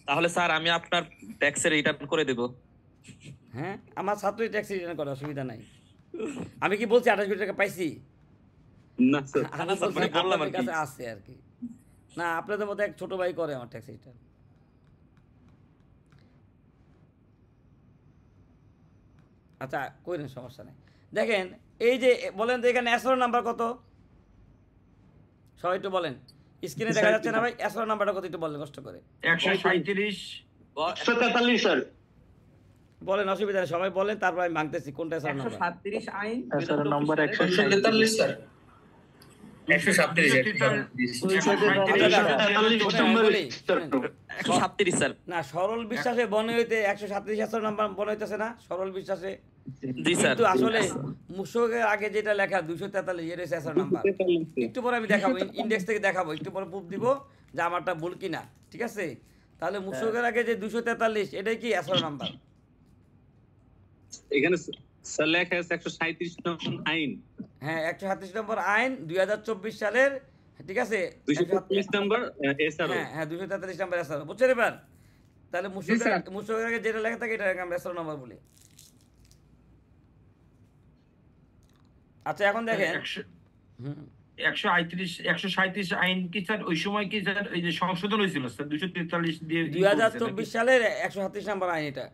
তাহলে স্যার আমি আপনার ট্যাক্সের রিটার্ন করে দেব। হ্যাঁ, আমার ছাত্রই ট্যাক্স রিটার্ন করে, অসুবিধা নাই। আমি কি বলছি 28 কোটি টাকা পাইছি? না স্যার। আমি বলছি মানে বললাম আপনাদের আর কি। কাছে আছে আর কি। না, আপনাদের মতো এক ছোট ভাই করে আমার ট্যাক্স রিটার্ন। আচ্ছা কইলেন, সমস্যা নেই। দেখেন এই যে বলেন তো এখানে এসআর নাম্বার কত? সবাই একটু বলেন, স্ক্রিনে দেখা যাচ্ছে না ভাই? এসআর নাম্বারটা কত একটু বলেন কষ্ট করে। 137 143 স্যার। বলেন, অসুবিধা নেই, সবাই বলেন, তারপর আমি ভাঙতেছি কোনটা এসআর নাম্বার। 137 আইন স্যার নাম্বার 143 স্যার। 137 137 স্যার। না, সরল বিশ্বাসে বনে হইতে 137 এসআর নাম্বার বনে হইতেছে না, সরল বিশ্বাসে। জি স্যার। কিন্তু আসলে মুশকের আগে যেটা লেখা 243, এটা হচ্ছে এসআর নাম্বার। একটু পরে আমি দেখাবো, ইন্ডেক্স থেকে দেখাবো, একটু পরে প্রুফ দিব যে আমারটা ভুল কিনা, ঠিক আছে? তাহলে মুশকের আগে যে 243, এটাই কি এসআর নাম্বার? এখানে স্যার লেখা আছে 137 নম্বর আইন। হ্যাঁ, 137 নম্বর আইন 2024 সালের, ঠিক আছে? 243 নম্বর এসআরও। হ্যাঁ 243 নম্বর এসআর, বুঝছেন এবার? তাহলে মুশকের আগে যেটা লেখা থাকে এটা আমরা এসআর নাম্বার বলি। আচ্ছা এখন দেখেন, 137 আইন কি স্যার ওই সময় কি স্যার এই যে সংশোধন হয়েছিল স্যার 243 দিয়ে 2024 সালের 137 নম্বর আইন এটা।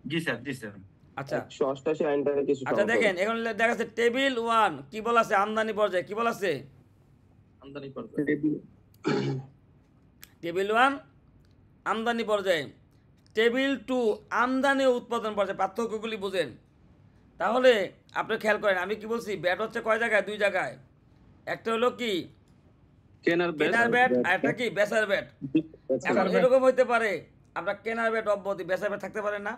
জি স্যার, জি স্যার। আচ্ছা 188 আইনটাকে কিছু আচ্ছা দেখেন, এখন দেখা যাচ্ছে টেবিল 1 কি বলা আছে? আমদানি পর্যায়ে কি বলা আছে? আমদানি পর্যায়ে। টেবিল 1 আমদানি পর্যায়ে, টেবিল 2 আমদানি ও উৎপাদন পর্যায়ে, পার্থক্যগুলি বুঝেন। তাহলে আপনি খেয়াল করেন, আমি কি বলছি? ব্যাট হচ্ছে কয় জায়গায়? 2 জায়গায়। একটা হলো কি কেনার ব্যাট, আর একটা কি বেচার ব্যাট। এখন এরকম হইতে পারে আমরা কেনার ব্যাট অব্যাহতি, বেচার ব্যাট থাকতে পারে না?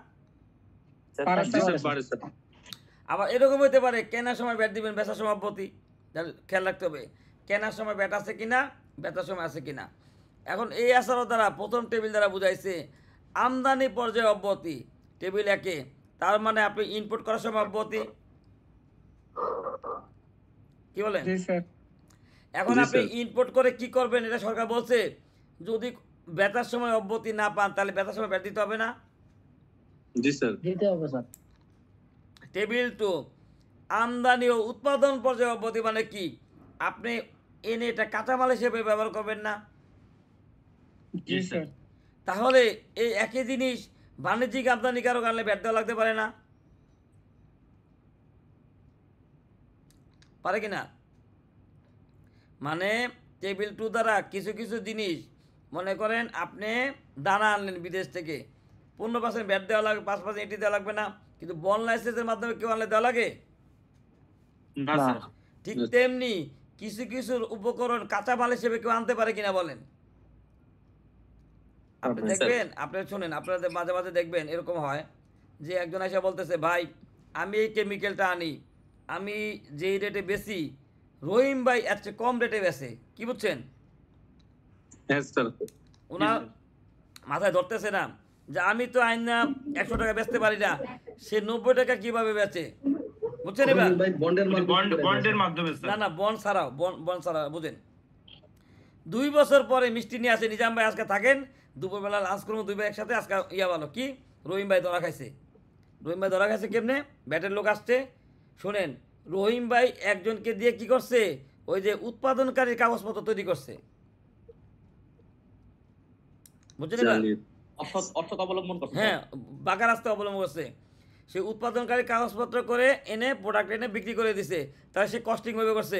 আবার এরকম হইতে পারে কেনার সময় ব্যাট দিবেন, বেচার সময় অব্যাহতি। খেয়াল রাখতে হবে কেনার সময় ব্যাট আছে কিনা, বেচার সময় আছে কিনা। এখন এই আসারও দ্বারা প্রথম টেবিল দ্বারা বুঝাইছে আমদানি পর্যায়ে অব্যাহতি টেবিল 1-এ, তার মানে আপনি ইনপুট করার সময় অব্যাহতি, কি বলেন? এখন আপনি ইনপুট করে কি করবেন এটা সরকার বলছে, যদি বেচার সময় অব্যাহতি না পান তাহলে বেচার সময় ব্যাট দিতে হবে না? জি স্যার। দিতে হবে স্যার। টেবিল 2 আমদানি ও উৎপাদন পর্যায়ে অব্যাহতি মানে কি? আপনি এনে এটা কাঁচামাল হিসেবে ব্যবহার করবেন না? জি স্যার। তাহলে এই একই জিনিস বাণিজ্যিক আমদানিকারক আনলে ব্যাট দেওয়া লাগতে পারে না? পারে কিনা? মানে টেবিল 2 দ্বারা কিছু কিছু জিনিস, মনে করেন আপনি দানা আনলেন বিদেশ থেকে, 15% ব্যাট দেওয়া লাগবে, 5% এটি দেওয়া লাগবে না, কিন্তু বন লাইসেন্সের মাধ্যমে কেউ আনলে দেওয়া লাগে? না স্যার। ঠিক তেমনি কিছু কিছু উপকরণ কাঁচামাল হিসেবে কেউ আনতে পারে কিনা বলেন? আপনি দেখবেন, আপনি শুনেন, আপনাদের মাঝে মাঝে দেখবেন এরকম হয় যে একজন এসে বলতেছে, ভাই আমি এই কেমিক্যালটা আনি, আমি যেই রেটে বেশি রহিম ভাই এর চেয়ে কম রেটে বেচে, কি বুঝছেন? হ্যাঁ স্যার। ওনার মাথায় ধরতেছে না যে আমি তো আইন না 100 টাকা বেচতে পারি না, সে 90 টাকা কিভাবে বেচে, বুঝছেন? এবার বন্ডের মাধ্যমে স্যার। না বন্ড ছাড়াও, বন্ড ছাড়া বুঝেন। 2 বছর পরে মিষ্টি নিয়ে আসে, নিজাম ভাই আজকে থাকেন, দুপুরবেলা লাঞ্চ করবো 2 ভাই একসাথে, আজকে ইয়া বলো কি রহিম ভাই ধরা খাইছে। রহিম ভাই ধরা খাইছে কেমনে? ব্যাটের লোক আসছে, শোনেন, রহিম ভাই একজনকে দিয়ে কি করছে, ওই যে উৎপাদনকারীর কাগজপত্র তৈরি করছে, বুঝছেন? এবার অসৎ অবলম্বন করছে হ্যাঁ, বাঁকা রাস্তা অবলম্বন করছে। সে উৎপাদনকারী কাগজপত্র করে এনে প্রোডাক্ট এনে বিক্রি করে দিছে, তাহলে সে কস্টিংভাবে করছে।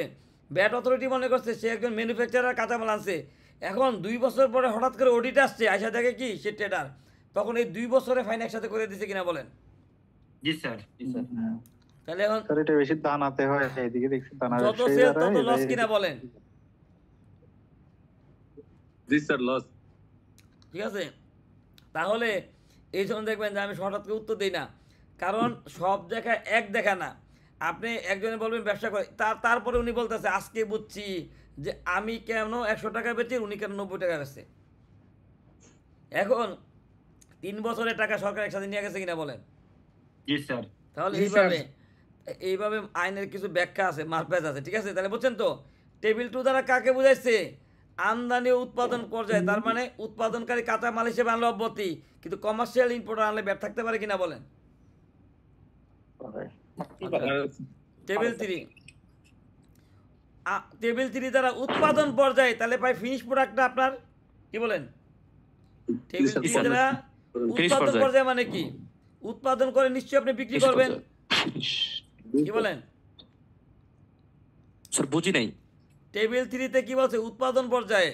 ব্যাট অথরিটি মনে করছে সে একজন ম্যানুফ্যাকচারার, কাঁচামাল আনছে। এখন 2 বছর পরে হঠাৎ করে অডিট আসছে, আইসা দেখে কি সে ট্রেডার, তখন এই 2 বছরে ফাইন একসাথে করে দিছে কিনা বলেন? জি স্যার। তাহলে এখন স্যার এটা বেশি দানাতে হয়, এইদিকে দেখছি দানা যত সেল তত লস কিনা বলেন? জি স্যার, লস। ঠিক আছে, তাহলে এই জন্য দেখবেন যে আমি হঠাৎ করে উত্তর দিই না, কারণ সব জায়গায় এক দেখা না। আপনি একজনে বলবেন ব্যবসা করে, তারপরে উনি বলতেছে আজকে বুঝছি যে আমি কেন 100 টাকা বেচি, উনি কেন 90 টাকা বেচে। এখন 3 বছরের টাকা সরকার একসাথে নিয়ে গেছে কিনা বলেন? জি স্যার। তাহলে জি স্যার। এইভাবে আইনের কিছু ব্যাখ্যা আছে, মারপ্যাচ আছে। ঠিক আছে, তাহলে বুঝছেন তো টেবিল 2 দ্বারা কাকে বুঝাইছে? আমদানি ও উৎপাদন পর্যায়ে, তার মানে উৎপাদনকারী কাঁচামাল হিসেবে আনলে অব্যাহতি, কিন্তু কমার্শিয়াল ইম্পোর্টার আনলে ব্যাট থাকতে পারে কিনা বলেন? টেবিল 3, টেবিল 3 দ্বারা উৎপাদন পর্যায়ে, তাহলে পাই ফিনিশ প্রোডাক্টটা আপনার, কি বলেন? টেবিল 3 দ্বারা উৎপাদন পর্যায়ে মানে কি? উৎপাদন করে নিশ্চয়ই আপনি বিক্রি করবেন, কি বলেন? স্যার বুঝি নাই। টেবিল 3-তে কি বলছে? উৎপাদন পর্যায়ে।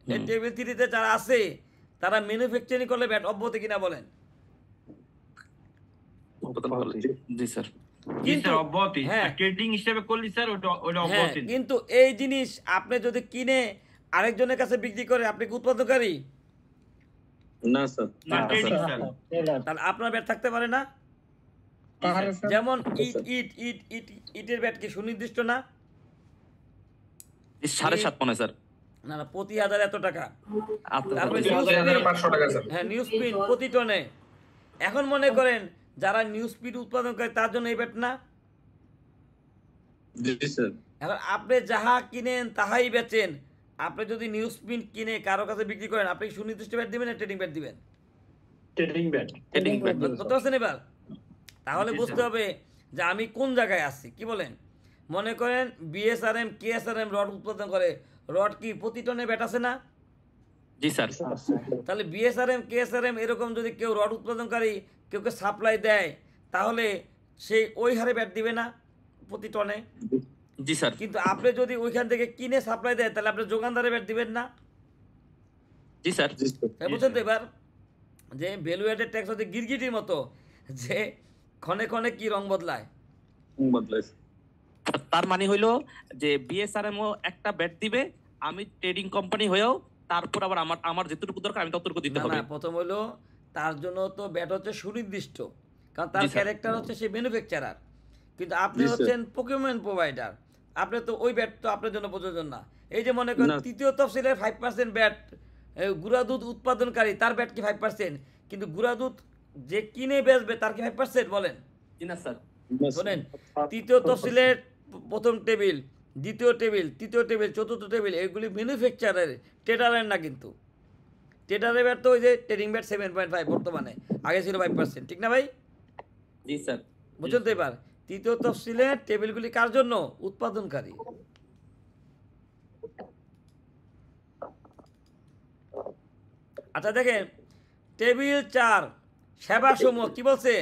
এই টেবিল 3-তে যারা আছে তারা ম্যানুফ্যাকচারিং করলে ব্যাট অব্যাহতি কিনা বলেন? জি স্যার। জি স্যার, অব্যাহতি। হ্যাঁ। ট্রেডিং হিসেবে করলি স্যার ওটা হ্যাঁ, অব্যাহতি। কিন্তু এই জিনিস আপনি যদি কিনে আরেকজনের কাছে বিক্রি করে, আপনি কি উৎপাদনকারী? না স্যার। না, ট্রেডিং স্যার। তাহলে আপনার ব্যাট থাকতে পারে না। তাহলে স্যার যেমন ইটের ব্যাট কি সুনির্দিষ্ট না? 7.5 মনে হয় স্যার। না না, প্রতি হাজার এত টাকা। আচ্ছা, তারপরে স্যার। 2500 টাকা স্যার। হ্যাঁ, নিউজ প্রিন্ট প্রতি টনে। এখন মনে করেন যারা নিউজ প্রিন্ট উৎপাদন করে তার জন্য এই ব্যাট না। জি স্যার। এখন আপনি যাহা কিনেন তাহাই বেচেন। আপনি যদি নিউজ প্রিন্ট কিনে কারো কাছে বিক্রি করেন, আপনি কি সুনির্দিষ্ট ব্যাট দিবেন না ট্রেডিং ব্যাট দিবেন? Trading bat. বুঝতে পারছেন এবার? তাহলে বুঝতে হবে যে আমি কোন জায়গায় আছি, কি বলেন? মনে করেন বিএসআরএম, কেএসআরএম রড উৎপাদন করে, রড কি প্রতি টনে ব্যাট আছে না? জি স্যার। তাহলে বিএসআরএম, কেএসআরএম এরকম যদি কেউ রড উৎপাদনকারী কেউ সাপ্লাই দেয়, তাহলে সেই ওই হারে ব্যাট দিবে না প্রতি টনে? জি স্যার। কিন্তু আপনি যদি ওইখান থেকে কিনে সাপ্লাই দেয়, তাহলে আপনি যোগানদারে ব্যাট দিবেন না। জি স্যার। তাই বুঝছেন তো এবার যে ভ্যালু অ্যাডেড ট্যাক্স হচ্ছে গিরগিটির মতো, যে ক্ষণে ক্ষণে কি রং বদলায়। বদলাইছে। তার মানে হইলো যে বিএসআরএম ও একটা ব্যাট দিবে, আমি ট্রেডিং কোম্পানি হয়েও তারপর আবার আমার যেটুকু দরকার আমি ততটুকু দিতে না হবে। না, প্রথম হলো তার জন্য তো ব্যাট হচ্ছে সুনির্দিষ্ট, কারণ তার জি স্যার। ক্যারেক্টার হচ্ছে সে ম্যানুফ্যাকচারার, কিন্তু আপনি জি স্যার। হচ্ছেন প্রকিউরমেন্ট প্রোভাইডার। আপনি তো ওই ব্যাট তো আপনার জন্য প্রযোজ্য না। এই যে মনে করেন না। 3য় তফসিলের 5% ব্যাট, গুঁড়া দুধ উৎপাদনকারী তার ব্যাট কি 5%, কিন্তু গুঁড়া দুধ যে কিনে বেচবে তার কি 5% বলেন? জি না স্যার। না স্যার। শোনেন, 3য় তফসিলের প্রথম টেবিল, 2য় টেবিল, 3য় টেবিল, 4র্থ টেবিল, এগুলি ম্যানুফ্যাকচারের, ট্রেডারের না। কিন্তু ট্রেডারের ব্যাট তো ওই যে ট্রেডিং ব্যাট 7.5 বর্তমানে, আগে ছিল 5%, ঠিক না ভাই? জি স্যার। বুঝছেন তো এবার? 3য় তফসিলের টেবিলগুলি কার জন্য? উৎপাদনকারী। আচ্ছা দেখেন, টেবিল 4 সেবা সমূহ কি বলছে?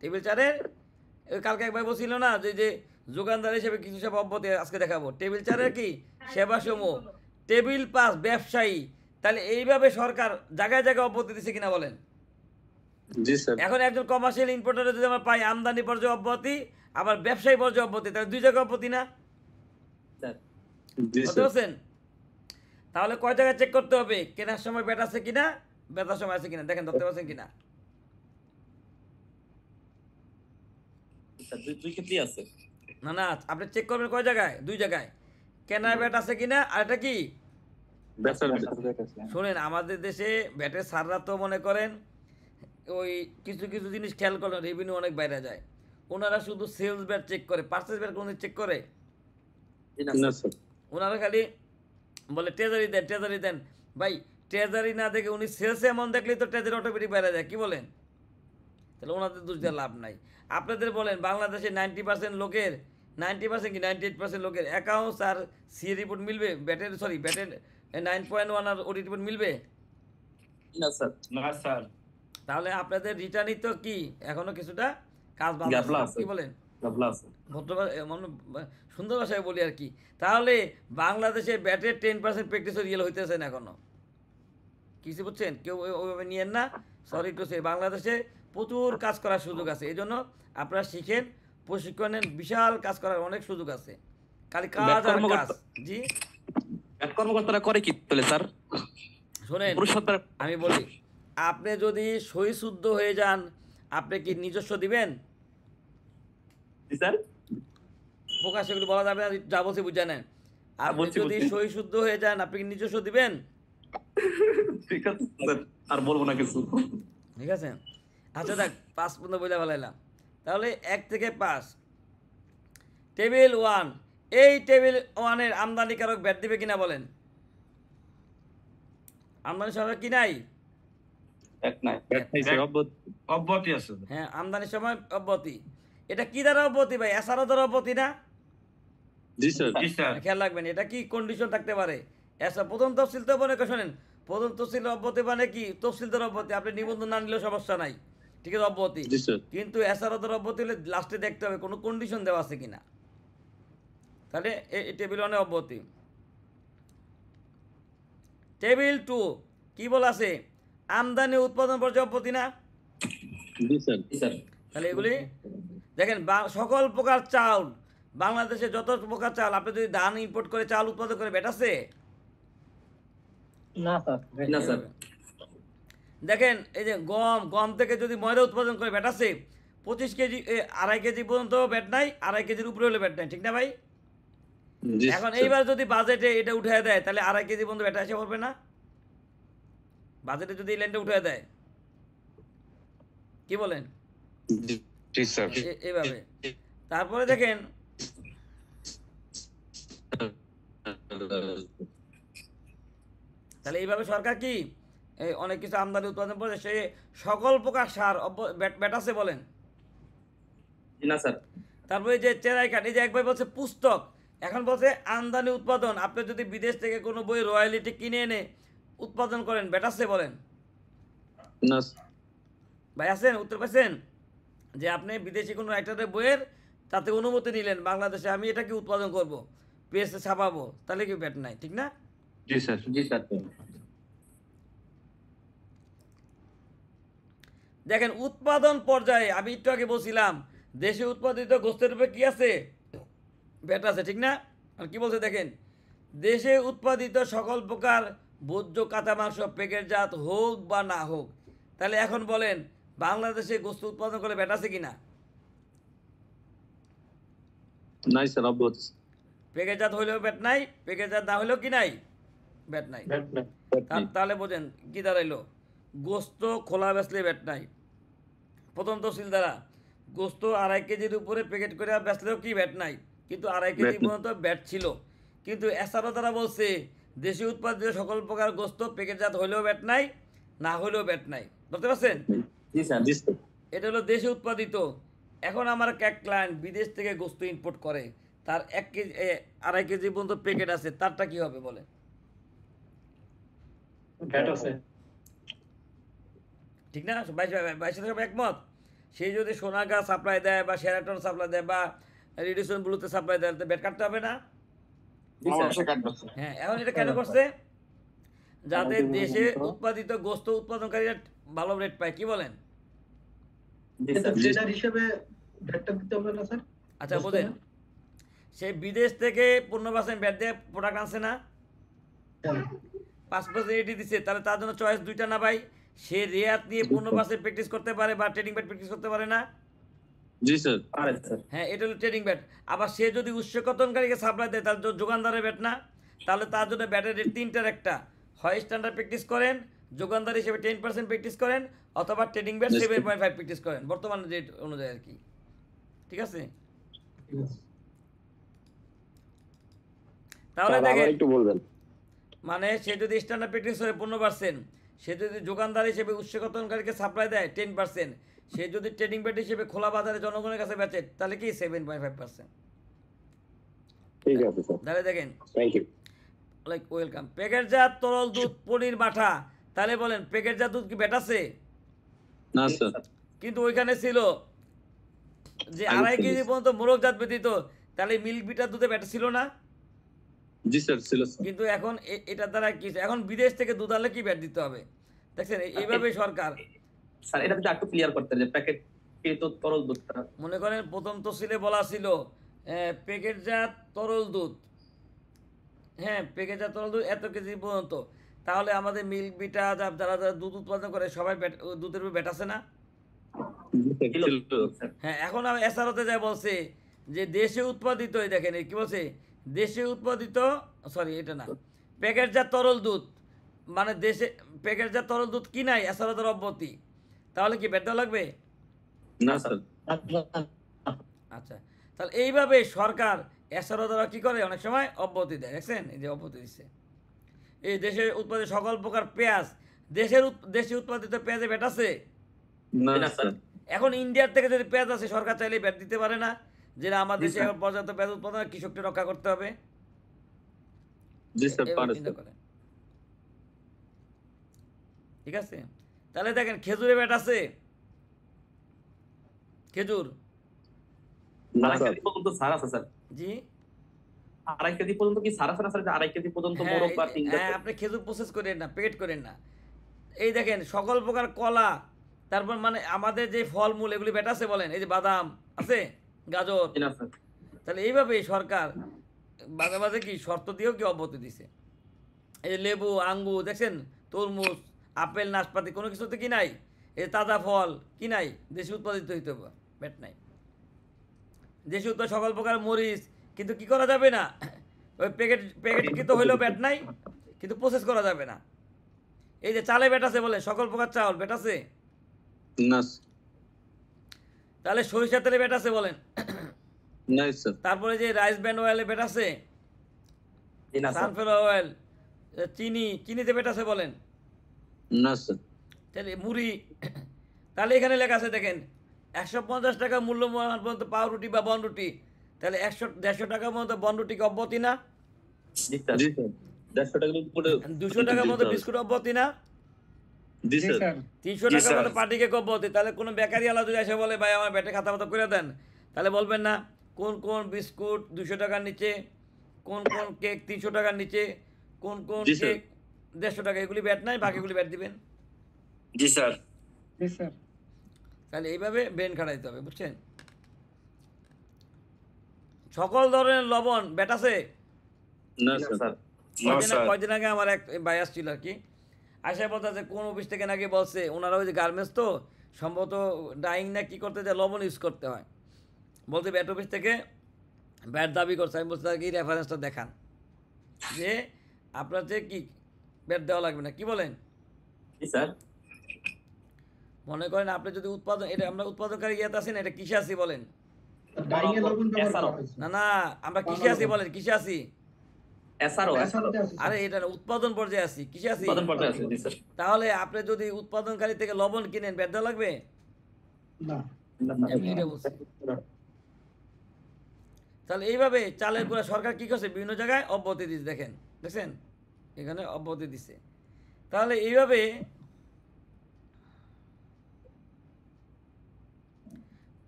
টেবিল 4-এর কালকে একবার বলছিল না যে যোগানদার হিসেবে কিছু সেবা অব্যাহতি আজকে দেখাবো। টেবিল 4-এর কি সেবা সমূহ। টেবিল 5 ব্যবসায়ী। তাহলে এইভাবে সরকার জায়গায় জায়গায় অব্যাহতি দিচ্ছে কিনা বলেন? জি স্যার। এখন একজন কমার্শিয়াল ইম্পোর্টারে যদি আমরা পাই আমদানি পর্যায়ে অব্যাহতি, আবার ব্যবসায়ী পর্যায়ে অব্যাহতি, তাহলে 2 জায়গায় অব্যাহতি না? জি বুঝতে স্যার। পারছেন? তাহলে কয় জায়গায় চেক করতে হবে? কেনার সময় ব্যাট আছে কিনা, বেচার সময় আছে কিনা, দেখেন ধরতে পারছেন কিনা? স্যার দুই ক্ষেত্রেই আছে। না না, আপনি চেক করবেন কয় জায়গায়? 2 জায়গায়। কেনার ব্যাট আছে কিনা, আর এটা কি বেচার শোনেন, আমাদের দেশে ব্যাটের সাররা তো মনে করেন ওই কিছু কিছু জিনিস খেয়াল করেন, রেভিনিউ অনেক বাইরে যায়। ওনারা শুধু সেলস ব্যাট চেক করে, পার্চেস ব্যাট কোনো চেক করে? জি না না স্যার। স্যার। ওনারা খালি বলে ট্রেজারি দেন, ট্রেজারি দেন। ভাই ট্রেজারি না দেখে উনি সেলসে এমন দেখলেই তো ট্রেজারি অটোমেটিক বাইরে যায়, কি বলেন? তাহলে ওনাদের দোষ দেওয়ার লাভ নাই। আপনাদের বলেন বাংলাদেশে 90% লোকের, 90% কি 98% লোকের অ্যাকাউন্টস আর সিএ রিপোর্ট মিলবে? ব্যাটের 9.1 আর ওডি রিপোর্ট মিলবে? না স্যার। না স্যার। তাহলে আপনাদের রিটার্নই তো কি এখনো কিছুটা কাজ বাকি গ্যাপলা আছে, আছে। কি বলেন? গাফলা আছে। সুন্দর ভাষায় বলি আর কি। তাহলে বাংলাদেশে ব্যাটের 10% প্র্যাকটিসও রিয়েল হইতেছে না এখনো, কিছু বুঝছেন? কেউ ওইভাবে নিয়েন না, সরি টু সে। বাংলাদেশে প্রচুর কাজ করার সুযোগ আছে, এই জন্য আপনারা শিখেন, প্রশিক্ষণ নেন, বিশাল কাজ করার অনেক সুযোগ আছে, খালি কাজ আর কাজ। জি ব্যাট কর্মকর্তারা করে কি তাহলে স্যার? শোনেন, পুরুষত্ব আমি বলি, আপনি যদি সই শুদ্ধ হয়ে যান, আপনি কি নিজস্ব দিবেন? স্যার প্রকাশ এগুলো বলা যাবে না, যা বলছি বুঝে নেন। আপনি বলছি, যদি বলছি। সই শুদ্ধ হয়ে যান, আপনি কি নিজস্ব দিবেন? ঠিক আছে স্যার, আর বলবো না কিছু। ঠিক আছে, আচ্ছা দেখ 5 পর্যন্ত বলে ফেলাইলাম। তাহলে 1 থেকে 5, টেবিল 1, এই টেবিল 1-এর আমদানিকারক ব্যাট দিবে কিনা বলেন? আমদানি সময় কি নাই? এক নাই। ব্যাট নাই স্যার, অব্যাহতি আছে। হ্যাঁ, আমদানির সময় অব্যাহতি। এটা কি দ্বারা অব্যাহতি ভাই? এসআরও দ্বারা অব্যাহতি না? জি স্যার। জি স্যার। খেয়াল রাখবেন, এটা কি কন্ডিশন থাকতে পারে? প্রথম তফসিল তো মনে করে শোনেন, প্রথম তফসিল অব্যাহতি মানে কি? তফসিলদার অব্যাহতি, আপনি নিবন্ধন না নিলেও সমস্যা নাই, ঠিক আছে, অব্যাহতি। জি স্যার। কিন্তু এসআরও দ্বারা অব্যাহতি হলে লাস্টে দেখতে হবে কোনো কন্ডিশন দেওয়া আছে কিনা। তাহলে এই টেবিল 1-এ অব্যাহতি। টেবিল 2 কি বলা আছে? আমদানি উৎপাদন পর্যায়ে অব্যাহতি না? জি স্যার। জি স্যার। তাহলে এগুলি দেখেন, সকল প্রকার চাউল, বাংলাদেশে যত প্রকার চাল, আপনি যদি ধান ইম্পোর্ট করে চাল উৎপাদন করে ব্যাট আছে? না স্যার। না স্যার। দেখেন এই যে গম থেকে যদি ময়দা উৎপাদন করে ব্যাট আছে, 25 কেজি 2.5 কেজি পর্যন্ত ব্যাট নাই, 2.5 কেজির উপরে হলে ব্যাট নাই, ঠিক না ভাই? জি এখন স্যার। এইবার যদি বাজেটে এটা উঠে দেয়, তাহলে 2.5 কেজি পর্যন্ত ব্যাট এসে পড়বে না? বাজেটে যদি এই লাইনটা উঠে দেয়, কি বলেন? জি স্যার। এইভাবে। তারপরে দেখেন, তাহলে এইভাবে সরকার কি এই অনেক কিছু আমদানি উৎপাদন করে, সে সকল প্রকার সার ব্যাট আছে বলেন? জি না স্যার। তারপরে এই যে চেরাই কাঠ, এই যে একবার বলছে পুস্তক, এখন বলছে আমদানি উৎপাদন। আপনি যদি বিদেশ থেকে কোনো বই রয়্যালিটি কিনে এনে উৎপাদন করেন, ব্যাট আছে বলেন? না ভাই আছেন? উত্তর পাইছেন? যে আপনি বিদেশি কোনো একটা বইয়ের তাতে অনুমতি নিলেন, বাংলাদেশে আমি এটাকে উৎপাদন করব, প্রেসে ছাপাবো, তাহলে কি ব্যাট নাই, ঠিক না? জি স্যার। জি স্যার। দেখেন উৎপাদন পর্যায়ে আমি একটু আগে বলছিলাম, দেশে উৎপাদিত গোস্তের উপরে কি আছে? ব্যাট আছে, ঠিক না? আর কি বলছে দেখেন, দেশে উৎপাদিত সকল প্রকার ভোজ্য কাঁচা মাংস প্যাকেটজাত হোক বা না হোক। তাহলে এখন বলেন, বাংলাদেশে গোস্ত উৎপাদন করে ব্যাট আছে কিনা? নাই স্যার, অব্যাহতি। প্যাকেটজাত হইলেও ব্যাট নাই, প্যাকেটজাত না হইলেও কি নাই? ব্যাট নাই। তাহলে বোঝেন কি দাঁড়াইলো? গোস্ত খোলা বেচলে ব্যাট নাই। প্রথম তফসিল দ্বারা গোস্ত 2.5 কেজির উপরে প্যাকেট করে বেচলেও কি ব্যাট নাই, কিন্তু 2.5 কেজি পর্যন্ত ব্যাট ছিল। কিন্তু এছাড়াও তারা বলছে দেশি উৎপাদিত সকল প্রকার গোস্ত প্যাকেটজাত হইলেও ব্যাট নাই, না হইলেও ব্যাট নাই। বুঝতে পারছেন? জি স্যার। জি স্যার। এটা হলো দেশে উৎপাদিত। এখন আমার এক ক্লায়েন্ট বিদেশ থেকে গোস্ত ইম্পোর্ট করে, তার 1 কেজি 2.5 কেজি পর্যন্ত প্যাকেট আছে, তারটা কি হবে বলে? ব্যাট আছে। ঠিক না? বাইশ সব একমত। সেই যদি সোনাগা সাপ্লাই দেয় বা শেরাটন সাপ্লাই দেয় বা রেডিসন ব্লুতে সাপ্লাই দেয়, তো ব্যাট কাটতে হবে না? হ্যাঁ, এখন এটা কেন করছে? যাতে দেশে উৎপাদিত গোস্ত উৎপাদনকারীরা ভালো রেট পায়, কি বলেন? হিসেবে ব্যাটটা দিতে হবে না স্যার? আচ্ছা বোঝেন, সে বিদেশ থেকে 15% ব্যাট দিয়ে প্রোডাক্ট আনছে না, 5% এটি দিচ্ছে, তাহলে তার জন্য চয়েস দুইটা না ভাই? সে রেয়াত নিয়ে 15% প্র্যাকটিস করতে পারে বা ট্রেডিং ব্যাট প্র্যাকটিস করতে পারে না? জি স্যার। আরে স্যার। হ্যাঁ, এটা হলো ট্রেডিং ব্যাট। আবার সে যদি উৎসকতনকারীকে সাপ্লাই দেয়, তার যোগানদারের ব্যাট না, তাহলে তার জন্য ব্যাটের রেট 3টার একটা, হয় স্ট্যান্ডার্ড প্র্যাকটিস করেন, যোগানদার হিসেবে 10% প্র্যাকটিস করেন, অথবা ট্রেডিং ব্যাট 7.5 প্র্যাকটিস করেন বর্তমান রেট অনুযায়ী আর কি। ঠিক আছে? তাহলে দেখেন, একটু বলবেন। মানে সে যদি স্ট্যান্ডার্ড প্র্যাকটিস করে 15%, সে যদি যোগানদার হিসেবে উৎসকতনকারীকে সাপ্লাই দেয় 10%, সে যদি ট্রেডিং ব্যাট হিসেবে খোলা বাজারে জনগণের কাছে বেচে, তাহলে কি 7.5%। ঠিক আছে স্যার। তাহলে দেখেন, থ্যাংক ইউ। Like welcome. প্যাকেটজাত তরল দুধ, পনির, মাঠা তাহলে বলেন প্যাকেটজাত দুধ কি ব্যাট আছে? না স্যার। কিন্তু ওইখানে ছিল যে 2.5 কেজি পর্যন্ত মোরগজাত ব্যতীত, তাহলে মিল্ক বিটার দুধে ব্যাট ছিল না? জি স্যার, ছিল স্যার। কিন্তু এখন এটার দ্বারা কি, এখন বিদেশ থেকে দুধ আনলে কি ব্যাট দিতে হবে? দেখছেন এইভাবে সরকার। স্যার এটা যদি একটু ক্লিয়ার করতে যে প্যাকেট তো তরল দুধটা মনে করেন প্রথম তফসিলে বলা ছিল প্যাকেটজাত তরল দুধ, হ্যাঁ প্যাকেটজাত তরল দুধ এত কেজি পর্যন্ত, তাহলে আমাদের মিল্ক বিটা যারা যারা দুধ উৎপাদন করে সবাই দুধের উপর ব্যাট আছে না? ছিল স্যার। হ্যাঁ, এখন এসআরওতে যা বলছে যে দেশে উৎপাদিত, এই দেখেন কি বলছে, দেশে উৎপাদিত, সরি এটা না, প্যাকেটজাত তরল দুধ, মানে দেশে প্যাকেটজাত তরল দুধ কি নাই এসআরওতে অব্যাহতি, তাহলে কি ব্যাট দেওয়া লাগবে? না স্যার। আচ্ছা, তাহলে এইভাবে সরকার এসআরও দ্বারা কি করে অনেক সময় অব্যাহতি দেয়। দেখছেন এই যে অব্যাহতি দিচ্ছে। এই দেশে উৎপাদিত সকল প্রকার পেঁয়াজ, দেশে উৎপাদিত পেঁয়াজে ব্যাট আছে? না স্যার। এখন ইন্ডিয়ার থেকে যদি পেঁয়াজ আসে সরকার চাইলে ব্যাট দিতে পারে না, যেটা আমাদের দেশে এখন পর্যাপ্ত পেঁয়াজ উৎপাদন, কৃষককে রক্ষা করতে হবে। জি স্যার, এভাবে পারে চিন্তা স্যার। করেন। ঠিক আছে, তাহলে দেখেন খেজুরে ব্যাট আছে? খেজুর না 2.5 স্যার। কেজি পর্যন্ত সার আছে স্যার। জি 2.5 কেজি পর্যন্ত কি সার আছে না স্যার? 2.5 কেজি পর্যন্ত হ্যাঁ, মোরগ বা তিন হ্যাঁ, আপনি খেজুর প্রসেস করেন না, প্যাকেট করেন না। এই দেখেন সকল প্রকার কলা, তারপর মানে আমাদের যে ফলমূল এগুলি ব্যাট আছে বলেন? এই যে বাদাম আছে, গাজর। না স্যার। তাহলে এইভাবেই সরকার মাঝে মাঝে কি শর্ত দিয়েও কি অব্যাহতি দিছে। এই যে লেবু, আঙ্গুর দেখছেন, তরমুজ, আপেল, নাশপাতি কোনো কিছুতে কি নাই, এই তাজা ফল কি নাই, দেশে উৎপাদিত হইতে হবে, ব্যাট নাই। দেশে উৎপাদিত সকল প্রকার মরিচ, কিন্তু কি করা যাবে না, ওই প্যাকেটকৃত হইলেও ব্যাট নাই, কিন্তু প্রসেস করা যাবে না। এই যে চালে ব্যাট আছে বলে, সকল প্রকার চাউল ব্যাট আছে? না স্যার। তাহলে সরিষা তেলে ব্যাট আছে বলেন? নাই স্যার। তারপরে যে রাইস ব্র্যান্ড অয়েলে ব্যাট আছে? না স্যার। সানফ্লাওয়ার অয়েল, চিনিতে ব্যাট আছে বলেন? না স্যার। তাহলে মুড়ি, তাহলে এখানে লেখা আছে দেখেন 150 টাকা মূল্যমান পর্যন্ত পাউরুটি বা বনরুটি, তাহলে 100-150 টাকা পর্যন্ত বনরুটিকে অব্যাহতি না? জি স্যার। জি স্যার। 150 টাকার উপরে 200 টাকার মতো বিস্কুট অব্যাহতি না? জি জি স্যার। স্যার। 300 টাকার মতো পাটিকে অব্যাহতি। তাহলে কোনো বেকারি আলা যদি এসে বলে ভাই আমার ব্যাটে খাতা মতো করে দেন, তাহলে বলবেন না কোন কোন বিস্কুট 200 টাকার নিচে, কোন কোন কেক 300 টাকার নিচে, কোন কোন জি স্যার। কেক 150 টাকা, এগুলি ব্যাট নাই, বাকিগুলি ব্যাট দিবেন। জি স্যার। জি স্যার। তাহলে এইভাবে ব্রেন খাটাইতে হবে, বুঝছেন? সকল ধরনের লবণ ব্যাট আছে? না না স্যার। স্যার। কয়দিন আগে আমার এক ভাই আসছিল আর কি, আশা বলতে আছে কোন অফিস থেকে নাকি বলছে ওনারা ওই যে গার্মেন্টস তো সম্ভবত ডাইং না কি করতে যায় লবণ ইউজ করতে হয়, বলতে ব্যাট অফিস থেকে ব্যাট দাবি করছে। আমি বলছি কি রেফারেন্সটা দেখান যে আপনার যে কি ব্যাট দেওয়া লাগবে না, কি বলেন? জি স্যার। মনে করেন আপনি যদি উৎপাদন, এটা আমরা উৎপাদনকারী ইয়েতে আছি না, এটা কিসে আছি বলেন? না না, আমরা কিসে আছি বলেন? কিসে আছি? এসআরও আরে এটা না, উৎপাদন পর্যায়ে আছি, কিসে আছি? উৎপাদন পর্যায়ে আছে। জি স্যার। তাহলে আপনি যদি উৎপাদনকারী থেকে লবণ কিনেন ব্যাট দেওয়া লাগবে? না এটা বলছি। তাহলে এইভাবে চালের গুঁড়া সরকার কি করছে, বিভিন্ন জায়গায় অব্যাহতি দিচ্ছে। দেখেন, দেখছেন এখানে অব্যাহতি দিচ্ছে। তাহলে এইভাবে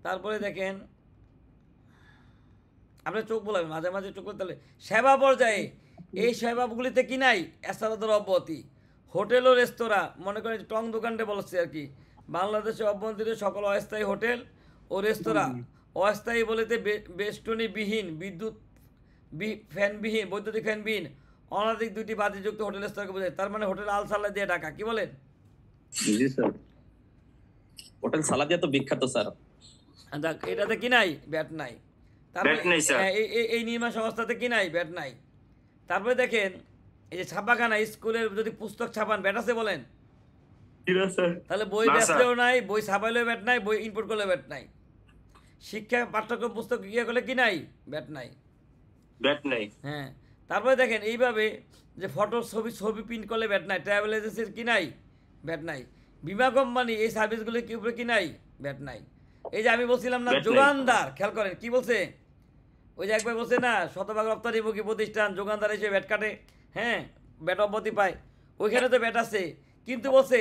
তারপরে দেখেন আপনি চোখ বলাবেন মাঝে মাঝে চোখ বলতে, তাহলে সেবা পর্যায়ে এই সেবাগুলিতে কি নাই এছাড়াদের অব্যাহতি। হোটেল ও রেস্তোরাঁ, মনে করেন টং দোকানটা বলছে আর কি, বাংলাদেশে অভ্যন্তরীণ সকল অস্থায়ী হোটেল ও রেস্তোরাঁ, অস্থায়ী বলিতে বেষ্টনীবিহীন, বিদ্যুৎ ফ্যানবিহীন, বৈদ্যুতিক ফ্যানবিহীন অনধিক 2টি বাতিযুক্ত হোটেল স্তরকে বোঝায়। তার মানে হোটেল আলসালা দিয়ে ঢাকা, কি বলেন? জি স্যার। হোটেল সালাদিয়া তো বিখ্যাত স্যার। দেখ এটাতে কি নাই, ব্যাট নাই। তারপরে ব্যাট নেই, স্যার। এই নির্মাণ সংস্থাতে কি নাই, ব্যাট নাই। তারপরে দেখেন এই যে ছাপাখানা, স্কুলের যদি পুস্তক ছাপান ব্যাট আছে বলেন? তাহলে বই না, স্যার। বেচলেও নাই, বই ছাপাইলেও ব্যাট নাই, বই ইম্পোর্ট করলেও ব্যাট নাই। শিক্ষা পাঠ্যক্রম পুস্তক ইয়ে করলে কি নাই, ব্যাট নাই। ব্যাট নেই। হ্যাঁ, তারপরে দেখেন এইভাবে যে ফটো ছবি প্রিন্ট করলে ব্যাট নাই। ট্রাভেল এজেন্সির কি নাই, ব্যাট নাই। বিমা কোম্পানি এই সার্ভিসগুলো কি উপরে কি নাই, ব্যাট নাই। এই যে আমি বলছিলাম না ব্যাট নাই। যোগানদার, খেয়াল করেন কি বলছে, ওই যে একবার বলছে না শতভাগ রপ্তানিমুখী প্রতিষ্ঠান যোগানদার হিসেবে ব্যাট কাটে, হ্যাঁ ব্যাট অব্যাহতি পায়, ওইখানে তো ব্যাট আছে। কিন্তু বলছে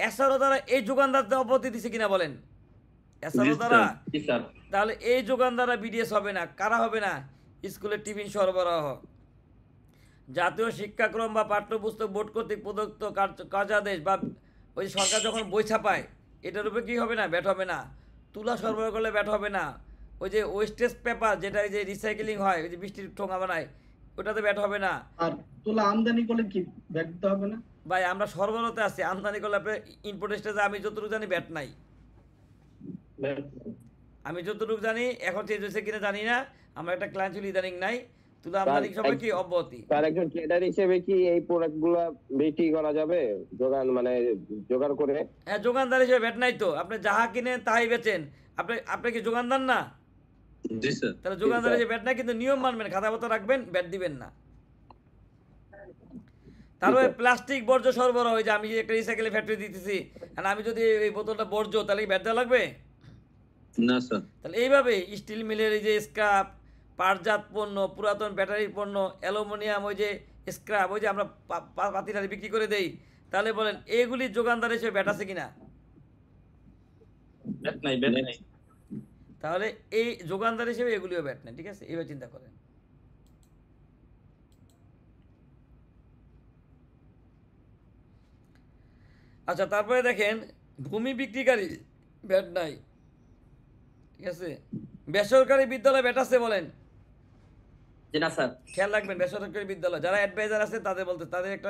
এসআরও দ্বারা এই যোগানদারতে অব্যাহতি দিছে কিনা বলেন, এসআরও দ্বারা। জি স্যার। তাহলে এই যোগান দ্বারা বিডিএস হবে না, কারা হবে না? স্কুলের টিফিন সরবরাহ, জাতীয় শিক্ষাক্রম বা পাঠ্যপুস্তক বোর্ড কর্তৃক প্রদত্ত কার্যাদেশ বা ওই সরকার যখন বই ছাপায় এটার উপরে কি হবে না? ব্যাট হবে না। তুলা সরবরাহ করলে ব্যাট হবে না। ওই যে ওয়েস্টেজ পেপার যেটা ওই যে রিসাইকেলিং হয়, ওই যে বৃষ্টির ঠোঙা বানায়, ওটাতে ব্যাট হবে না। আর তুলা আমদানি করলে কি ব্যাট দিতে হবে না? ভাই আমরা সরবরাহতে আছি, আমদানি করলে আপনার ইম্পোর্ট স্টেজে আমি যতটুকু জানি ব্যাট নাই। আমি যতটুকু জানি, এখন চেঞ্জ হয়েছে কিনা জানি না, আমরা একটা ক্লায়েন্ট ছিল ইদানিং নাই, তুলা আমদানি সময় কি অব্যাহতি। তার একজন ট্রেডার হিসেবে কি এই প্রোডাক্টগুলো বিক্রি করা যাবে জোগাড় করে? হ্যাঁ, যোগানদার হিসেবে ব্যাট নাই তো, আপনি যাহা কিনেন তাহাই বেচেন, আপনি কি যোগানদার না? জি স্যার। তাহলে যোগানদার হিসেবে ব্যাট নাই, কিন্তু নিয়ম মানবেন, খাতা পত্র রাখবেন, ব্যাট দিবেন না। তারপরে প্লাস্টিক বর্জ্য সরবরাহ, ওই যে আমি একটা রিসাইকেল ফ্যাক্টরি দিতেছি, আর আমি যদি এই বোতলটা বর্জ্য, তাহলে কি ব্যাট দেওয়া লাগবে? না স্যার। তাহলে এইভাবে স্টিল মিলের এই যে স্ক্রাপ, পাটজাত পণ্য, পুরাতন ব্যাটারির পণ্য, অ্যালুমিনিয়াম, ওই যে স্ক্রাপ, ওই যে আমরা পাতিলারি বিক্রি করে দেই, তাহলে বলেন এইগুলি যোগানদার হিসেবে ব্যাট আছে কিনা? ব্যাট নাই, ব্যাট নাই। তাহলে এই যোগানদার হিসেবে এগুলিও ব্যাট নেই, ঠিক আছে? এইভাবে চিন্তা করেন। আচ্ছা, তারপরে দেখেন ভূমি বিক্রিকারী ব্যাট নাই, ঠিক আছে? বেসরকারি বিদ্যালয় ব্যাট আছে বলেন? জি না স্যার। খেয়াল রাখবেন, বেসরকারি বিদ্যালয় যারা অ্যাডভাইজার আছে তাদের বলতে, তাদের একটা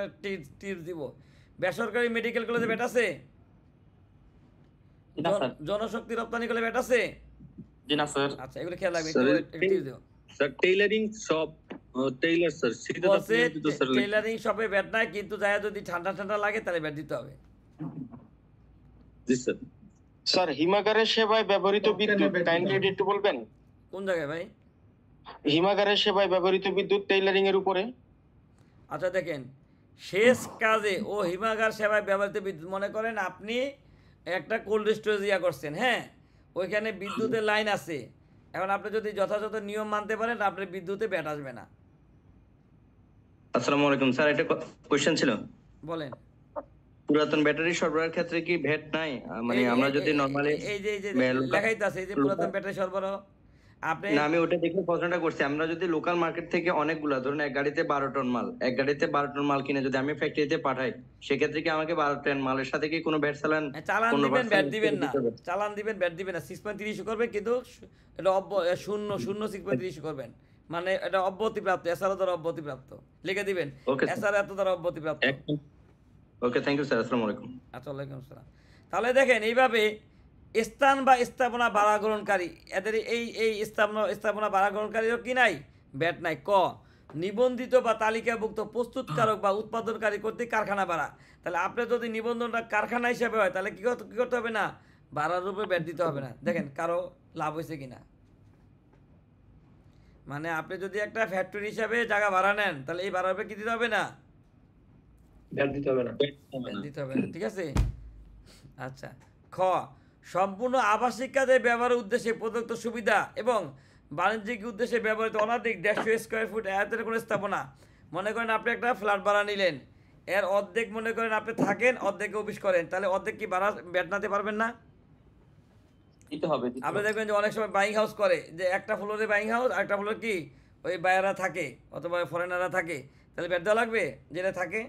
টিপস দিব। বেসরকারি মেডিকেল কলেজে ব্যাট আছে? জি না স্যার। জনশক্তি রপ্তানি কলে ব্যাট আছে? জি না স্যার। আচ্ছা, এগুলো খেয়াল রাখবেন, টিপস দিও। Sir tailoring shop, Taylor sir, সেটা তো বলছে আপনি তো স্যার টেইলারিং শপে ব্যাট নাই, কিন্তু যায় যদি ঠান্ডা ঠান্ডা লাগে তাহলে ব্যাট দিতে হবে। জি স্যার। স্যার হিমাগারের সেবায় ব্যবহৃত বিদ্যুৎ কাইন্ডলি একটু বলবেন? কোন জায়গায় ভাই? হিমাগারের সেবায় ব্যবহৃত বিদ্যুৎ টেইলারিং এর উপরে। আচ্ছা দেখেন, শেষ কাজে ও হিমাগার সেবায় ব্যবহৃত বিদ্যুৎ, মনে করেন আপনি একটা কোল্ড স্টোরেজ ইয়া করছেন, হ্যাঁ, ওইখানে বিদ্যুতের লাইন আছে, এখন আপনি যদি যথাযথ নিয়ম মানতে পারেন আপনার বিদ্যুতে ব্যাট আসবে না। আসসালামু আলাইকুম স্যার, একটা কোশ্চেন ছিল। বলেন। পুরাতন ব্যাটারি সরবরাহের ক্ষেত্রে কি ভ্যাট নাই? মানে আমরা যদি নরমালি এই যে লেখাই তো আছে, এই যে পুরাতন ব্যাটারি সরবরাহ, আপনি না, আমি ওটা দেখে প্রশ্নটা করছি। আমরা যদি লোকাল মার্কেট থেকে অনেকগুলা, ধরুন এক গাড়িতে 12 টন মাল, এক গাড়িতে 12 টন মাল কিনে যদি আমি ফ্যাক্টরিতে পাঠাই, সেক্ষেত্রে কি আমাকে 12 টন মালের সাথে কি কোনো ভ্যাট চালান দিবেন, ব্যাট দিবেন না? চালান দিবেন, ব্যাট দিবেন না। 6.30 ইস্যু করবেন, কিন্তু এটা শূন্য 6.30 ইস্যু করবেন, মানে এটা অব্যাহতিপ্রাপ্ত, এসআর দ্বারা অব্যাহতিপ্রাপ্ত লিখে দিবেন, এসআর এত দ্বারা অব্যাহতিপ্রাপ্ত। ওকে, থ্যাংক ইউ স্যার, আসসালামু আলাইকুম। আচ্ছা, ওয়ালাইকুম আসসালাম। তাহলে দেখেন এইভাবে স্থান বা স্থাপনা ভাড়া গ্রহণকারী, এদের এই স্থাপনা ভাড়া গ্রহণকারীও কি নাই? ব্যাট নাই। ক, নিবন্ধিত বা তালিকাভুক্ত প্রস্তুতকারক বা উৎপাদনকারী কর্তৃক কারখানা ভাড়া। তাহলে আপনি যদি নিবন্ধনটা কারখানা হিসেবে হয় তাহলে কি করতে হবে না? ভাড়ার উপরে ব্যাট দিতে হবে না। দেখেন কারো লাভ হয়েছে কিনা। মানে আপনি যদি একটা ফ্যাক্টরি হিসাবে জায়গা ভাড়া নেন তাহলে এই ভাড়ার উপরে কি দিতে হবে না? ব্যাট দিতে হবে না। দিতে হবে না, ঠিক আছে? আচ্ছা। খ, সম্পূর্ণ আবাসিক কাজে ব্যবহারের উদ্দেশ্যে প্রদত্ত সুবিধা এবং বাণিজ্যিক উদ্দেশ্যে ব্যবহৃত অনধিক 150 স্কোয়ার ফুট আয়তনের কোনো স্থাপনা। মনে করেন আপনি একটা ফ্ল্যাট ভাড়া নিলেন, এর অর্ধেক মনে করেন আপনি থাকেন, অর্ধেক অফিস করেন, তাহলে অর্ধেক কি ভাড়া ব্যাট নাতে পারবেন না? আপনি দেখবেন যে অনেক সময় বাইং হাউস করে, যে একটা ফ্লোরে বাইং হাউস, আর একটা ফ্লোরে কি ওই বায়াররা থাকে অথবা ফরেনাররা থাকে, তাহলে ব্যাট দেওয়া লাগবে যেটা থাকে।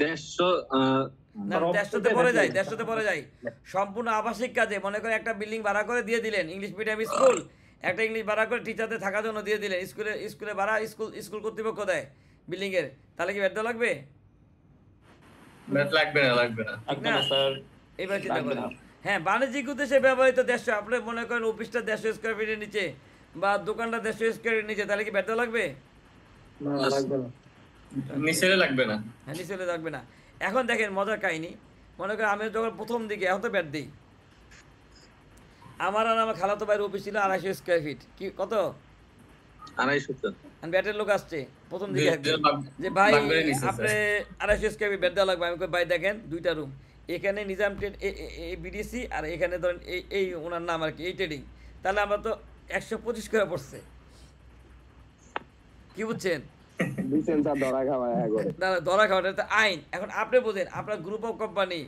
150 পড়ে যায়। সম্পূর্ণ আবাসিক কাজে মনে করেন একটা বিল্ডিং ভাড়া করে দিয়ে দিলেন, ইংলিশ মিডিয়াম স্কুল, একটা ইংলিশ ভাড়া করে টিচারদের থাকার জন্য দিয়ে দিলেন, স্কুলে ভাড়া স্কুল কর্তৃপক্ষ দেয় বিল্ডিং এর, তাহলে কি ব্যাট দেওয়া লাগবে? লাগবে না স্যার। এবার চিন্তা করেন। হ্যাঁ, বাণিজ্যিক উদ্দেশ্যে ব্যবহৃত 150, আপনি মনে করেন অফিসটা 150 স্কোয়ার ফিটের নিচে বা দোকানটা 150 স্কোয়ার নিচে, তাহলে কি ব্যাট দেওয়া লাগবে? নিচে লাগবে না। হ্যাঁ, নিচে লাগবে না। এখন দেখেন মজার কাহিনী, মনে করেন আমি যখন প্রথম দিকে এখন তো ব্যাট দিই, আমার আর আমার খালাতো ভাইয়ের অফিস ছিল 250 স্কোয়ার ফিট। কি কত? 250। ব্যাটের লোক আসছে প্রথম দিকে, যে ভাই আপনি 250 স্কোয়ার ফিট ব্যাট দেওয়া লাগবে। আমি কই ভাই দেখেন 2টা রুম, এখানে নিজাম ট্রেড বিডিসি, আর এখানে ধরেন এই ওনার নাম আর কি, এই ট্রেডিং, তাহলে আমরা তো 125 করে পড়ছে, কি বুঝছেন? দিচ্ছেন স্যার ধরা খাওয়া করে। না ধরা খাওয়াটা তো আইন। এখন আপনি বোঝেন, আপনার গ্রুপ অফ কোম্পানি,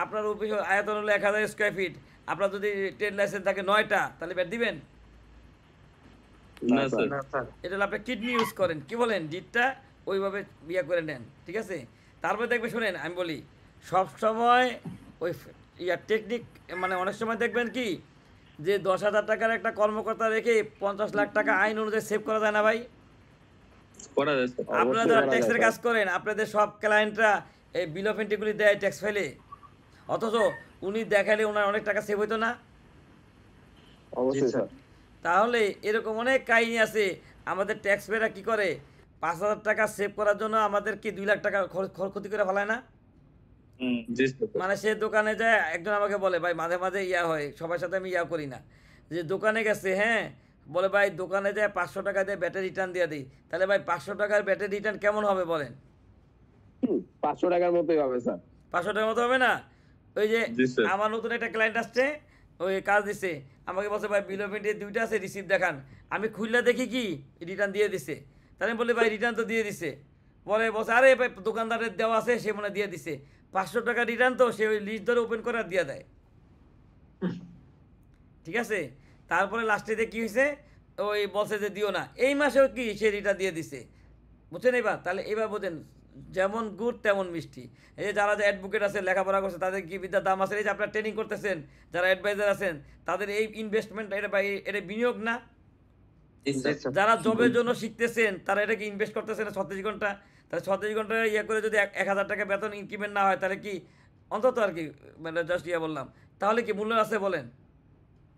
আপনার অফিস আয়তন হলো 1000 স্কোয়ার ফিট, আপনার যদি ট্রেড লাইসেন্স থাকে 9টা, তাহলে ব্যাট দিবেন? না স্যার। এটা হলো আপনি কিডনি ইউজ করেন, কি বলেন, ডিটটা ওইভাবে ইয়া করে নেন, ঠিক আছে? তারপরে দেখবে, শোনেন আমি বলি, সব সময় ওই টেকনিক, মানে অনেক সময় দেখবেন কি যে 10,000 টাকার একটা কর্মকর্তা রেখে 50 লাখ টাকা আইন অনুযায়ী সেভ করা যায় না ভাই? করা যায় স্যার। আপনারা যারা ট্যাক্সের কাজ করেন, আপনাদের সব ক্লায়েন্টরা এই বিল অফ এন্ট্রিগুলি দেয় ট্যাক্স ফাইলে, অথচ উনি দেখালে ওনার অনেক টাকা সেভ হইতো না? অবশ্যই স্যার। তাহলে এরকম অনেক কাহিনী আছে। আমাদের ট্যাক্স পেরা কি করে, 5,000 টাকা সেভ করার জন্য আমাদের কি 2 লাখ টাকা ক্ষতি করে ফেলায় না? জি স্যার। মানে সে দোকানে যায়, একজন আমাকে বলে ভাই মাঝে মাঝে ইয়া হয়, সবার সাথে আমি ইয়া করি না, যে দোকানে গেছে, হ্যাঁ বলে ভাই দোকানে যায় 500 টাকা দিয়ে ব্যাটারি রিটার্ন দিয়ে দিই। তাহলে ভাই 500 টাকার ব্যাটারি রিটার্ন কেমন হবে বলেন? 500 টাকার মতোই হবে স্যার। 500 টাকার মতো হবে না? ওই যে জি স্যার। আমার নতুন একটা ক্লায়েন্ট আসছে, ওই কাজ দিছে, আমাকে বলছে ভাই বিল অফ এন্ট্রি 2টা আছে, রিসিপ্ট দেখান। আমি খুললে দেখি কি রিটার্ন দিয়ে দিছে। তাহলে আমি বলি ভাই রিটার্ন তো দিয়ে দিছে। পরে বলছে আরে ভাই দোকানদারের দেওয়া আছে, সে মনে দিয়ে দিছে। 500 টাকা রিটার্ন তো সে ওই লিস্ট ধরে ওপেন করে আর দিয়ে দেয়, ঠিক আছে? তারপরে লাস্টে কি হয়েছে, ওই বলছে যে দিও না, এই মাসেও কি সে রিটার্ন দিয়ে দিছে, বুঝছেন? এবার তাহলে এবার বোঝেন, যেমন গুড় তেমন মিষ্টি। এই যে যারা যে অ্যাডভোকেট আছে, লেখাপড়া করছে, তাদের কি বিদ্যার দাম আছে? এই যে আপনারা ট্রেনিং করতেছেন, যারা অ্যাডভাইজার আছেন, তাদের এই ইনভেস্টমেন্ট, এটা বিনিয়োগ না? যারা জবের জন্য শিখতেছেন, তারা এটাকে ইনভেস্ট করতেছেন 36 ঘন্টা। তাহলে 36 ঘন্টা ইয়ে করে যদি 1000 টাকা বেতন ইনক্রিমেন্ট না হয়, তাহলে কি অন্তত আর কি, মানে জাস্ট ইয়া বললাম, তাহলে কি মূল্য আছে বলেন?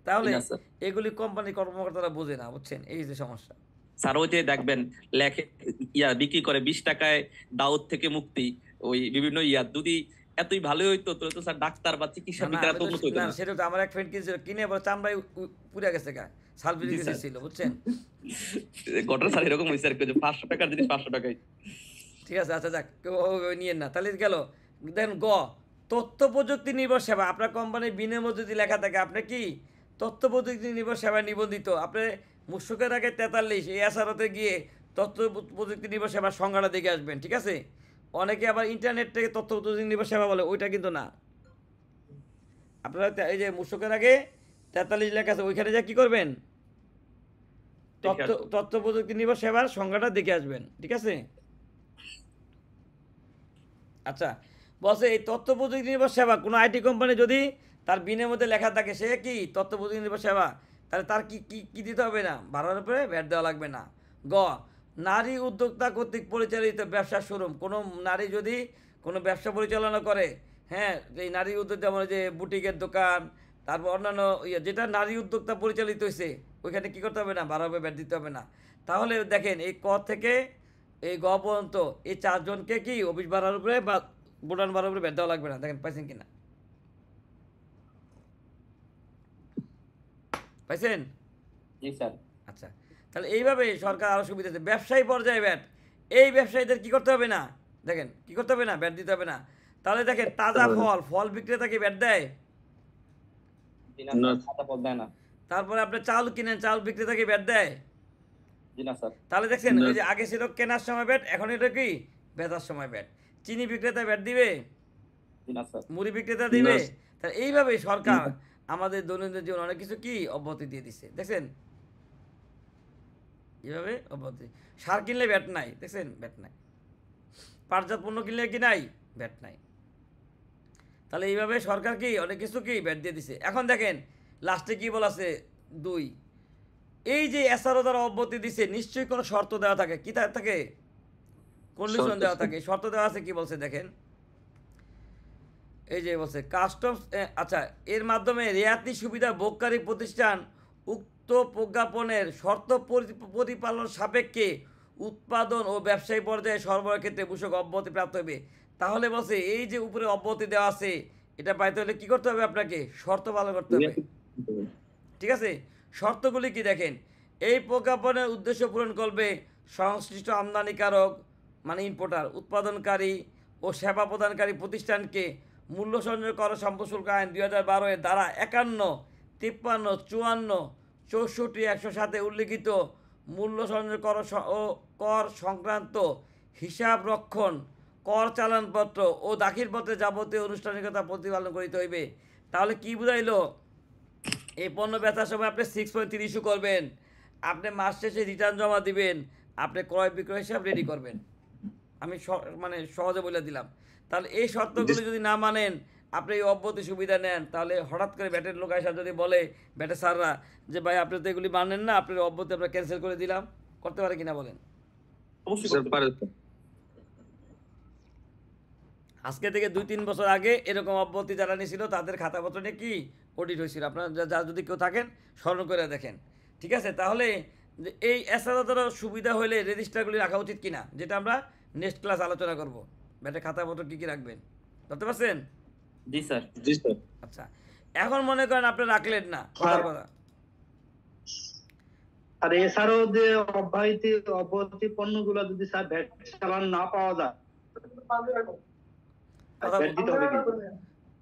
তাহলে এগুলি কোম্পানি কর্মকর্তারা বোঝে না, বুঝছেন? এই যে সমস্যা। স্যার ওই যে দেখবেন লেখে বিক্রি করে 20 টাকায় দাউদ থেকে মুক্তি, ওই বিভিন্ন যদি এতই ভালো হইতো তো স্যার ডাক্তার বা চিকিৎসা বিজ্ঞান তো উন্নত হইতো না। সেটা তো আমার এক ফ্রেন্ড কিনেছিল, কিনে পরে চামড়ায় পুড়ে গেছে, সালফিউরিক অ্যাসিড ছিল, বুঝছেন? ঘটনা স্যার এরকম হইছে আর কি, 500 টাকার জিনিস 500 টাকায়। ঠিক আছে, আচ্ছা যাক, নিয়েন না। তাহলে গেল। দেখেন তথ্য প্রযুক্তি নির্ভর সেবা। আপনার কোম্পানির বিনিময় যদি লেখা থাকে, আপনি কি তথ্য প্রযুক্তি নির্ভর সেবায় নিবন্ধিত, আপনি মুশফিকের আগে 43 এই এসআরওতে গিয়ে তথ্য প্রযুক্তি নির্ভর সেবার সংজ্ঞাটা দেখে আসবেন, ঠিক আছে? অনেকে আবার ইন্টারনেট থেকে তথ্য প্রযুক্তি নির্ভর সেবা বলে, ওইটা কিন্তু না। আপনারা এই যে মুশফিকের আগে 43 লেখা আছে, ওইখানে যা কি করবেন, তথ্য প্রযুক্তি নির্ভর সেবার সংজ্ঞাটা দেখে আসবেন, ঠিক আছে? আচ্ছা, বসে এই তথ্য প্রযুক্তি নির্ভর সেবা কোনো আইটি কোম্পানি যদি তার বিনের মধ্যে লেখা থাকে সে কি তথ্য প্রযুক্তি নির্ভর সেবা, তাহলে তার কি কি কি দিতে হবে না? ভাড়ার উপরে ভ্যাট দেওয়া লাগবে না। নারী উদ্যোক্তা কর্তৃক পরিচালিত ব্যবসার শোরুম। কোনো নারী যদি কোনো ব্যবসা পরিচালনা করে, হ্যাঁ, এই নারী উদ্যোগ, যেমন যে বুটিকের দোকান, তারপর অন্যান্য যেটা নারী উদ্যোক্তা পরিচালিত হয়েছে, ওইখানে কী করতে হবে না? ভাড়ার উপরে ভ্যাট দিতে হবে না। তাহলে দেখেন এই ক থেকে এই গ পর্যন্ত এই 4 জনকে কি অফিস ভাড়ার উপরে বা গোডাউন ভাড়ার উপরে ভ্যাট দেওয়া লাগবে না। দেখেন পাইছেন কিনা? পাইছেন? জি স্যার। আচ্ছা, তাহলে এইভাবে সরকার আরও সুবিধা দিচ্ছে। ব্যবসায়ী পর্যায়ে ভ্যাট, এই ব্যবসায়ীদের কি করতে হবে না? দেখেন কি করতে হবে না? ভ্যাট দিতে হবে না। তাহলে দেখেন তাজা ফল বিক্রেতাকে ভ্যাট দেয়? না। তারপরে আপনি চাল কিনেন, চাল বিক্রেতাকে ভ্যাট দেয়? জি না স্যার। তাহলে দেখছেন ওই যে আগে ছিল কেনার সময় ভ্যাট, এখন এটা কি বেচার সময় ভ্যাট। চিনি বিক্রেতা ভ্যাট দিবে? জি না স্যার। মুড়ি বিক্রেতা দিবে? তাহলে এইভাবে সরকার আমাদের দৈনন্দিন জীবন অনেক কিছু কি অব্যাহতি দিয়ে দিচ্ছে, দেখছেন? এইভাবে অব্যাহতি। সার কিনলে ভ্যাট নাই, দেখছেন? ভ্যাট নাই। পাটজাত পণ্য কিনলে কি নাই? ভ্যাট নাই। তাহলে এইভাবে সরকার কি অনেক কিছু কি ভ্যাট দিয়ে দিছে। এখন দেখেন লাস্টে কি বলাছে 2, এই যে এসআরও দ্বারা অব্যাহতি দিছে, নিশ্চয়ই কোনো শর্ত দেওয়া থাকে। কি থাকে? কন্ডিশন দেওয়া থাকে। শর্ত দেওয়া আছে, কি বলছে দেখেন, এই যে বলছে কাস্টমস, আচ্ছা, এর মাধ্যমে রেয়াতি সুবিধা ভোগকারী প্রতিষ্ঠান উক্ত প্রজ্ঞাপনের শর্ত প্রতিপালন সাপেক্ষে উৎপাদন ও ব্যবসায়ী পর্যায়ে সরবরাহের ক্ষেত্রে মূসক অব্যাহতি প্রাপ্ত হবে। তাহলে বলছে এই যে উপরে অব্যাহতি দেওয়া আছে, এটা পাইতে হলে কি করতে হবে? আপনাকে শর্ত পালন করতে হবে, ঠিক আছে? শর্তগুলি কি দেখেন, এই প্রজ্ঞাপনের উদ্দেশ্য পূরণ করবে সংশ্লিষ্ট আমদানিকারক মানে ইম্পোর্টার, উৎপাদনকারী ও সেবা প্রদানকারী প্রতিষ্ঠানকে মূল্য সংযোগ কর সম্পদ শুল্ক আইন 2012 এর ধারা 51, 53, 54, 64, 107 উল্লিখিত মূল্য সংযোগ কর ও কর সংক্রান্ত হিসাব রক্ষণ, কর চালানপত্র ও দাখিলপত্রে যাবতীয় আনুষ্ঠানিকতা প্রতিপালন করিতে হইবে। তাহলে কি বুঝাইলো? এই পণ্য বেচার সময় আপনি 6.3 ইস্যু করবেন, আপনি মাস শেষে রিটার্ন জমা দিবেন, আপনি ক্রয় বিক্রয় হিসাব রেডি করবেন। আমি মানে সহজে বলে দিলাম। তাহলে এই শর্তগুলি যদি না মানেন, আপনি এই অব্যাহতি সুবিধা নেন, তাহলে হঠাৎ করে ব্যাটের লোক এসে যদি বলে ব্যাটের স্যাররা যে ভাই আপনি তো এগুলি মানেন না, আপনার অব্যাহতি আমরা ক্যান্সেল করে দিলাম, করতে পারে কিনা বলেন? আজকে থেকে 2-3 বছর আগে এরকম অব্যাহতি যারা নিয়েছিল তাদের খাতাপত্র নিয়ে কি অডিট হয়েছিল, আপনারা যা যদি কেউ থাকেন স্মরণ করে দেখেন। ঠিক আছে, তাহলে এই এছাড়া সুবিধা হলে রেজিস্টারগুলি রাখা উচিত কিনা, যেটা আমরা নেক্সট ক্লাস আলোচনা করব। ব্যাটের খাতাপত্র কী কী রাখবেন, বুঝতে পারছেন? জি স্যার। আচ্ছা, এখন মনে করেন আপনি রাখলেন না, কথার কথা। আর এছাড়াও যে অব্যাহতি পণ্যগুলো যদি স্যার ভ্যাট চালান না পাওয়া যায়,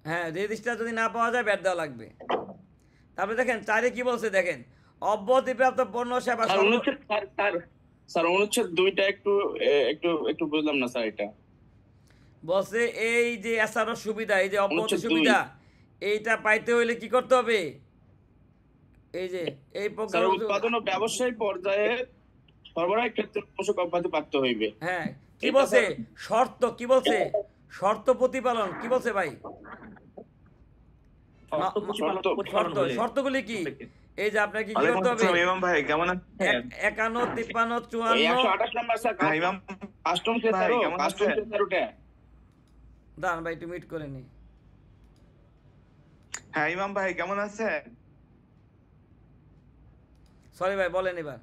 হ্যাঁ, রেজিস্টার যদি না পাওয়া যায় ব্যাট দেওয়া লাগবে। তারপরে দেখেন 4 কি বলছে, দেখেন অব্যাহতিপ্রাপ্ত পণ্য সেবা স্যার অনুচ্ছেদ 2টা একটু একটু একটু বুঝলাম না স্যার। এটা বলছে এই যে এসআরও সুবিধা, এই যে অব্যাহতি সুবিধা, এইটা পাইতে হইলে কি করতে হবে? এই যে এই প্রকার উৎপাদন ও ব্যবসায়িক পর্যায়ে সরবরাহের ক্ষেত্রে পোষক অব্যাহতি প্রাপ্ত হইবে। হ্যাঁ, কি বলছে? শর্ত কি বলছে? শর্ত প্রতিপালন কি বলছে ভাই? শর্তগুলি কি? এই যে আপনাকে কি করতে হবে? ইমাম ভাই কেমন আছেন? 51, 53, 54 128 নাম্বার স্যার ইমাম কাস্টম কে স্যার কাস্টম কে স্যার ওটা দান ভাই একটু মিট করে নি। হ্যাঁ ইমাম ভাই কেমন আছেন? সরি ভাই, বলেন এবার।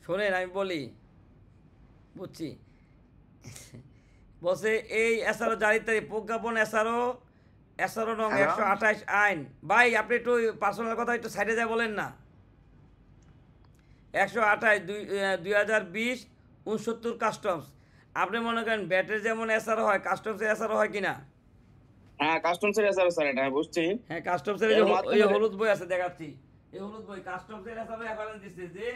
শোনেন আমি বলি, বুঝছি। বলছে এই এসআরও জারির তারিখ, প্রজ্ঞাপন এসআরও নং 128 আইন। ভাই আপনি একটু পার্সোনাল কথা একটু সাইডে যায় বলেন না। 128 2020 69 কাস্টমস। আপনি মনে করেন ব্যাটের যেমন এসআরও হয়, কাস্টমসের এসআরও হয় কিনা? হ্যাঁ কাস্টমসের এসআরও স্যার, এটা বুঝছি। হ্যাঁ, কাস্টমসের এই হলুদ বই আছে, দেখাচ্ছি। এই হলুদ বই কাস্টমসের এসআরও রেফারেন্স দিচ্ছে যে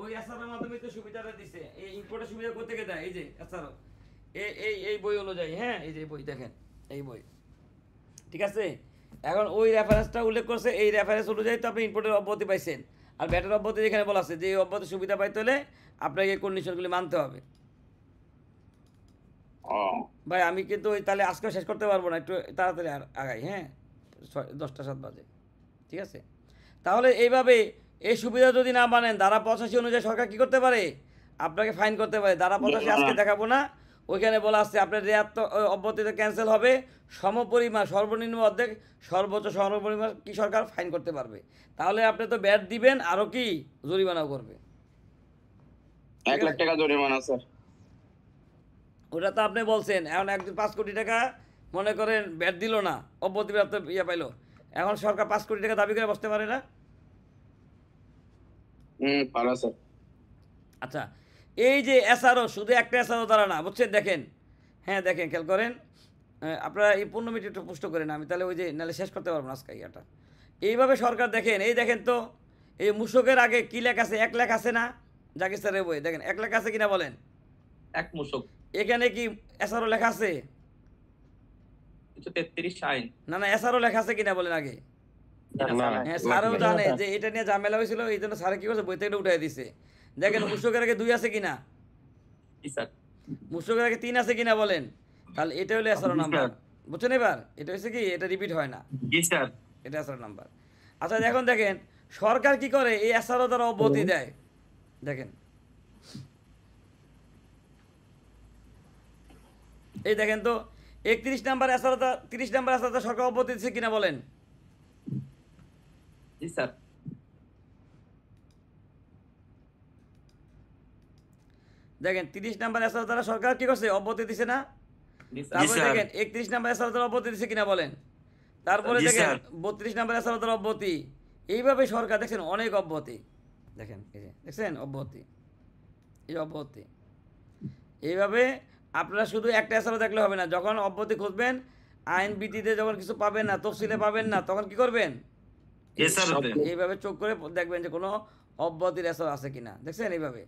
ওই এসআরওর মাধ্যমে তো সুবিধাটা দিচ্ছে। এই ইম্পোর্টের সুবিধা করতে গিয়ে দেয়, এই যে এসআরও এই বই অনুযায়ী। হ্যাঁ, এই যে বই দেখেন, এই বই, ঠিক আছে। এখন ওই রেফারেন্সটা উল্লেখ করছে, এই রেফারেন্স অনুযায়ী তো আপনি ইম্পোর্টের অব্যাহতি পাইছেন। আর ব্যাটের অব্যাহতি এখানে বলা আছে যে এই অব্যাহতি সুবিধা পাইতে হলে আপনাকে এই কন্ডিশনগুলি মানতে হবে। ভাই আমি কিন্তু তাহলে আজকে শেষ করতে পারবো না, একটু তাড়াতাড়ি আগাই। হ্যাঁ, 10টা 7 বাজে, ঠিক আছে। তাহলে এইভাবে এই সুবিধা যদি না মানেন, ধারা 85 অনুযায়ী সরকার কি করতে পারে? আপনাকে ফাইন করতে পারে। ধারা 85 আজকে দেখাবো না, ওইখানে বলা আছে আপনার রেয়াত অব্যাহতিতে ক্যান্সেল হবে, সমপরিমাণ সর্বনিম্ন অর্ধেক, সর্বোচ্চ সর্বপরিমাণ কি সরকার ফাইন করতে পারবে। তাহলে আপনি তো ব্যাট দিবেন, আরও কি জরিমানাও করবে। 1 লাখ টাকা জরিমানা স্যার। ওটা তো আপনি বলছেন। এখন 5 কোটি টাকা মনে করেন ব্যাট দিল না, অব্যাহতিপ্রাপ্ত পাইলো, এখন সরকার 5 কোটি টাকা দাবি করে বসতে পারে না? পারা স্যার। আচ্ছা, এই যে এসআরও, শুধু একটা এসআরও দ্বারা না, বুঝছেন? দেখেন, হ্যাঁ দেখেন, খেয়াল করেন। আপনারা এই 15 মিনিট একটু পুষ্ট করেন, আমি তাহলে ওই যে নাহলে শেষ করতে পারবো না আজকে ইয়াটা। এইভাবে সরকার দেখেন, এই দেখেন তো এই মূসকের আগে কি লেখা আছে? 1 লাখ আছে না জাকির স্যারের বই? দেখেন 1 লাখ আছে কিনা বলেন। এক মূসক এখানে কি এসআরও লেখা আছে? 33 আইন। না না, এসআরও লেখা আছে কিনা বলেন আগে। হ্যাঁ, স্যারও জানে যে এটা নিয়ে ঝামেলা হয়েছিল, এই জন্য স্যারে কি করছে, বই থেকে উঠাই দিছে। দেখেন মূসকের আগে 2 আছে কিনা, মূসকের আগে 3 আছে কিনা বলেন। তাহলে এটা হলো এসআরও নাম্বার, বুঝছেন? এবার এটা হচ্ছে কি, এটা রিপিট হয় না, এটা এসআরও নাম্বার। আচ্ছা এখন দেখেন সরকার কি করে, এই এসআরও দ্বারা অব্যাহতি দেয়। দেখেন এই দেখেন তো 31 নাম্বার এসআরও, 30 নাম্বার এসআরও সরকার অব্যাহতি দিচ্ছে কিনা বলেন। জি স্যার। দেখেন 30 নাম্বার এসআরও দ্বারা সরকার কি করছে, অব্যাহতি দিছে না? তারপরে দেখেন 31 নাম্বার এসআরও দ্বারা অব্যাহতি দিছে কিনা বলেন। তারপরে দেখেন 32 নাম্বার এসআরও দ্বারা অব্যাহতি। এইভাবে সরকার দেখছেন অনেক অব্যাহতি, দেখেন এই যে দেখছেন অব্যাহতি, এই অব্যাহতি। এইভাবে আপনারা শুধু একটা এসআরও দেখলে হবে না, যখন অব্যাহতি খুঁজবেন আইন বিধিতে যখন কিছু পাবেন না, তফসিলে পাবেন না, তখন কি করবেন? এসআরওতে এইভাবে চোখ করে দেখবেন যে কোনো অব্যাহতির এসআর আছে কিনা, দেখছেন এইভাবে।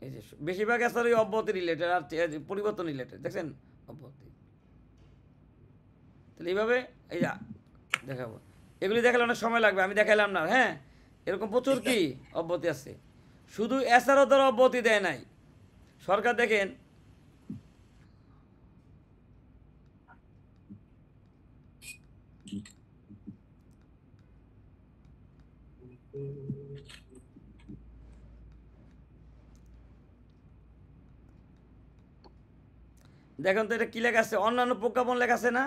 এই যে বেশিরভাগ এসআরই অব্যাহতি রিলেটেড আর পরিবর্তন রিলেটেড, দেখছেন অব্যাহতি। তাহলে এইভাবে এই যে দেখাবো, এগুলি দেখালে অনেক সময় লাগবে, আমি দেখাইলাম না। হ্যাঁ, এরকম প্রচুর কি অব্যাহতি আছে, শুধু এসআরও দ্বারা অব্যাহতি দেয় নাই সরকার। দেখেন দেখেন তো এটা কি লেখা আছে, অন্যান্য প্রজ্ঞাপন লেখা আছে না?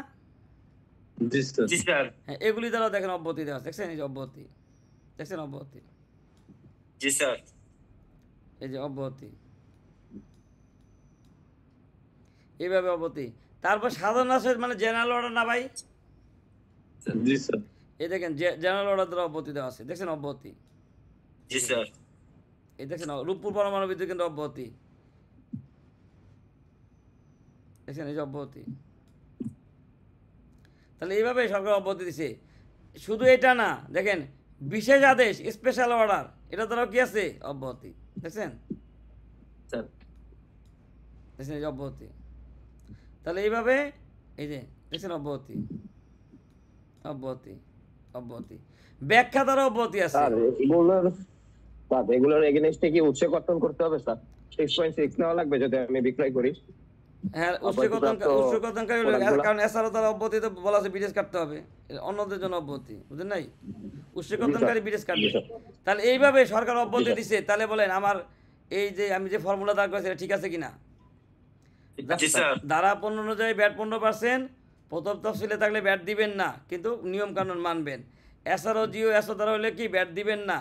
জি স্যার। হ্যাঁ, এগুলি দ্বারা দেখেন অব্যাহতি দেওয়া আছে, দেখছেন এই যে অব্যাহতি, দেখছেন অব্যাহতি, জি স্যার। এই যে অব্যাহতি, এইভাবে অব্যাহতি। তারপর সাধারণ আসে মানে জেনারেল অর্ডার না ভাই? জি স্যার। এই দেখেন জেনারেল অর্ডার দ্বারা অব্যাহতি দেওয়া আছে, দেখছেন অব্যাহতি। জি স্যার। এই দেখছেন রূপপুর পরমাণু বিদ্যুৎ কেন্দ্র অব্যাহতি, দেখছেন এই যে অব্যাহতি। তাহলে এইভাবে সরকার অব্যাহতি দিছে। শুধু এটা না, দেখেন বিশেষ আদেশ স্পেশাল অর্ডার, এটা দ্বারাও কি আছে অব্যাহতি, দেখছেন স্যার দেখছেন এই যে অব্যাহতি। তাহলে এইভাবে এই যে দেখছেন অব্যাহতি, অব্যাহতি, অব্যাহতি, ব্যাখ্যা দ্বারা অব্যাহতি আছে। এগুলোর এগেইনস্টে কি উৎস কর্তন করতে হবে স্যার? 6.6 নেওয়া লাগবে যদি আমি বিক্রয় করি? হ্যাঁ, উৎসকর্তনকারী কারণ এছাড়াও তারা অব্যাহতিতে বলা আছে বিদেশ কাটতে হবে, অন্যদের জন্য অব্যাহতি, বুঝলেন নাই? উৎসকর্তনকারী বিদেশ কাটবে। তাহলে এইভাবে সরকার অব্যাহতি দিছে। তাহলে বলেন আমার এই যে আমি যে ফর্মুলা দাঁড় করেছি এটা ঠিক আছে কিনা? ধারা 15 অনুযায়ী ব্যাট 15%, প্রথম তফসিলে থাকলে ব্যাট দিবেন না, কিন্তু নিয়ম কানুন মানবেন। এসআরও জিও এসও দ্বারা হলে কি ব্যাট দিবেন না,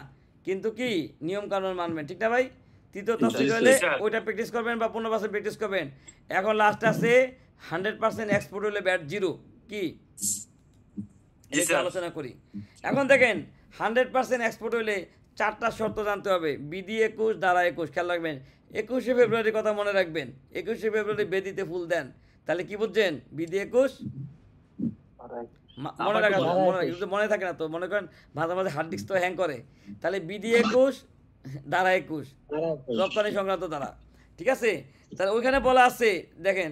কিন্তু কি নিয়ম কানুন মানবেন, ঠিক না ভাই? তৃতীয় তফসিল হলে ওইটা প্র্যাকটিস করবেন বা 15% প্র্যাকটিস করবেন। এখন লাস্ট আছে 100% এক্সপোর্ট হলে ব্যাট 0 কি আলোচনা করি। এখন দেখেন 100% এক্সপোর্ট হলে 4টা শর্ত জানতে হবে। বিধি 21 ধারা 21, খেয়াল রাখবেন। 21শে ফেব্রুয়ারির কথা মনে রাখবেন। 21শে ফেব্রুয়ারি বেদিতে ফুল দেন, তাহলে কি বুঝছেন? বিধি 21 মনে রাখা, মনে থাকে না তো, মনে করেন মাঝে মাঝে হার্ড ডিস্ক তো হ্যাং করে। তাহলে বিধি 21 ধারা 21 রপ্তানি সংক্রান্ত ধারা, ঠিক আছে? তাহলে ওইখানে বলা আছে দেখেন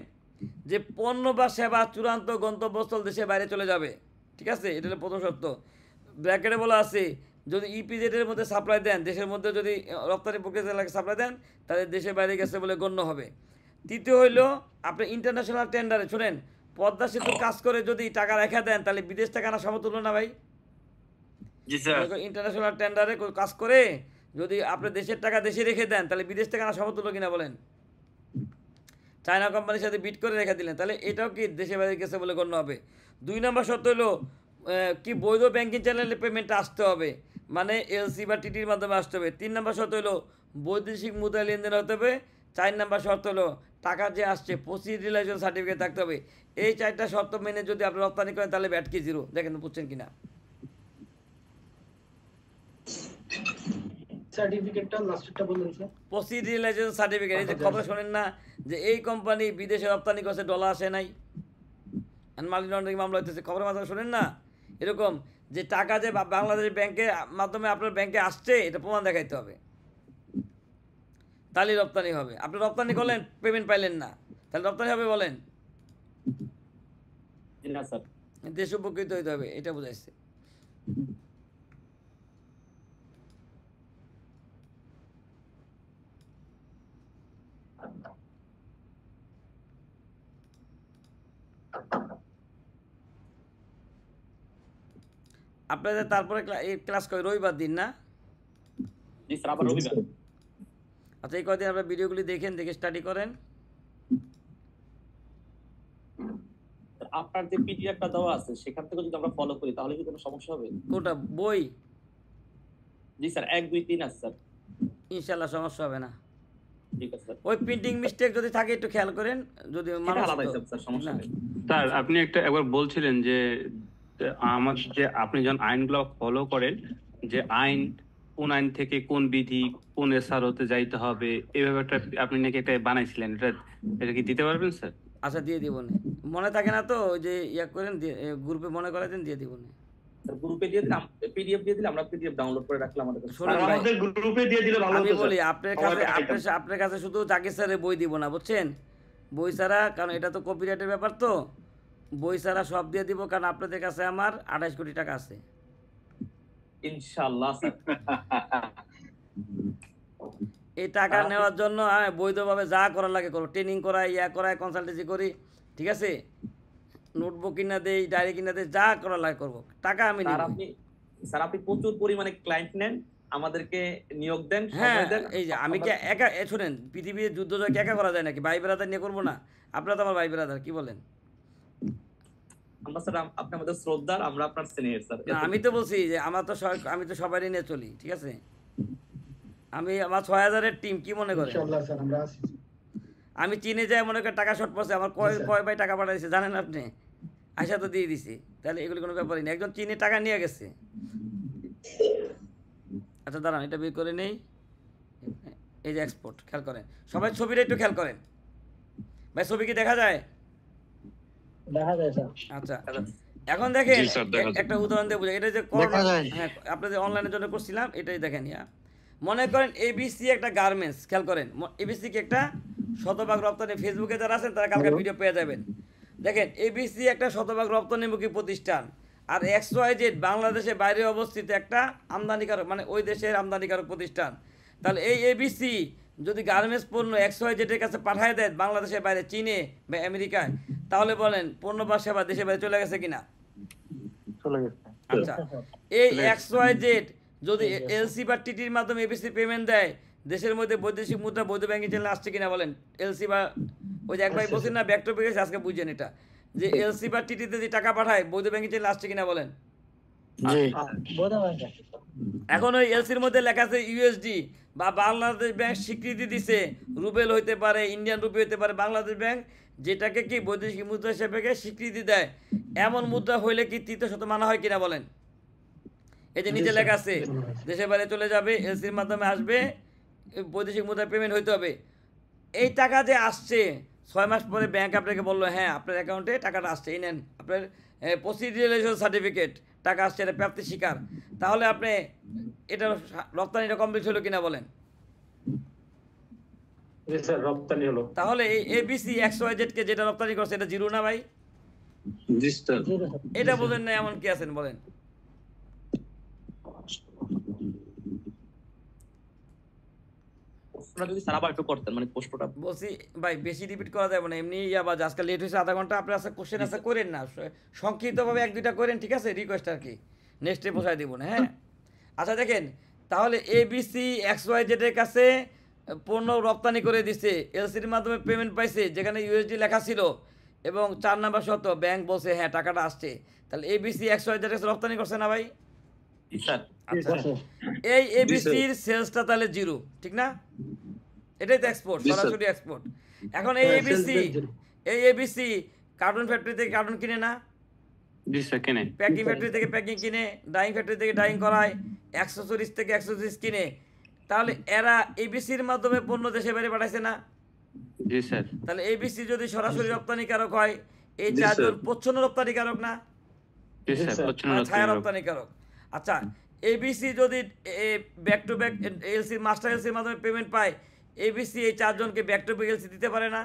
যে পণ্য বা সেবা চূড়ান্ত গন্তব্যস্থল দেশের বাইরে চলে যাবে, ঠিক আছে? এটা হলো প্রথম শর্ত। ব্র্যাকেটে বলা আছে যদি ইপিজেড এর মধ্যে সাপ্লাই দেন, দেশের মধ্যে যদি রপ্তানি প্রক্রিয়া এলাকায় সাপ্লাই দেন, তাহলে দেশের বাইরে গেছে বলে গণ্য হবে। তৃতীয় হইলো আপনি ইন্টারন্যাশনাল টেন্ডারে, শোনেন, পদ্মা সেতুর কাজ করে যদি টাকা রেখে দেন তাহলে বিদেশ টাকা না সমতুল্য না ভাই? ইন্টারন্যাশনাল টেন্ডারে কাজ করে যদি আপনি দেশের টাকা দেশে রেখে দেন তাহলে বিদেশ টাকা না সমতুল্য কিনা বলেন? চায়না কোম্পানির সাথে বিট করে রেখে দিলেন, তাহলে এটাও কি দেশের বাইরে গেছে বলে গণ্য হবে। 2 নম্বর শর্ত হলো কি বৈধ ব্যাংকিং চ্যানেলে পেমেন্টটা আসতে হবে, মানে এলসি বা টিটির মাধ্যমে আসতে হবে। 3 নম্বর শর্ত হলো বৈদেশিক মুদ্রায় লেনদেন হতে হবে। 4 নম্বর শর্ত হলো টাকা যে আসছে প্রসিড রিলাইজেশন সার্টিফিকেট থাকতে হবে। এই 4টা শর্ত মেনে যদি আপনি রপ্তানি করেন তাহলে ব্যাট কি 0। দেখেন বুঝছেন কিনা? সার্টিফিকেটটা লাস্টেরটা বলুন স্যার। Proceed রিলাইজেশন certificate. এই যে খবর শোনেন না যে এই কোম্পানি বিদেশে রপ্তানি করছে, ডলার আসে নাই, মানি লন্ডারিং মামলা হইতেছে, খবরের মাধ্যমে শোনেন না? এরকম যে টাকা যে বাংলাদেশ ব্যাংকের মাধ্যমে আপনার ব্যাংকে আসছে এটা প্রমাণ দেখাইতে হবে, তাহলে রপ্তানি হবে। আপনি রপ্তানি করলেন পেমেন্ট পাইলেন না, তাহলে রপ্তানি হবে বলেন? দেশ উপকৃত হইতে হবে, এটা বোঝাইছে। আপনাদের তারপরে ক্লাস করে রবিবার দিন না? আচ্ছা, এই কদিন আপনার ভিডিওগুলি দেখেন, দেখে স্টাডি করেন। আপনার যে পিডিএফটা দেওয়া আছে সেখান থেকে যদি আমরা ফলো করি তাহলে কি কোনো সমস্যা হবে? কোনটা বই? জি স্যার, 1 2 3 আছে স্যার। ইনশাআল্লাহ সমস্যা হবে না। ঠিক আছে স্যার। ওই প্রিন্টিং মিস্টেক যদি থাকে একটু খেয়াল করেন, যদি মানুষ স্যার আপনি একবার বলছিলেন যে আমার যে আপনি যখন আইনগুলো ফলো করেন, যে আইন কোন আইন থেকে কোন বিধি কোন এসআর হতে যাইতে হবে, এইভাবে একটা আপনি নাকি একটা বানাইছিলেন, এটা কি দিতে পারবেন স্যার? আচ্ছা দিয়ে দিব না, মনে থাকে না তো, ওই যে ইয়া করেন গ্রুপে মনে করাই দেন, দিয়ে দিব না। গ্রুপে দিয়ে দিলাম, পিডিএফ দিয়ে দিলে আমরা পিডিএফ ডাউনলোড করে রাখলাম আমাদের কাছে। শুনুন ভাই, আমাদের গ্রুপে দিয়ে দিলে ভালো আমি হতো বলি স্যার। আপনার সবাই কাছে পাঠাইতাম। আপনার কাছে শুধু জাকির স্যারের বই দিব না, বুঝছেন? বই ছাড়া, কারণ এটা তো কপিরাইটের ব্যাপার, তো বই ছাড়া সব দিয়ে দিব, কারণ আপনাদের কাছে আমার 28 কোটি টাকা আছে। ইনশাআল্লাহ স্যার। এই টাকা নেওয়ার জন্য আমি বৈধভাবে যা করার লাগে করো, ট্রেনিং করাই, করাই, কনসালটেন্সি করি, ঠিক আছে? নোটবুক কিনা দেই, ডায়েরি কিনা দেই, যা করার লাগে করবো, টাকা আমি স্যার নিব। আপনি প্রচুর পরিমাণে ক্লায়েন্ট নেন, আমাদেরকে নিয়োগ দেন, হ্যাঁ, সময় দেন। এই যে আমি কি একা শোনেন, পৃথিবীর যুদ্ধ জয় কি একা করা যায় নাকি? ভাই ব্রাদার নিয়ে করবো না? আপনারা তো আমার ভাই ব্রাদার, কি বলেন? আমরা স্যার আপনি আমাদের শ্রদ্ধার, আমরা আপনার সিনিয়র স্যার। না, আমি তো বলছি যে আমি তো সবারই নিয়ে চলি, ঠিক আছে? আমি আমার 6000-এর টিম, কি মনে করেন? আমি চীনে যাই, মনে করেন টাকা শর্ট পড়ছে, আমার কয় ভাই টাকা পাঠিয়েছে জানেন আপনি? আয়সা তো দিয়ে দিছি, তাহলে এগুলি কোনো ব্যাপারই না। একজন চীনে টাকা নিয়ে গেছে। আচ্ছা দাঁড়ান, এটা বের করে নেই। এই যে এক্সপোর্ট, খেয়াল করেন সবাই, ছবিটা একটু খেয়াল করেন ভাই, ছবি কি দেখা যায়? দেখা যায় স্যার। আচ্ছা, এখন দেখেন জি স্যার, দেখা যায়। একটা উদাহরণ দিয়ে বুঝাই। এটা যে হ্যাঁ, আপনাদের অনলাইনের জন্য করছিলাম, এটাই দেখেন। মনে করেন এবিসি একটা গার্মেন্টস, খেয়াল করেন, এবিসি কি একটা শতভাগ রপ্তানি, ফেসবুকে যারা আছেন তারা কালকে ভিডিও পেয়ে যাবেন। দেখেন এবিসি একটা শতভাগ রপ্তানিমুখী প্রতিষ্ঠান, আর XYZ বাংলাদেশের বাইরে অবস্থিত একটা আমদানিকারক, মানে ওই দেশের আমদানিকারক প্রতিষ্ঠান। তাহলে এই এবিসি যদি গার্মেন্টস পণ্য XYZ-এর কাছে পাঠিয়ে দেয় বাংলাদেশের বাইরে, চীনে বা আমেরিকায়, তাহলে বলেন পণ্য বা সেবা দেশের বাইরে চলে গেছে কিনা? চলে গেছে। আচ্ছা, এই XYZ যদি এলসি বা টিটির মাধ্যমে এবিসি পেমেন্ট দেয়, দেশের মধ্যে বৈদেশিক মুদ্রা বৈধ ব্যাংকিং চ্যানেল আসছে কিনা বলেন? এলসি বা ওই যে এক ভাই বলছেন না, ব্যাক টু ব্যাক, আজকে বুঝছেন এটা, যে এলসি বা টিটিতে যে টাকা পাঠায় বৈধ ব্যাংকিং চ্যানেল আসছে কিনা বলেন? এখন ওই এলসির মধ্যে লেখা আছে ইউএসডি, বা বাংলাদেশ ব্যাংক স্বীকৃতি দিছে, রুবেল হইতে পারে, ইন্ডিয়ান রুপি হইতে পারে, বাংলাদেশ ব্যাংক যেটাকে কি বৈদেশিক মুদ্রা হিসেবে স্বীকৃতি দেয়, এমন মুদ্রা হইলে কি তৃতীয় শত মানা হয় কিনা বলেন? এই যে নিচে লেখা আছে দেশের বাইরে চলে যাবে, এলসির মাধ্যমে আসবে, বৈদেশিক মুদ্রায় পেমেন্ট হইতে হবে। এই টাকা যে আসছে 6 মাস পরে ব্যাংক আপনাকে বললো হ্যাঁ আপনার অ্যাকাউন্টে টাকাটা আসছে, এই নেন আপনার প্রসিডিউরাল সার্টিফিকেট, টাকা আসছে, এটা প্রাপ্তি স্বীকার, তাহলে আপনি এটা রপ্তানিটা কমপ্লিট হলো কিনা বলেন? স্যার রপ্তানি হলো। তাহলে এই এবিসি XYZ কে যেটা রপ্তানি করছে এটা জিরো না ভাই? জি স্যার। এটা বোঝেন না এমন কি আছেন বলেন? প্রশ্নটা যদি স্যার আবার একটু করতেন, মানে প্রশ্নটা বলছি ভাই বেশি রিপিট করা যাবে না, এমনি আবার আজকাল লেট হয়েছে আধা ঘন্টা, আপনি আজকে কোশ্চেন আনসার করেন না, সংক্ষিপ্তভাবে 1-2টা করেন, ঠিক আছে? রিকোয়েস্ট আর কি, নেক্সটে বসাই দিব না, হ্যাঁ? আচ্ছা দেখেন, তাহলে এবিসি XYZ এর কাছে পণ্য রপ্তানি করে দিছে, এলসির মাধ্যমে পেমেন্ট পাইছে, যেখানে ইউএসডি লেখা ছিল, এবং 4 নাম্বার শর্ত ব্যাংক বলছে হ্যাঁ টাকাটা আসছে, তাহলে এবিসি XYZ এর কাছে রপ্তানি করছে না ভাই? স্যার আচ্ছা, এই এবিসির সেলসটা তাহলে জিরো, ঠিক না? এটাই তো এক্সপোর্ট, সরাসরি এক্সপোর্ট। এখন এই এবিসি কার্টুন ফ্যাক্টরি থেকে কার্টুন কিনে না, জি স্যার, কেনে। প্যাকিং ফ্যাক্টরি থেকে প্যাকিং কিনে, ডাইং ফ্যাক্টরি থেকে ডাইং করায়, অ্যাক্সেসরিজ থেকে অ্যাক্সেসরিজ কিনে, তাহলে এরা এবিসির মাধ্যমে পণ্য দেশে বাইরে পাঠাইছে না? জি স্যার। তাহলে এবিসি যদি সরাসরি রপ্তানিকারক হয়, এই চারজন প্রচ্ছন্ন রপ্তানিকারক না? জি স্যার, প্রচ্ছন্ন ছায়া রপ্তানিকারক। রপ্তানিকারক। আচ্ছা, এবিসি যদি back to back LC master এলসির মাধ্যমে পেমেন্ট পায়, এবিসি এই চারজনকে ব্যাক টু ব্যাক এলসি দিতে পারে না?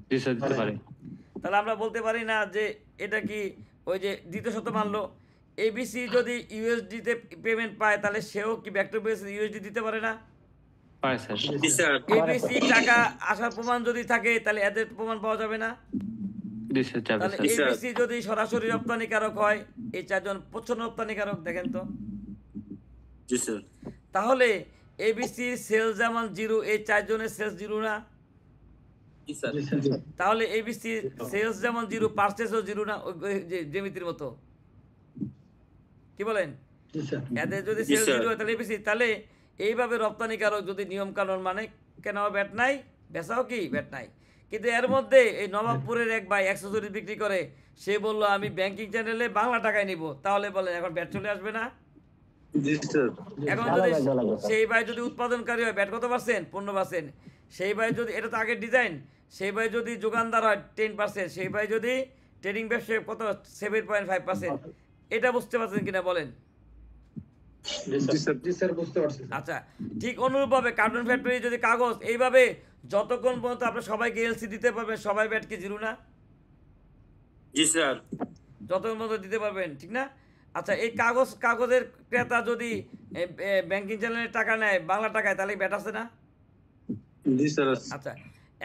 জি স্যার, দিতে পারে। তাহলে আমরা বলতে পারি না যে এটা কি ওই যে দ্বিতীয় শত মানলো, এবিসি যদি ইউএসডিতে পেমেন্ট পায়, তাহলে সেও কি ব্যাক টু ব্যাক ইউএসডি দিতে পারে না? পারে স্যার। জি স্যার। এবিসি টাকা আসার প্রমাণ যদি থাকে, তাহলে এদের প্রমাণ পাওয়া যাবে না? জি স্যার, যাবে তাহলে স্যার। এবিসি যদি সরাসরি রপ্তানিকারক হয়, এই চারজন প্রচ্ছন্ন রপ্তানিকারক, দেখেন তো। জি স্যার। তাহলে এবিসির সেলস যেমন জিরো, এই চারজনের সেলস জিরো না? তাহলে এবিসি সেলস যেমন জিরো, পারচেজও জিরো না? ওই যে জ্যামিতির মতো, কি বলেন? এদের যদি সেলস জিরো হয় তাহলে এবিসি, তাহলে এইভাবে রপ্তানিকারক যদি নিয়ম কানুন মানে, কেন ব্যাট নাই, বেচাও কি ব্যাট নাই। কিন্তু এর মধ্যে এই নবাবপুরের এক ভাই অ্যাক্সেসরিজ বিক্রি করে, সে বললো আমি ব্যাংকিং চ্যানেলে বাংলা টাকায় নিব, তাহলে বলেন এখন ব্যাট চলে আসবে না? এখন যদি সেই ভাই যদি উৎপাদনকারী হয়, ব্যাট কত পার্সেন্ট? 15%। সেই ভাই যদি, এটা তো আগের ডিজাইন, সেই ভাই যদি যোগানদার হয় 10%, সেই ভাই যদি ট্রেডিং ব্যবসায় কত 7.5%, এটা বুঝতে পারছেন কিনা বলেন? জি স্যার বুঝতে পারছি। আচ্ছা, ঠিক অনুরূপভাবে কার্টুন ফ্যাক্টরি যদি কাগজ এইভাবে যতক্ষণ পর্যন্ত আপনি সবাইকে এলসি দিতে পারবেন, সবাই ব্যাট কি জিরো না? জি স্যার। যতক্ষণ পর্যন্ত দিতে পারবেন, ঠিক না? আচ্ছা, এই কাগজের ক্রেতা যদি ব্যাংকিং চ্যানেলের টাকা নেয় বাংলা টাকায়, তাহলে ব্যাট আছে না? জি স্যার। আচ্ছা,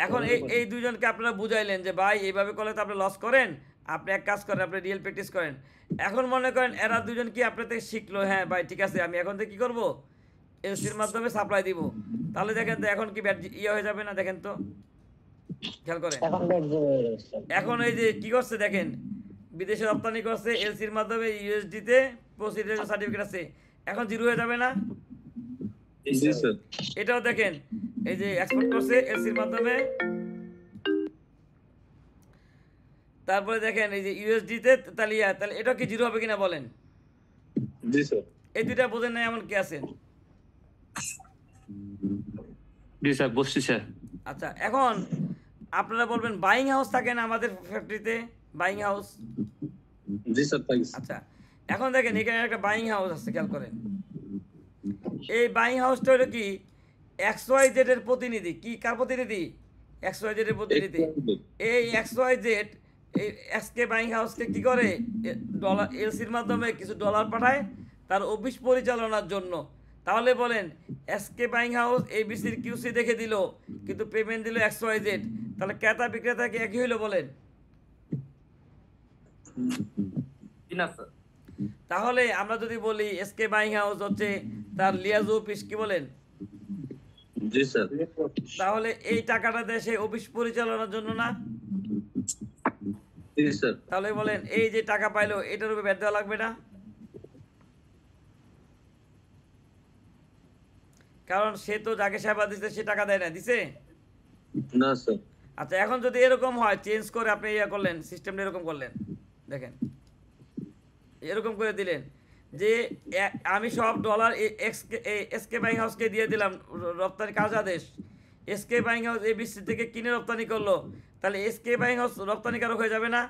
এখন এই দুইজনকে আপনারা বুঝাইলেন যে ভাই এইভাবে করলে তো আপনি লস করেন, আপনি এক কাজ করেন, আপনি রিয়েল প্র্যাকটিস করেন। এখন মনে করেন এরা দুজন কি আপনার থেকে শিখলো, হ্যাঁ ভাই ঠিক আছে আমি এখন থেকে কী করবো, এলসির মাধ্যমে সাপ্লাই দিব, তাহলে দেখেন তো এখন কি ব্যাট হয়ে যাবে না? দেখেন তো, খেয়াল করেন এখন এই যে কি করছে দেখেন, বিদেশে রপ্তানি করছে এলসির মাধ্যমে, ইউএসডিতে প্রসিডার সার্টিফিকেট আছে, এখন জিরো হয়ে যাবে না? এটাও দেখেন এই যে এক্সপোর্ট করছে এলসির মাধ্যমে, তারপরে দেখেন এই যে ইউএসডিতে, তাহলে এটা কি জিরো হবে কিনা বলেন? জি স্যার। এই দুইটা বোঝেন না এমন কি আছেন? জি স্যার, বুঝছি স্যার। আচ্ছা, এখন আপনারা বলবেন বাইং হাউস থাকে না আমাদের ফ্যাক্টরিতে, বাইং হাউস? জি স্যার। আচ্ছা, এখন দেখেন এখানে একটা বাইং হাউস আছে, খেয়াল করেন এই বাইং হাউসটা হলো কি XYZ এর প্রতিনিধি। কি কার প্রতিনিধি? XYZ এর প্রতিনিধি। এই XYZ এই এসকে বাইং হাউসকে কি করে, ডলার এলসির মাধ্যমে কিছু ডলার পাঠায় তার অফিস পরিচালনার জন্য। তাহলে বলেন এসকে বাইং হাউস এবিসির কিউসি দেখে দিল, কিন্তু পেমেন্ট দিল XYZ, তাহলে ক্রেতা বিক্রেতা কি একই হইলো বলেন? তাহলে আমরা যদি বলি এসকে বাইং হাউস হচ্ছে তার লিয়াজ অফিস, কি বলেন? জি স্যার। তাহলে এই টাকাটা দেশে অফিস পরিচালনার জন্য না? জি স্যার। তাহলে বলেন এই যে টাকা পাইলো এটার উপরে ব্যাট দেওয়া লাগবে না? কারণ সে তো যাকে সেবা দিচ্ছে সে টাকা দেয় না, দিছে না স্যার। আচ্ছা, এখন যদি এরকম হয়, চেঞ্জ করে আপনি ইয়া করলেন, সিস্টেমটা এরকম করলেন, দেখেন এরকম করে দিলেন যে আমি সব ডলার এসকে বাইং হাউসকে দিয়ে দিলাম রপ্তানি কাজ আদেশ, এসকে বাইং হাউস এবিসি থেকে কিনে রপ্তানি করলো, তাহলে এসকে বাইং হাউস রপ্তানিকারক হয়ে যাবে না?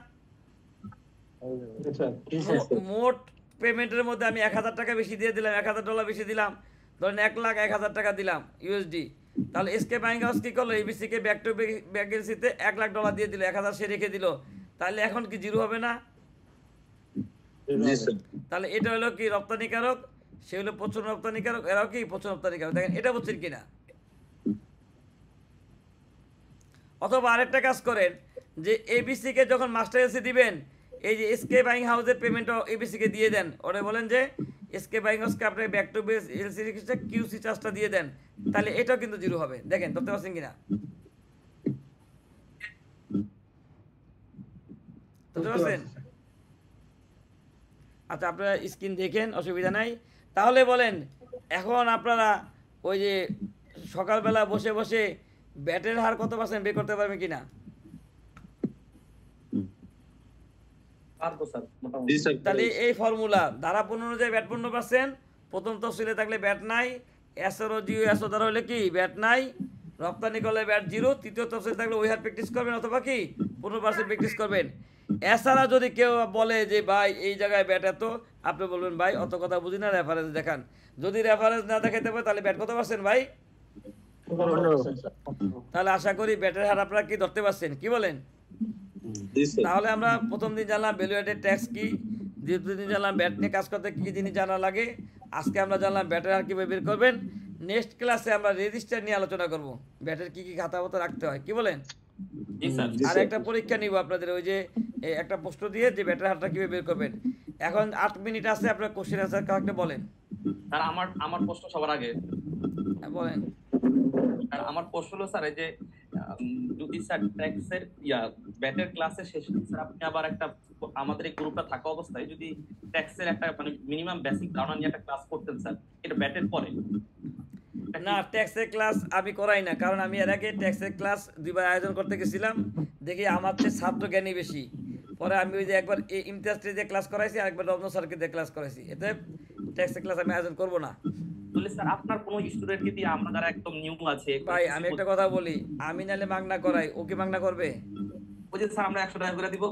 মোট পেমেন্টের মধ্যে আমি 1000 টাকা বেশি দিয়ে দিলাম, $1000 বেশি দিলাম, ধরেন 1,01,000 টাকা দিলাম ইউএসডি, তাহলে এসকে বাইং হাউস কি করলো, এবিসি কে ব্যাক টু ব্যাক এলসিতে $1,00,000 দিয়ে দিল, 1000 সে রেখে দিল, তাহলে এখন কি জিরো হবে না? তাহলে এটা হলো কি রপ্তানিকারক, সে হলো প্রচুর রপ্তানিকারক, এরাও কি প্রচুর রপ্তানিকারক। দেখেন এটা বুঝছেন কিনা? অথবা আরেকটা কাজ করেন যে এবিসি কে যখন মাস্টার এলসি দিবেন, এই যে এসকে বাইং হাউসের পেমেন্টও এবিসি কে দিয়ে দেন, ওরা বলেন যে এসকে বাইং হাউসকে আপনি back to base LC QC চার্জটা দিয়ে দেন, তাহলে এটাও কিন্তু জিরো হবে। দেখেন ধরতে পারছেন কিনা? ধরতে পারছেন? আচ্ছা, আপনারা স্ক্রিন দেখেন, অসুবিধা নাই। তাহলে বলেন এখন আপনারা ওই যে সকালবেলা বসে বসে ব্যাটের হার কত পার্সেন্ট বের করতে পারবেন কিনা? তাহলে এই ফর্মুলা ধারা 15 অনুযায়ী ব্যাট 15%, প্রথম তফসিলে থাকলে ব্যাট নাই, এসও জিও এসও দ্বারা হলে কি ব্যাট নাই, রপ্তানি করলে ব্যাট জিরো, তৃতীয় তফসিল থাকলে ওই হার প্র্যাকটিস করবেন অথবা কি 15% প্র্যাকটিস করবেন। এছাড়া যদি কেউ বলে যে ভাই এই জায়গায় ব্যাট এত, আপনি বলবেন ভাই অত কথা বুঝি না, রেফারেন্স দেখান। যদি রেফারেন্স না দেখাতে পারে তাহলে ব্যাট কত পারছেন ভাই? তাহলে আশা করি ব্যাটের হার আপনারা কি ধরতে পারছেন, কি বলেন? তাহলে আমরা প্রথম দিন জানলাম ভ্যালু অ্যাডেড ট্যাক্স কি, দ্বিতীয় দিন জানলাম ব্যাট নিয়ে কাজ করতে কি জিনিস জানা লাগে, আজকে আমরা জানলাম ব্যাটের হার কিভাবে বের করবেন। নেক্সট ক্লাসে আমরা রেজিস্টার নিয়ে আলোচনা করব, ব্যাটের কি কি খাতাপত্র রাখতে হয়, কি বলেন? আর একটা পরীক্ষা নিব আপনাদের, ওই যে একটা প্রশ্ন দিয়ে যে ব্যাটের হারটা কিভাবে বের করবেন। এখন 8 মিনিট আছে, আপনার কোশ্চেন আনসার কারেক্টে বলেন। স্যার আমার প্রশ্ন সবার আগে বলেন। আর আমার প্রশ্ন হলো স্যার এই যে যদি স্যার ট্যাক্সের ব্যাটের ক্লাসে শেষে স্যার আপনি আবার একটা আমাদের এই গ্রুপটা থাকা অবস্থায় যদি ট্যাক্সের একটা মানে মিনিমাম বেসিক ধারণা নিয়ে একটা ক্লাস করতেন স্যার, এটা ব্যাটের পরে না, ট্যাক্সের ক্লাস আমি করাই না, কারণ আমি এর আগে ট্যাক্সের ক্লাস 2 বার আয়োজন করতে গেছিলাম, দেখি আমার চেয়ে ছাত্র জ্ঞানী বেশি, পরে আমি ওই যে একবার ইমতিয়াজ দিয়ে ক্লাস করাইছি, আরেকবার রত্ন স্যারকে দিয়ে ক্লাস করাইছি, এতে ট্যাক্সের ক্লাস আমি আয়োজন করব না। বলে স্যার আপনার কোনো স্টুডেন্ট যদি আমরা যারা একদম নিউ আছে, ভাই আমি একটা কথা বলি, আমি নালে মাগনা করাই, ও কি মাগনা করবে? ওই যে স্যার আমরা 100 টাকা করে দিব।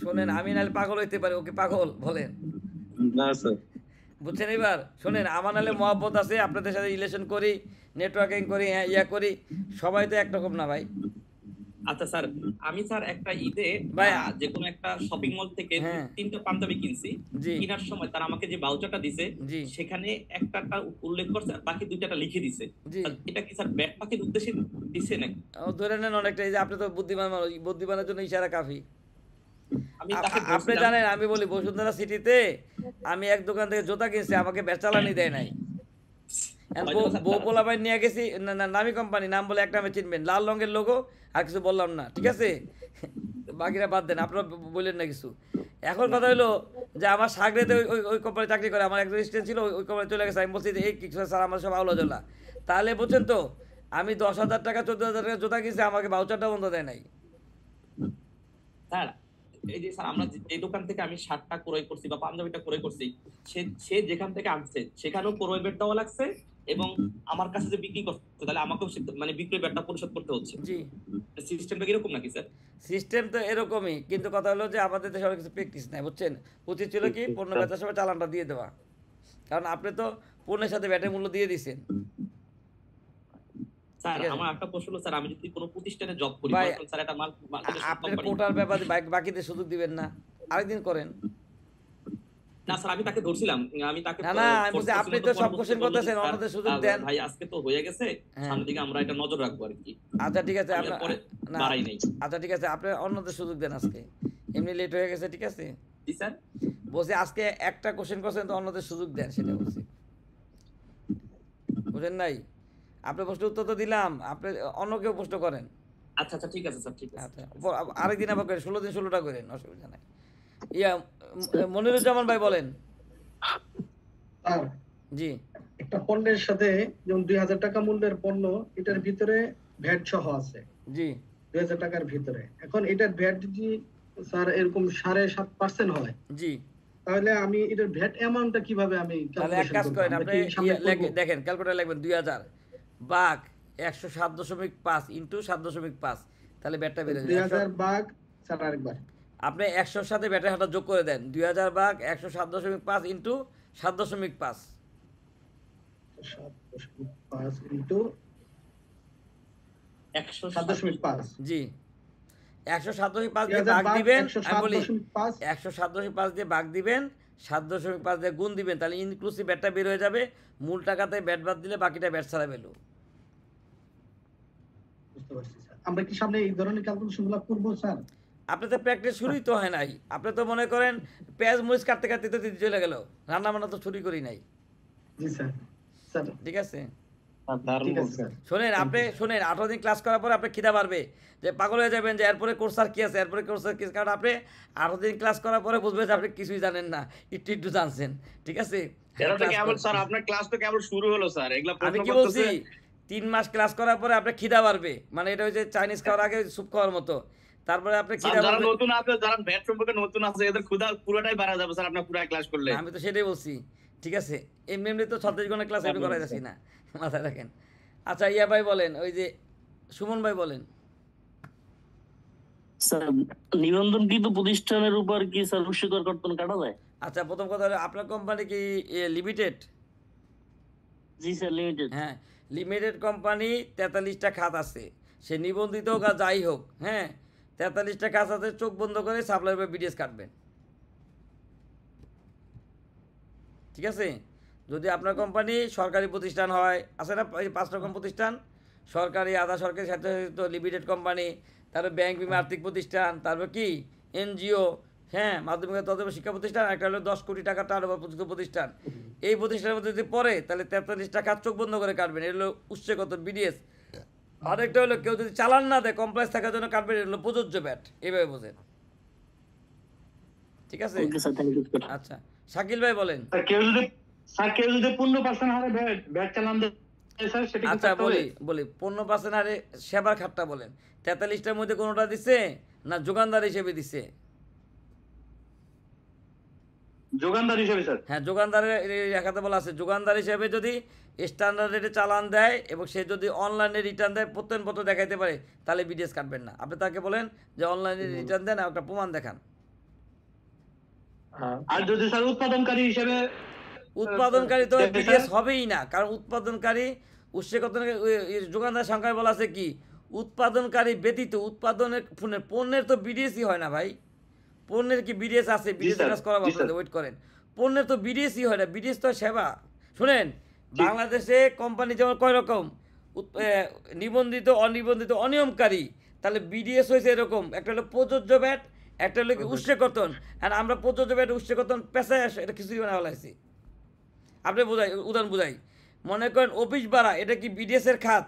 শোনেন, আমি নালে পাগল হইতে পারি, ওকে পাগল বলেন? না স্যার। বুঝছেন? এবার শোনেন, আমার নাহলে মহব্বত আছে, আপনাদের সাথে রিলেশন করি, নেটওয়ার্কিং করি, হ্যাঁ ইয়া করি, সবাই তো একরকম না ভাই। আচ্ছা স্যার, আমি স্যার একটা ঈদে ভাই, যে কোনো একটা শপিং মল থেকে হ্যাঁ। 3টা পাঞ্জাবি কিনছি। জি। কেনার সময় তারা আমাকে যে ভাউচারটা দিছে জি। সেখানে একটা উল্লেখ করছে, বাকি 2টা লিখে দিছে। জি। এটা কি স্যার ব্যাট পাখির উদ্দেশ্যে দিছে নাকি? ও ধরে নেন অনেকটা, এই যে আপনি তো বুদ্ধিমান মানুষ, বুদ্ধিমানের জন্য ইশারা কাফি। আমি তাকে আপনি বলছিলাম- জানেন, আমি বলি বসুন্ধরা সিটিতে আমি এক দোকান থেকে জুতা কিনছি, আমাকে ব্যাট চালানি দেয় নাই। বউ পোলাপাই নিয়ে গেছি, নামি কোম্পানি, নাম বলে একটা আমি চিনবেন, লাল রঙের লোগো, আর কিছু বললাম না, ঠিক আছে? বাকিরা বাদ দেন, আপনারা বললেন না কিছু। এখন কথা হলো যে আমার সাগরেতে ওই কোম্পানি চাকরি করে, আমার একজন স্টুডেন্ট ছিল, ওই কোম্পানি চলে গেছে। আমি বলছি যে এই কিছু স্যার আমার সব আউলা জলা, তাহলে বুঝছেন তো, আমি 10,000 টাকা 14,000 টাকা জুতা কিনছি, আমাকে ভাউচারটা বন্ধ দেয় নাই। স্যার এই যে স্যার আমরা যে দোকান থেকে আমি শার্টটা ক্রয় করছি বা পাঞ্জাবিটা ক্রয় করছি, সে যেখান থেকে আনছে সেখানেও ক্রয় বেট দেওয়া লাগছে, এবং আমার কাছে যে বিক্রি করতে, তাহলে আমাকেও মানে বিক্রয় বেটটা পরিশোধ করতে হচ্ছে। জি। সিস্টেমটা কিরকম নাকি স্যার? সিস্টেম তো এরকমই, কিন্তু কথা হলো যে আমাদের দেশে অনেক কিছু প্র্যাকটিস নাই, বুঝছেন? উচিত ছিল কি পণ্য বেচার সময় চালানটা দিয়ে দেওয়া, কারণ আপনি তো পণ্যের সাথে ব্যাটের মূল্য দিয়ে দিচ্ছেন। স্যার আমার একটা প্রশ্ন হলো, স্যার আমি যদি কোনো প্রতিষ্ঠানে জব করি, ভাই, স্যার এটা আপনার কোটার ব্যাপারে বাকিদের সুযোগ দিবেন না, আরেকদিন করেন। না স্যার, আমি তাকে ধরছিলাম, আমি তাকে না আমি বলছি আপনি তো সব কোশ্চেন করতেছেন, অন্যদের সুযোগ দেন। ভাই আজকে তো হয়ে গেছে, সামনের দিকে আমরা এটা নজর রাখবো আর কি। আচ্ছা ঠিক আছে, আমরা বাড়াই নাই। আচ্ছা ঠিক আছে, আপনি অন্যদের সুযোগ দেন, আজকে এমনি লেট হয়ে গেছে, ঠিক আছে? জি স্যার। বলছি আজকে একটা কোশ্চেন করছেন তো অন্যদের সুযোগ দেন, সেটা বলছি, বুঝেন নাই? আপনি প্রশ্ন উত্তর তো দিলাম, আপনি অন্য কেউ প্রশ্ন করেন। আচ্ছা আচ্ছা ঠিক আছে স্যার, ঠিক আছে। আচ্ছা আরেকদিন আবার করেন, 16 দিন 16টা করেন, অসুবিধা নাই। ইয়া মনিরুজ্জামান ভাই বলেন। জি। একটা পণ্যের সাথে যেমন 2,000 টাকা মূল্যের পণ্য, এটার ভিতরে ভ্যাট সহ আছে। জি। 2,000 টাকার ভিতরে। এখন এটার ভ্যাট যদি স্যার এরকম 7.5% হয়, জি, তাহলে আমি এটার ভ্যাট অ্যামাউন্টটা কিভাবে আমি তাহলে এক কাজ করেন, আপনি দেখেন ক্যালকুলেটর লিখবেন 2000 ভাগ 107.5 ইনটু 7.5, তাহলে ব্যাটটা বেড়ে যাবে। 2000 ভাগ স্যার আরেকবার আপনি 100 এর সাথে ব্যাটের হারটা যোগ করে দেন, 2000 ভাগ 107.5 ইনটু 7.5, 7.5 ইনটু 7.5। জি, 107.5 দিয়ে ভাগ দিবেন, আমি বলি 107.5 দিয়ে ভাগ দিবেন, 7.5 দিয়ে গুণ দিবেন, তাহলে ইনক্লুসিভ ব্যাটটা বের হয়ে যাবে। মূল টাকাতে ব্যাট বাদ দিলে বাকিটা ব্যাট ছাড়া ভ্যালু। বুঝতে পারছি স্যার। আমরা কি সামনে এই ধরনের ক্যালকুলেশনগুলো করব স্যার? আপনি তো প্র্যাকটিস শুরুই তো হয় নাই, আপনি তো মনে করেন পেঁয়াজ মরিচ কাটতে কাটতে তো দিতে চলে গেল, রান্না বান্না তো শুরু করি নাই। জি স্যার। স্যার ঠিক আছে, ঠিক আছে স্যার। শোনেন আপনি শোনেন, 18 দিন ক্লাস করার পরে আপনি খিদা বাড়বে, যে পাগল হয়ে যাবেন যে এরপরে কোর্স আর কি আছে, এরপরে কোর্স আর কি আছে, কারণ আপনি 18 দিন ক্লাস করার পরে বুঝবেন যে আপনি কিছুই জানেন না, একটু একটু জানছেন, ঠিক আছে? এটা তো কেবল স্যার আপনার ক্লাস তো কেবল শুরু হলো স্যার, এগুলা আমি কি বলছি, 3 মাস ক্লাস করার পরে আপনি খিদা বাড়বে, মানে এটা হচ্ছে চাইনিজ খাওয়ার আগে স্যুপ খাওয়ার মতো, তারপরে আপনি খিদা যারা বাড়বে। নতুন আছে, যারা ব্যাট সম্পর্কে নতুন আছে, এদের ক্ষুধা পুরোটাই বাড়া যাবে স্যার আপনার পুরো ক্লাস করলে। আমি তো সেটাই বলছি, ঠিক আছে? এমনি এমনি তো 36 ঘন্টা ক্লাস এমনি করাই যাচ্ছি না, মাথায় রাখেন। আচ্ছা ইয়া ভাই বলেন, ওই যে সুমন ভাই বলেন। স্যার নিবন্ধন কিন্তু প্রতিষ্ঠানের উপর কি স্যার স্বীকার কর্তন কাটা যায়? আচ্ছা প্রথম কথা হলো আপনার কোম্পানি কি লিমিটেড? জি স্যার লিমিটেড। হ্যাঁ, লিমিটেড কোম্পানি 43টা খাত আছে, সে নিবন্ধিত হোক আর যাই হোক, হ্যাঁ 43টা খাত আছে, চোখ বন্ধ করে সাপ্লাই বা বিডিএস কাটবেন, ঠিক আছে? যদি আপনার কোম্পানি সরকারি প্রতিষ্ঠান হয়, আছে না 5 রকম প্রতিষ্ঠান, সরকারি, আধা সরকারি, স্বায়ত্তশাসিত, লিমিটেড কোম্পানি, তারপর ব্যাংক, বিমা, আর্থিক প্রতিষ্ঠান, তারপর কি এনজিও, হ্যাঁ মাধ্যমিক তথ্য শিক্ষা প্রতিষ্ঠান, একটা হলো 10 কোটি টাকা টার্নওভার প্রতিষ্ঠান। এই প্রতিষ্ঠানের মধ্যে যদি পড়ে তাহলে 43টা খাত চোখ বন্ধ করে কাটবেন, এটা হলো উচ্চগত বিডিএস। আরেকটা হলো কেউ যদি চালান না দেয়, কমপ্লায়েন্স থাকার জন্য কাটবেন, এটা হলো প্রযোজ্য ব্যাট, এইভাবে বোঝেন, ঠিক আছে? আচ্ছা শাকিল ভাই বলেন। কেউ যদি 15% হারে ভ্যাট চালান দেয় স্যার, সেটা কি? আচ্ছা বলি 15% হারে সেবার খাতটা বলেন, 43টার মধ্যে কোনোটা দিছে না যোগানদার হিসেবে দিছে? যোগানদার হিসেবে স্যার। হ্যাঁ যোগানদারের এখানে বলা আছে, যোগানদার হিসেবে যদি স্ট্যান্ডার্ড রেটে চালান দেয় এবং সে যদি অনলাইনে রিটার্ন দেয়, প্রত্যয়নপত্র দেখাইতে পারে, তাহলে বিডিএস কাটবেন না। আপনি তাকে বলেন যে অনলাইনে রিটার্ন দেন, একটা প্রমাণ দেখান। আর যদি স্যার উৎপাদনকারী হিসেবে উৎপাদনকারী তো বিডিএস হবেই না, কারণ উৎপাদনকারী যোগানদার সংখ্যায় বলা আছে কি উৎপাদনকারী ব্যতীত উৎপাদনের পণ্যের তো বিডিএসই হয় না ভাই। পণ্যের কি বিডিএস আছে? বিডিএস কাজ করাবো আপনাদের, ওয়েট করেন। পণ্যের তো বিডিএসই হয় না, বিডিএস তো সেবা। শুনেন, বাংলাদেশে কোম্পানি যেমন কয় রকম, নিবন্ধিত, অনিবন্ধিত, অনিয়মকারী। তাহলে বিডিএস হয়েছে এরকম, একটা হলো প্রযোজ্য ব্যাট, একটা হলো কি উৎসেকর্তন। আর আমরা প্রযোজ্য ব্যাট উৎসেকর্তন পেশায় আসে, এটা কিছুই বানা ফেলাইছি। আপনি বোঝাই, উদাহরণ বোঝাই, মনে করেন অফিস ভাড়া, এটা কি বিডিএস এর খাত?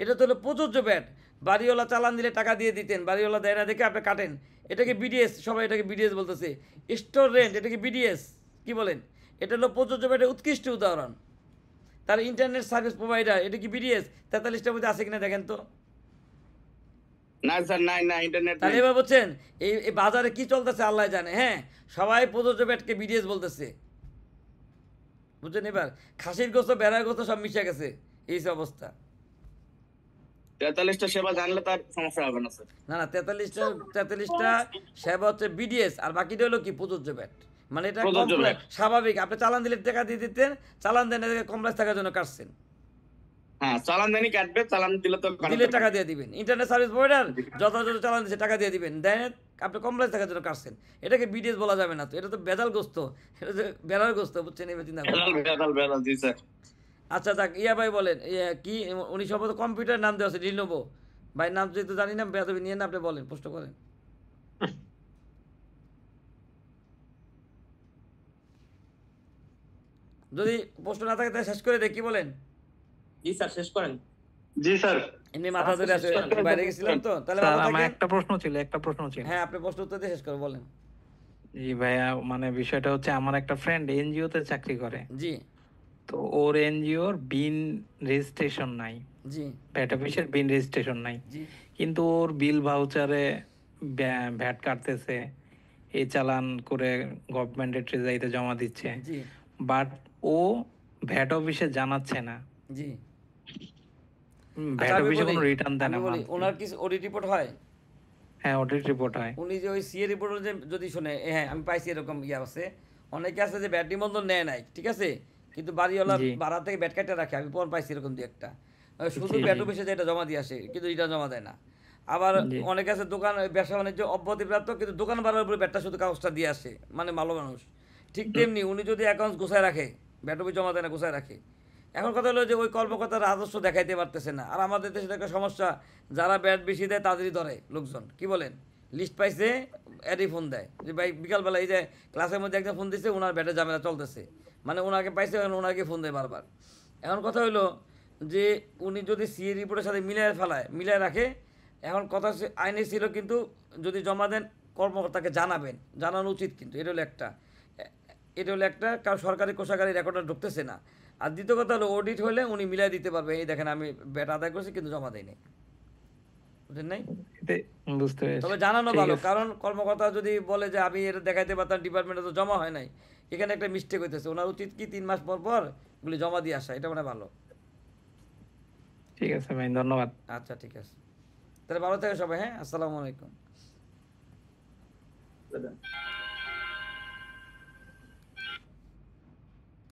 এটা তো হলো প্রযোজ্য ব্যাট। বাড়িওয়ালা চালান দিলে টাকা দিয়ে দিতেন, বাড়িওয়ালা দেয় না দেখে আপনি কাটেন, এটাকে বিডিএস, সবাই এটাকে বিডিএস বলতেছে। স্টোর রেন্ট, এটাকে বিডিএস কি বলেন? এটা হলো প্রযোজ্য ব্যাটের উৎকৃষ্ট উদাহরণ। তার ইন্টারনেট সার্ভিস প্রোভাইডার, এটা কি বিডিএস? 43টার মধ্যে আছে কিনা দেখেন তো। না স্যার, নাই না, ইন্টারনেট তাহলে এবার বলছেন এই বাজারে কি চলতেছে আল্লাহ জানে। হ্যাঁ, সবাই প্রযোজ্য ব্যাটকে বিডিএস বলতেছে, বুঝছেন? এবার খাসির গোস্ত, বেড়ার গোস্ত সব মিশে গেছে, এই অবস্থা। 43টা সেবা জানলে তার সমস্যা হবে না স্যার। না না, 43টা সেবা হচ্ছে বিডিএস, আর বাকিটা হলো কি প্রযোজ্য ব্যাট। মানে এটা স্বাভাবিক, আপনি চালান দিলে টাকা দিয়ে দিতেন, চালান দেন কমপ্লেক্স থাকার জন্য কাটছেন। হ্যাঁ, চালান দেনই কাটবে, চালান দিলে তো দিলে টাকা দিয়ে দিবেন। ইন্টারনেট সার্ভিস প্রোভাইডার যথাযথ চালান দিচ্ছে, টাকা দিয়ে দিবেন, দেন আপনি কমপ্লেক্স থাকার জন্য কাটছেন। এটাকে বিডিএস বলা যাবে না, তো এটা তো বেজাল গোস্ত, এটা তো বেড়ার গোস্ত, বুঝছেন? এবার চিন্তা বেদাল, জি স্যার। আচ্ছা যাক, ইয়া ভাই বলেন, কি উনি সম্ভবত কম্পিউটার নাম দেওয়া আছে লিনোভো ভাই, নাম যেহেতু জানি না, বেদবি নিয়ে না, আপনি বলেন, প্রশ্ন করেন। যদি প্রশ্ন না থাকে তাহলে শেষ করে দেয়, কি বলেন? জি স্যার, শেষ করেন। জি স্যার, এমনি মাথা ধরে আছে, বাইরে গেছিলাম তো। তাহলে আমার একটা প্রশ্ন ছিল। হ্যাঁ, আপনি প্রশ্ন উত্তর দিয়ে শেষ করে বলেন। জি ভাইয়া, মানে বিষয়টা হচ্ছে আমার একটা ফ্রেন্ড এনজিও তে চাকরি করে। জি। তো ওর এনজিওর বিন রেজিস্ট্রেশন নাই। জি। ভ্যাট অফিসের বিন রেজিস্ট্রেশন নাই, জি। কিন্তু ওর বিল ভাউচারে ভ্যাট কাটতেছে, এই চালান করে গভর্নমেন্টের ট্রেজারিতে জমা দিচ্ছে, জি। বাট ও ভ্যাট অফিসে জানাচ্ছে না। জি। ভ্যাট অফিসে কোনো রিটার্ন দেয় না। ওনার কি অডিট রিপোর্ট হয়? হ্যাঁ, অডিট রিপোর্ট হয়। উনি যে ওই সিএ রিপোর্ট যদি শুনে, হ্যাঁ আমি পাইছি এরকম ইয়ে আছে, অনেকে আছে যে ব্যাট নিবন্ধন নেয় নাই, ঠিক আছে, কিন্তু বাড়িওয়ালা ভাড়া থেকে ব্যাট কাটে রাখে, আমি পর পাইছি এরকম দু একটা, শুধু ব্যাট অফিসে যেটা জমা দিয়ে আসে, কিন্তু এটা জমা দেয় না। আবার অনেকে আছে দোকান ব্যবসা বাণিজ্য অব্যাহতিপ্রাপ্ত, কিন্তু দোকান ভাড়ার উপরে ব্যাটটা শুধু কাগজটা দিয়ে আসে, মানে ভালো মানুষ। ঠিক তেমনি উনি যদি অ্যাকাউন্ট গোছায় রাখে, ব্যাট অফিস জমা দেয় না, গোছায় রাখে। এখন কথা হলো যে ওই কর্মকর্তার রাজস্ব দেখাইতে পারতেছে না। আর আমাদের দেশে একটা সমস্যা, যারা ব্যাট বেশি দেয় তাদেরই ধরে লোকজন, কি বলেন? লিস্ট পাইছে, এরই ফোন দেয় যে ভাই বিকালবেলা এই যে ক্লাসের মধ্যে একজন ফোন দিচ্ছে, ওনার ব্যাটের ঝামেলা চলতেছে, মানে ওনাকে পাইছে, ওনাকে ফোন দেয় বারবার। এখন কথা হলো যে উনি যদি সিএ রিপোর্টের সাথে মিলায় রাখে, এখন কথা আইনে ছিল কিন্তু যদি জমা দেন কর্মকর্তাকে জানানো উচিত, কিন্তু এটা হলো একটা, কারণ সরকারি কোষাগারে রেকর্ডটা ঢুকতেছে না। আর দ্বিতীয় কথা হলো অডিট হলে উনি মিলাই দিতে পারবে, এই দেখেন আমি ব্যাট আদায় করছি কিন্তু জমা দেয়নি, বুঝলেন নাই? তবে জানানো ভালো, কারণ কর্মকর্তা যদি বলে যে আমি এটা দেখাইতে পারতাম, ডিপার্টমেন্টে তো জমা হয় নাই, এখানে একটা মিস্টেক হইতেছে, ওনার উচিত কি 3 মাস পর এগুলি জমা দিয়ে আসা, এটা মানে ভালো। ঠিক আছে ভাই, ধন্যবাদ। আচ্ছা ঠিক আছে, তাহলে ভালো থাকে সবাই। হ্যাঁ, আসসালামু আলাইকুম।